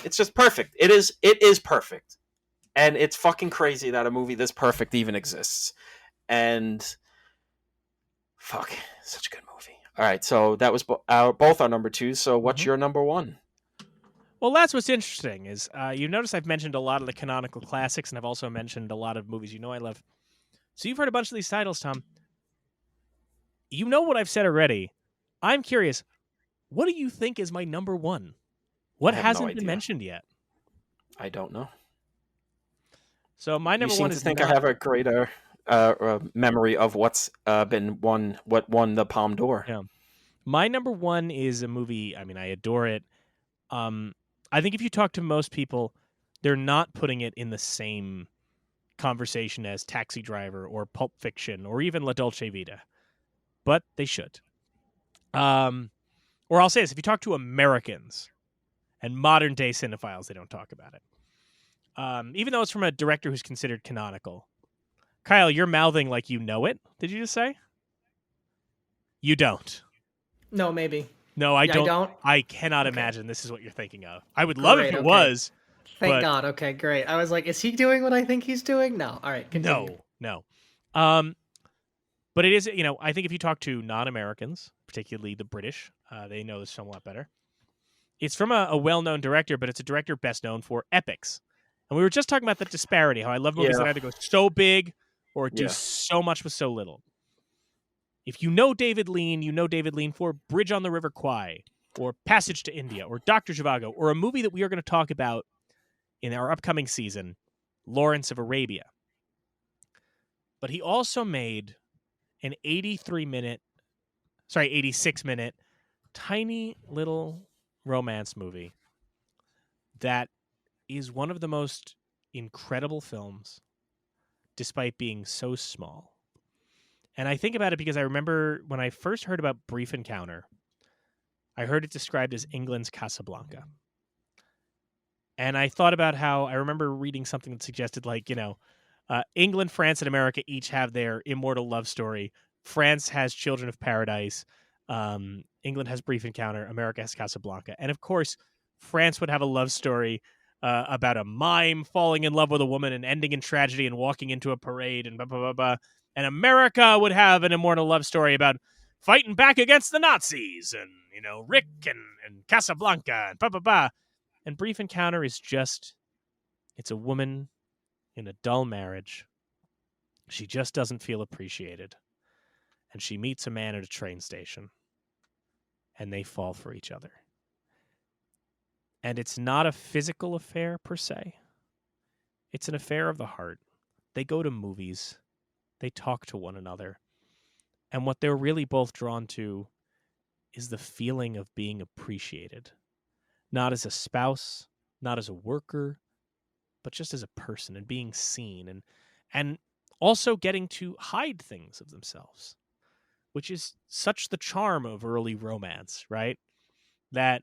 [SPEAKER 2] It's just perfect. It is perfect, and it's fucking crazy that a movie this perfect even exists. And fuck, such a good movie. All right, so that was both our number twos. So what's your number one?
[SPEAKER 1] Well, that's what's interesting is you notice I've mentioned a lot of the canonical classics, and I've also mentioned a lot of movies I love. So you've heard a bunch of these titles, Tom. You know what I've said already. I'm curious, what do you think is my number one? What
[SPEAKER 2] I have no
[SPEAKER 1] hasn't been
[SPEAKER 2] idea.
[SPEAKER 1] mentioned yet?
[SPEAKER 2] I don't know.
[SPEAKER 1] So my number
[SPEAKER 2] You seem
[SPEAKER 1] one
[SPEAKER 2] to
[SPEAKER 1] is
[SPEAKER 2] think
[SPEAKER 1] not...
[SPEAKER 2] I have a greater memory of what's been won, what won the Palme d'Or.
[SPEAKER 1] Yeah. My number one is a movie. I mean, I adore it. I think if you talk to most people, they're not putting it in the same conversation as Taxi Driver or Pulp Fiction or even La Dolce Vita, but they should. Or I'll say this: if you talk to Americans and modern day cinephiles, they don't talk about it. Even though it's from a director who's considered canonical. Kyle, you're mouthing like you know it. Did you just say? You don't.
[SPEAKER 3] No, maybe.
[SPEAKER 1] No, I don't.
[SPEAKER 3] I don't.
[SPEAKER 1] I cannot
[SPEAKER 3] Okay.
[SPEAKER 1] imagine this is what you're thinking of. I would love if it
[SPEAKER 3] okay.
[SPEAKER 1] was.
[SPEAKER 3] Thank
[SPEAKER 1] but
[SPEAKER 3] God. Okay, great. I was like, is he doing what I think he's doing? No. All right, continue.
[SPEAKER 1] No. But it is, I think if you talk to non-Americans, particularly the British, they know this film a lot better. It's from a well-known director, but it's a director best known for epics. And we were just talking about the disparity, how I love movies that either go so big or do so much with so little. If you know David Lean, you know David Lean for Bridge on the River Kwai, or Passage to India, or Dr. Zhivago, or a movie that we are going to talk about in our upcoming season, Lawrence of Arabia. But he also made an 86-minute tiny little romance movie that is one of the most incredible films, despite being so small. And I think about it because I remember when I first heard about Brief Encounter, I heard it described as England's Casablanca. And I thought about how I remember reading something that suggested, like, England, France, and America each have their immortal love story. France has Children of Paradise. England has Brief Encounter. America has Casablanca. And of course, France would have a love story about a mime falling in love with a woman and ending in tragedy and walking into a parade and blah, blah, blah, blah. And America would have an immortal love story about fighting back against the Nazis and, Rick and Casablanca and blah, blah, blah. And Brief Encounter is just, it's a woman in a dull marriage. She just doesn't feel appreciated. And she meets a man at a train station. And they fall for each other. And it's not a physical affair per se. It's an affair of the heart. They go to movies. They talk to one another. And what they're really both drawn to is the feeling of being appreciated. Not as a spouse, not as a worker, but just as a person and being seen and also getting to hide things of themselves, which is such the charm of early romance, right? That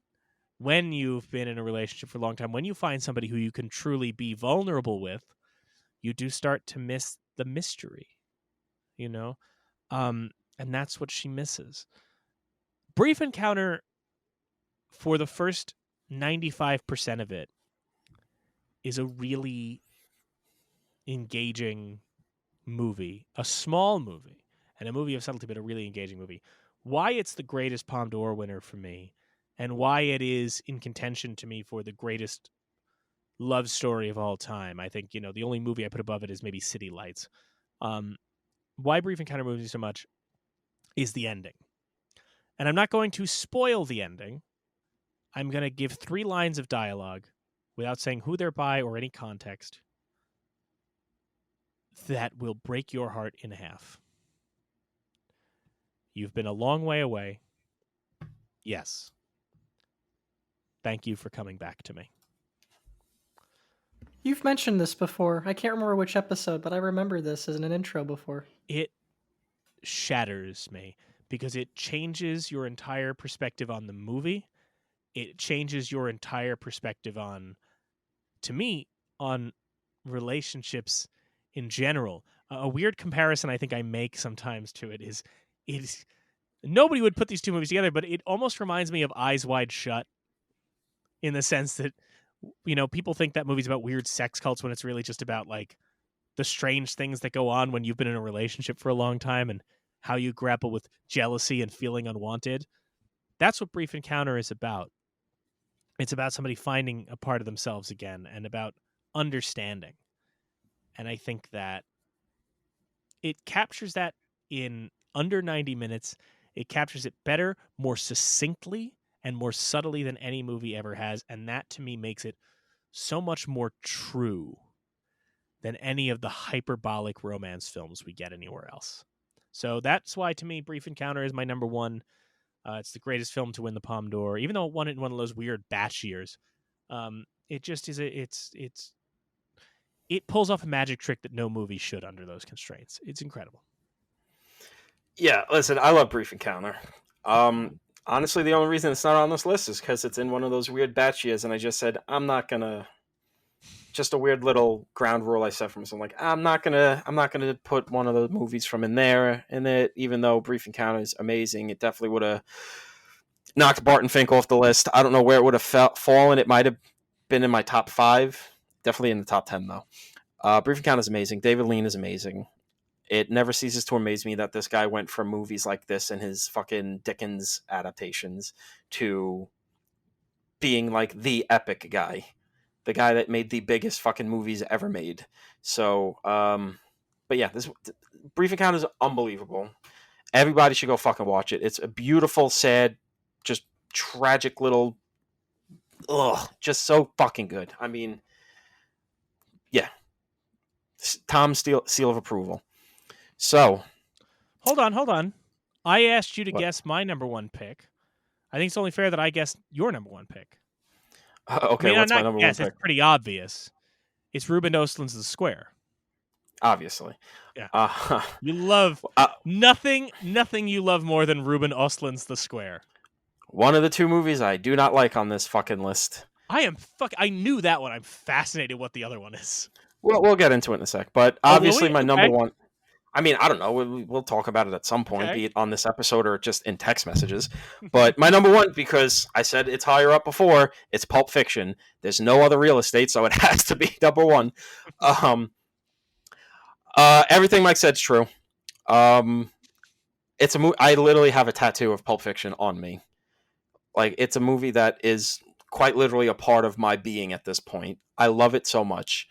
[SPEAKER 1] when you've been in a relationship for a long time, when you find somebody who you can truly be vulnerable with, you do start to miss the mystery, you know? And that's what she misses. Brief Encounter, for the first 95% of it, is a really engaging movie, a small movie, and a movie of subtlety, but a really engaging movie. Why it's the greatest Palme d'Or winner for me, and why it is in contention to me for the greatest love story of all time. I think, the only movie I put above it is maybe City Lights. Why Brief Encounter moves me so much is the ending. And I'm not going to spoil the ending. I'm going to give 3 lines of dialogue without saying who they're by or any context that will break your heart in half. You've been a long way away. Yes. Thank you for coming back to me.
[SPEAKER 3] You've mentioned this before. I can't remember which episode, but I remember this as an intro before.
[SPEAKER 1] It shatters me because it changes your entire perspective on the movie. It changes your entire perspective on relationships in general. A weird comparison I think I make sometimes to it is nobody would put these two movies together, but it almost reminds me of Eyes Wide Shut, in the sense that, people think that movie's about weird sex cults when it's really just about like the strange things that go on when you've been in a relationship for a long time and how you grapple with jealousy and feeling unwanted. That's what Brief Encounter is about. It's about somebody finding a part of themselves again and about understanding. And I think that it captures that in under 90 minutes. It captures it better, more succinctly, and more subtly than any movie ever has. And that, to me, makes it so much more true than any of the hyperbolic romance films we get anywhere else. So that's why, to me, Brief Encounter is my number one. It's the greatest film to win the Palme d'Or, even though it won it in one of those weird batch years. It just is it pulls off a magic trick that no movie should under those constraints. It's incredible.
[SPEAKER 2] Yeah, listen, I love Brief Encounter. Honestly, the only reason it's not on this list is because it's in one of those weird batch years, and I just said I'm not gonna. Just a weird little ground rule I set for myself. Like I'm not gonna put one of the movies from in there in it, even though Brief Encounter is amazing. It definitely would have knocked Barton Fink off the list. I don't know where it would have fallen. It might have been in my top 5. Definitely in the top 10 though. Brief Encounter is amazing. David Lean is amazing. It never ceases to amaze me that this guy went from movies like this and his fucking Dickens adaptations to being like the epic guy. The guy that made the biggest fucking movies ever made. So, but yeah, this Brief Encounter is unbelievable. Everybody should go fucking watch it. It's a beautiful, sad, just tragic little, just so fucking good. I mean, yeah, Tom's seal of approval. So,
[SPEAKER 1] hold on. I asked you to guess my number one pick. I think it's only fair that I guess your number one pick.
[SPEAKER 2] Okay, what's my number one pick?
[SPEAKER 1] It's pretty obvious. It's Ruben Östlund's The Square.
[SPEAKER 2] Obviously.
[SPEAKER 1] Yeah. You love nothing you love more than Ruben Östlund's The Square.
[SPEAKER 2] One of the 2 movies I do not like on this fucking list.
[SPEAKER 1] I knew that one. I'm fascinated what the other one is.
[SPEAKER 2] Well, we'll get into it in a sec. But obviously my number one... I mean, I don't know. We'll talk about it at some point, be it on this episode or just in text messages. But my number one, because I said it's higher up before, it's Pulp Fiction. There's no other real estate, so it has to be number one. Everything Mike said is true. It's a movie. I literally have a tattoo of Pulp Fiction on me. Like, it's a movie that is quite literally a part of my being at this point. I love it so much.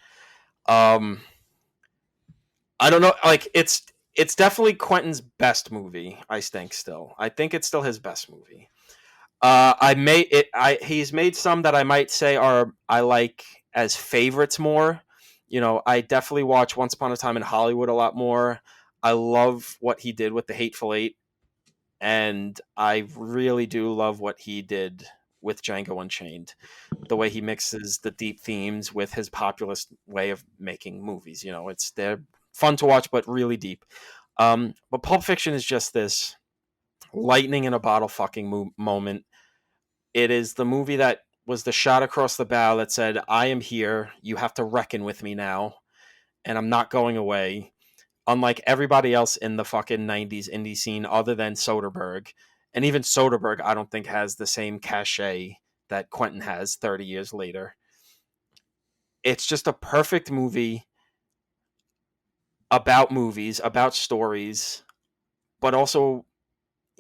[SPEAKER 2] I don't know, like it's definitely Quentin's best movie. I think it's still his best movie. He's made some that I might say I like as favorites more. I definitely watch Once Upon a Time in Hollywood a lot more. I love what he did with The Hateful Eight, and I really do love what he did with Django Unchained. the way he mixes the deep themes with his populist way of making movies. They're fun to watch, but really deep. But Pulp Fiction is just this lightning in a bottle fucking moment. It is the movie that was the shot across the bow that said, I am here. You have to reckon with me now. And I'm not going away. Unlike everybody else in the fucking 90s indie scene other than Soderbergh. And even Soderbergh, I don't think has the same cachet that Quentin has 30 years later. It's just a perfect movie about movies, about stories, but also,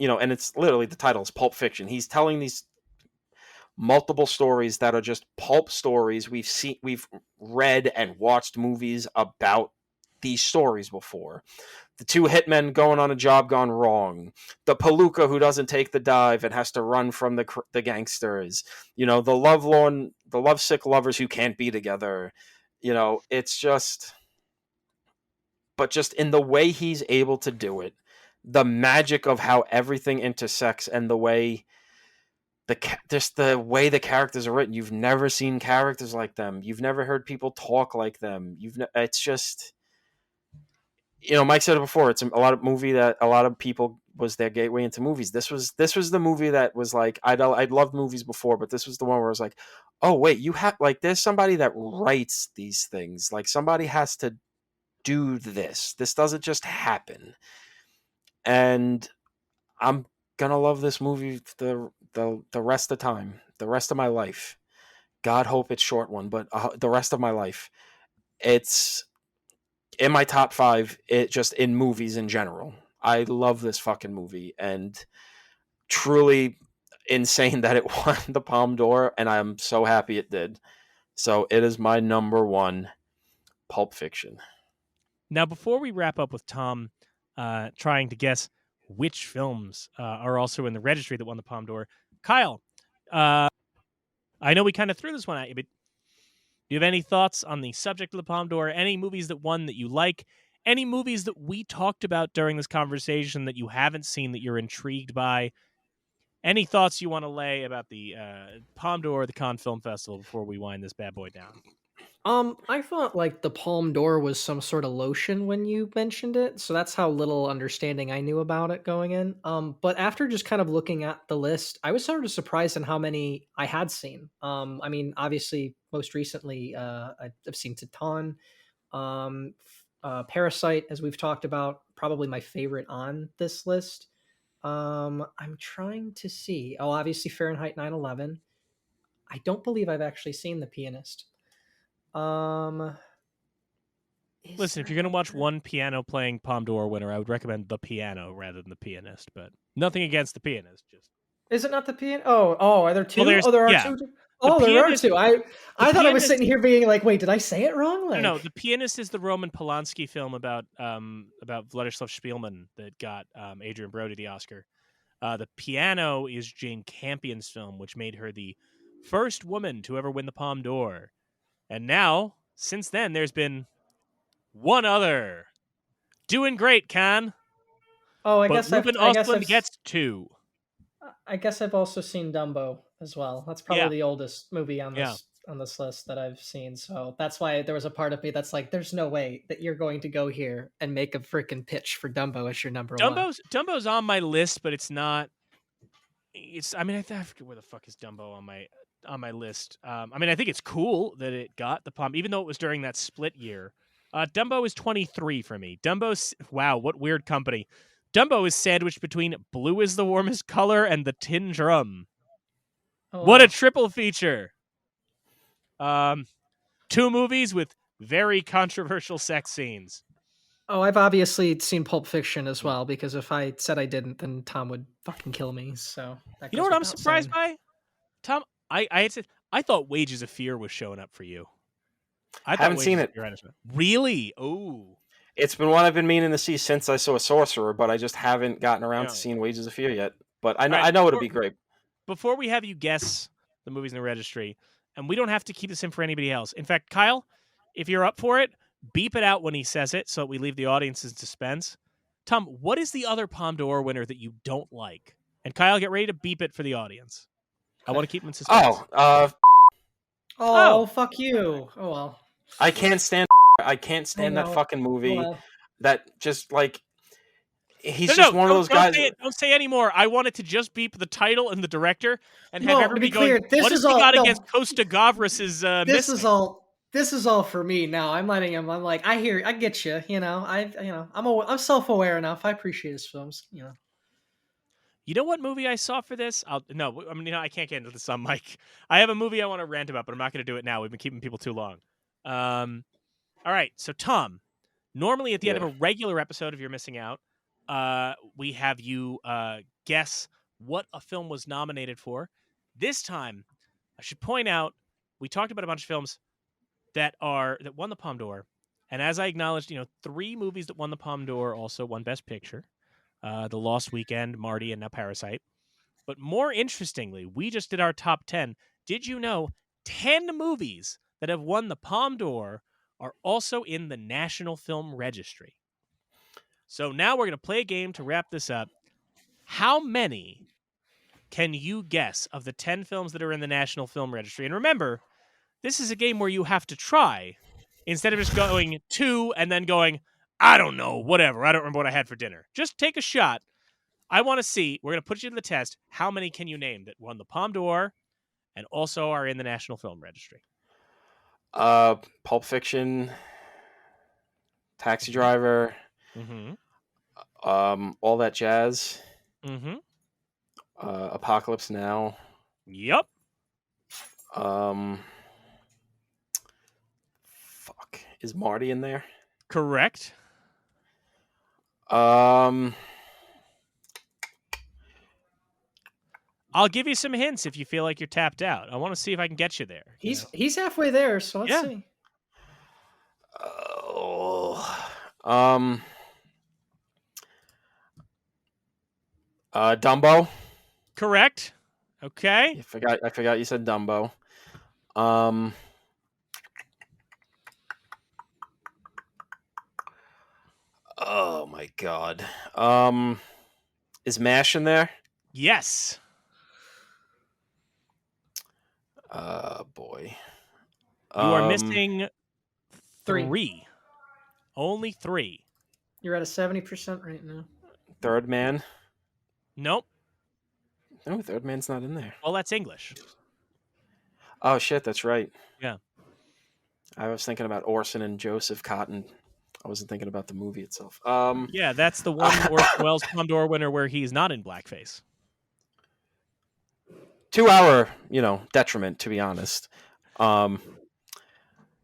[SPEAKER 2] and it's literally, the title is Pulp Fiction. He's telling these multiple stories that are just pulp stories. We've read and watched movies about these stories before. The two hitmen going on a job gone wrong. The palooka who doesn't take the dive and has to run from the gangsters. The lovesick lovers who can't be together. It's just, but just in the way he's able to do it, the magic of how everything intersects, and the way the characters are written. You've never seen characters like them. You've never heard people talk like them. It's just, Mike said it before. It's a lot of movie that a lot of people was their gateway into movies. This was the movie that was like, I'd loved movies before, but this was the one where I was like, oh wait, you have, like, there's somebody that writes these things. Like, somebody has to do this. This doesn't just happen. And I'm gonna love this movie the rest of the time, the rest of my life. God hope it's short one, but the rest of my life. It's in my top 5. It just in movies in general. I love this fucking movie, and truly insane that it won the Palme d'Or, and I'm so happy it did. So it is my number 1, Pulp Fiction.
[SPEAKER 1] Now, before we wrap up with Tom trying to guess which films are also in the registry that won the Palme d'Or, Kyle, I know we kind of threw this one at you, but do you have any thoughts on the subject of the Palme d'Or? Any movies that won that you like? Any movies that we talked about during this conversation that you haven't seen that you're intrigued by? Any thoughts you want to lay about the Palme d'Or, the Cannes Film Festival, before we wind this bad boy down?
[SPEAKER 3] I thought like the Palme d'Or was some sort of lotion when you mentioned it, so that's how little understanding I knew about it going in. But after just kind of looking at the list, I was sort of surprised in how many I had seen. I mean, obviously, most recently, I've seen Titan, Parasite, as we've talked about, probably my favorite on this list. I'm trying to see. Oh, obviously, Fahrenheit 9/11. I don't believe I've actually seen The Pianist.
[SPEAKER 1] Listen, if you're going to watch one piano playing Palme d'Or winner, I would recommend The Piano rather than The Pianist, but nothing against The Pianist. Just
[SPEAKER 3] is it not The Piano? Oh, are there two?
[SPEAKER 1] Well,
[SPEAKER 3] there are
[SPEAKER 1] yeah.
[SPEAKER 3] two. Oh, there are two. I thought I was sitting here being like, wait, did I say it wrong? Like...
[SPEAKER 1] No, The Pianist is the Roman Polanski film about Władysław Spielman that got Adrian Brody the Oscar. The Piano is Jane Campion's film, which made her the first woman to ever win the Palme d'Or. And now, since then, there's been one other. Doing great, Cannes.
[SPEAKER 3] Oh,
[SPEAKER 1] Ruben Östlund gets 2.
[SPEAKER 3] I guess I've also seen Dumbo as well. That's probably the oldest movie on this list that I've seen. So that's why there was a part of me that's like, there's no way that you're going to go here and make a freaking pitch for Dumbo as your number 1.
[SPEAKER 1] Dumbo's on my list, but it's not. I forget where the fuck is Dumbo on my list. I think it's cool that it got the Palme, even though it was during that split year. Dumbo is 23 for me. Wow, what weird company. Dumbo is sandwiched between Blue is the Warmest Color and The Tin Drum. Oh, what a triple feature. 2 movies with very controversial sex scenes.
[SPEAKER 3] Oh, I've obviously seen Pulp Fiction as well, because if I said I didn't, then Tom would fucking kill me. So
[SPEAKER 1] you know what I'm surprised by? Tom, I thought Wages of Fear was showing up for you.
[SPEAKER 2] I haven't seen it.
[SPEAKER 1] Really? Oh.
[SPEAKER 2] It's been one I've been meaning to see since I saw Sorcerer, but I just haven't gotten around to seeing Wages of Fear yet. But I know it'll be great.
[SPEAKER 1] Before we have you guess the movies in the registry, and we don't have to keep this in for anybody else. In fact, Kyle, if you're up for it, beep it out when he says it so we leave the audience in suspense. Tom, what is the other Palme d'Or winner that you don't like? And Kyle, get ready to beep it for the audience. I want to keep them in suspense.
[SPEAKER 3] Oh, fuck you. Oh well.
[SPEAKER 2] I can't stand. I can't
[SPEAKER 3] I
[SPEAKER 2] stand that
[SPEAKER 3] know.
[SPEAKER 2] fucking
[SPEAKER 3] Oh
[SPEAKER 2] movie.
[SPEAKER 3] well.
[SPEAKER 2] That just like he's
[SPEAKER 1] No,
[SPEAKER 2] just
[SPEAKER 1] no,
[SPEAKER 2] one of those
[SPEAKER 1] don't
[SPEAKER 2] guys.
[SPEAKER 1] say it. Don't say anymore. I want it to just beep the title and the director, and have
[SPEAKER 3] No, to be
[SPEAKER 1] everybody going,
[SPEAKER 3] clear, this
[SPEAKER 1] "What has
[SPEAKER 3] is
[SPEAKER 1] he
[SPEAKER 3] all
[SPEAKER 1] got against
[SPEAKER 3] no.
[SPEAKER 1] Costa Gavras's
[SPEAKER 3] This is
[SPEAKER 1] Mystic?"
[SPEAKER 3] all. This is all for me now. I'm letting him. I'm like, I get you. You know, I'm self-aware enough. I appreciate his films. You know.
[SPEAKER 1] You know what movie I saw for this? No, I mean, I can't get into this on mic. I have a movie I want to rant about, but I'm not going to do it now. We've been keeping people too long. All right, so Tom, normally at the end of
[SPEAKER 2] Yeah.
[SPEAKER 1] a regular episode of You're Missing Out, we have you guess what a film was nominated for. This time, I should point out, we talked about a bunch of films that won the Palme d'Or, and as I acknowledged, 3 movies that won the Palme d'Or also won Best Picture. The Lost Weekend, Marty, and now Parasite. But more interestingly, we just did our top 10. Did you know 10 movies that have won the Palme d'Or are also in the National Film Registry? So now we're going to play a game to wrap this up. How many can you guess of the 10 films that are in the National Film Registry? And remember, this is a game where you have to try instead of just going 2 and then going, I don't know, whatever. I don't remember what I had for dinner. Just take a shot. I want to see, we're going to put you to the test, how many can you name that won the Palme d'Or and also are in the National Film Registry?
[SPEAKER 2] Pulp Fiction, Taxi Driver,
[SPEAKER 1] Mm-hmm.
[SPEAKER 2] all that jazz,
[SPEAKER 1] Mm-hmm.
[SPEAKER 2] Apocalypse Now.
[SPEAKER 1] Yep.
[SPEAKER 2] Fuck, is Marty in there?
[SPEAKER 1] Correct. I'll give you some hints if you feel like you're tapped out. I want to see if I can get you there.
[SPEAKER 3] He's halfway there, so let's see.
[SPEAKER 2] Dumbo.
[SPEAKER 1] Correct. Okay.
[SPEAKER 2] I forgot you said Dumbo. Oh my god. Is MASH in there?
[SPEAKER 1] Yes.
[SPEAKER 2] Boy.
[SPEAKER 1] You are missing
[SPEAKER 3] 3.
[SPEAKER 1] 3. Only 3.
[SPEAKER 3] You're at a 70% right now.
[SPEAKER 2] Third Man.
[SPEAKER 1] Nope.
[SPEAKER 2] No, Third Man's not in there.
[SPEAKER 1] Well, that's English.
[SPEAKER 2] Oh shit, that's right.
[SPEAKER 1] Yeah.
[SPEAKER 2] I was thinking about Orson and Joseph Cotton. I wasn't thinking about the movie itself.
[SPEAKER 1] Yeah, that's the one Orson Welles Palme d'Or winner where he's not in blackface.
[SPEAKER 2] 2 hour, detriment, to be honest.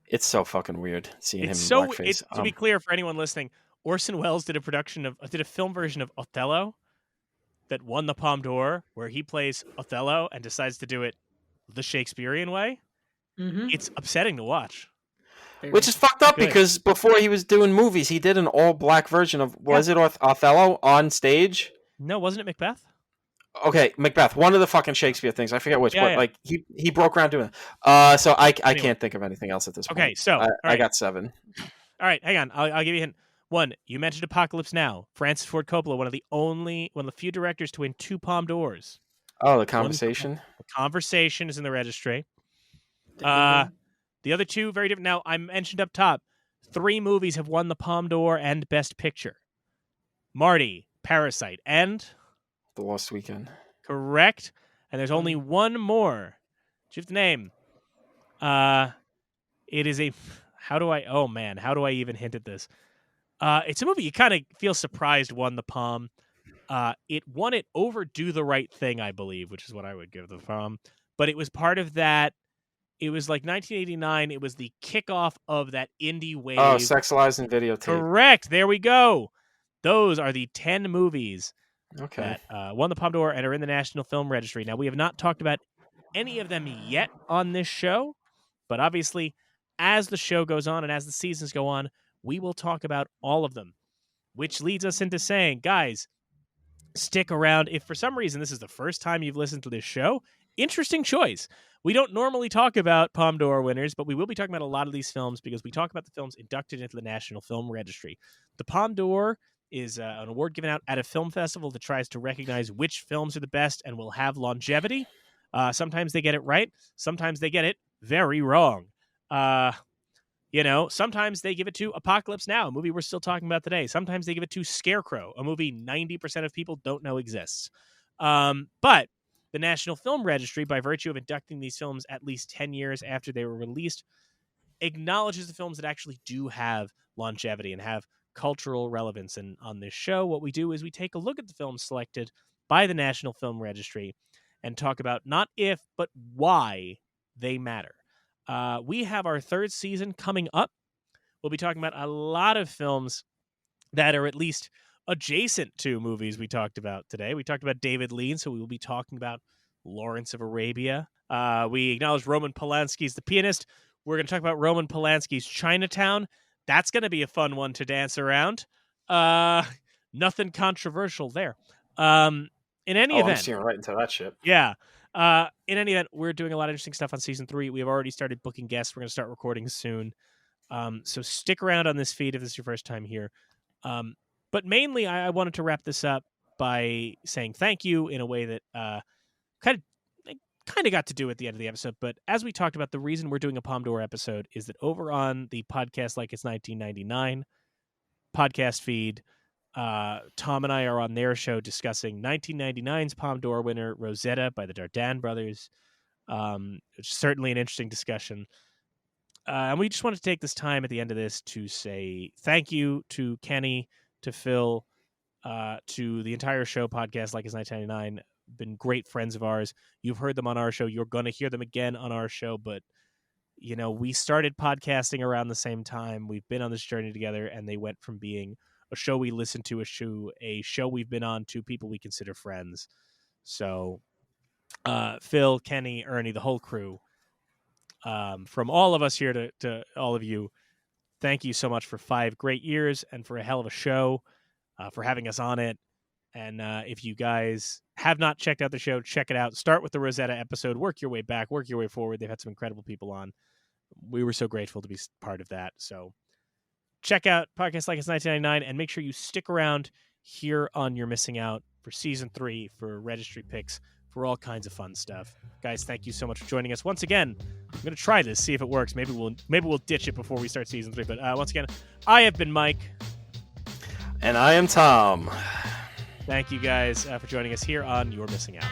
[SPEAKER 2] It's so fucking weird seeing him in blackface.
[SPEAKER 1] To be clear for anyone listening, Orson Welles did a film version of Othello that won the Palme d'Or, where he plays Othello and decides to do it the Shakespearean way.
[SPEAKER 3] Mm-hmm.
[SPEAKER 1] It's upsetting to watch.
[SPEAKER 2] Which is fucked up because before he was doing movies, he did an all-black version of, was it Othello on stage?
[SPEAKER 1] No, wasn't it Macbeth?
[SPEAKER 2] Okay, Macbeth, one of the fucking Shakespeare things. I forget which, but
[SPEAKER 1] Yeah.
[SPEAKER 2] like he broke ground doing it. So I can't think of anything else at this point.
[SPEAKER 1] Okay, so
[SPEAKER 2] I got 7.
[SPEAKER 1] All right, hang on. I'll give you a hint. 1, you mentioned Apocalypse Now. Francis Ford Coppola, one of the few directors to win 2 Palme d'Ors.
[SPEAKER 2] Oh, The Conversation.
[SPEAKER 1] The Conversation is in the registry. The other 2, very different. Now, I mentioned up top, 3 movies have won the Palme d'Or and Best Picture. Marty, Parasite, and
[SPEAKER 2] The Lost Weekend.
[SPEAKER 1] Correct. And there's only one more. Do you have the name? It is a... How do I even hint at this? It's a movie you kind of feel surprised won the Palme. It won it over Do the Right Thing, I believe, which is what I would give the Palme. But it was part of that... It was like 1989. It was the kickoff of that indie wave.
[SPEAKER 2] Oh, Sex, Lies, and Videotape.
[SPEAKER 1] Correct. There we go. Those are the 10 movies
[SPEAKER 2] that
[SPEAKER 1] won the Palme d'Or and are in the National Film Registry. Now, we have not talked about any of them yet on this show, but obviously, as the show goes on and as the seasons go on, we will talk about all of them, which leads us into saying, guys, stick around. If for some reason this is the first time you've listened to this show, interesting choice. We don't normally talk about Palme d'Or winners, but we will be talking about a lot of these films because we talk about the films inducted into the National Film Registry. The Palme d'Or is an award given out at a film festival that tries to recognize which films are the best and will have longevity. Sometimes they get it right. Sometimes they get it very wrong. Sometimes they give it to Apocalypse Now, a movie we're still talking about today. Sometimes they give it to Scarecrow, a movie 90% of people don't know exists. But the National Film Registry, by virtue of inducting these films at least 10 years after they were released, acknowledges the films that actually do have longevity and have cultural relevance. And on this show, what we do is we take a look at the films selected by the National Film Registry and talk about not if, but why they matter. We have our third season coming up. We'll be talking about a lot of films that are at least adjacent to movies we talked about today. We talked about David Lean, so we will be talking about Lawrence of Arabia. We acknowledged Roman Polanski's The Pianist. We're going to talk about Roman Polanski's Chinatown. That's going to be a fun one to dance around. Nothing controversial there. In any event,
[SPEAKER 2] I'm seeing right into that shit.
[SPEAKER 1] Yeah. In any event, we're doing a lot of interesting stuff on season 3. We have already started booking guests. We're going to start recording soon. So stick around on this feed if this is your first time here. But mainly, I wanted to wrap this up by saying thank you in a way that kind of got to do at the end of the episode. But as we talked about, the reason we're doing a Palme D'Or episode is that over on the podcast Like It's 1999 podcast feed, Tom and I are on their show discussing 1999's Palme D'Or winner, Rosetta, by the Dardenne brothers. It's certainly an interesting discussion. And we just want to take this time at the end of this to say thank you to Kenny, to Phil, to the entire show podcast, Like It's 1999. Been great friends of ours. You've heard them on our show. You're going to hear them again on our show. But, we started podcasting around the same time. We've been on this journey together, and they went from being a show we listen to, a show we've been on, to people we consider friends. So Phil, Kenny, Ernie, the whole crew, from all of us here to all of you, thank you so much for 5 great years and for a hell of a show, for having us on it. And if you guys have not checked out the show, check it out. Start with the Rosetta episode, work your way back, work your way forward. They've had some incredible people on. We were so grateful to be part of that. So check out Podcast Like It's 1999 and make sure you stick around here on You're Missing Out for season 3, for registry picks, for all kinds of fun stuff. Guys, thank you so much for joining us once again. I'm going to try this, see if it works. Maybe we'll ditch it before we start season 3. But once again, I have been Mike.
[SPEAKER 2] And I am Tom.
[SPEAKER 1] Thank you guys for joining us here on You're Missing Out.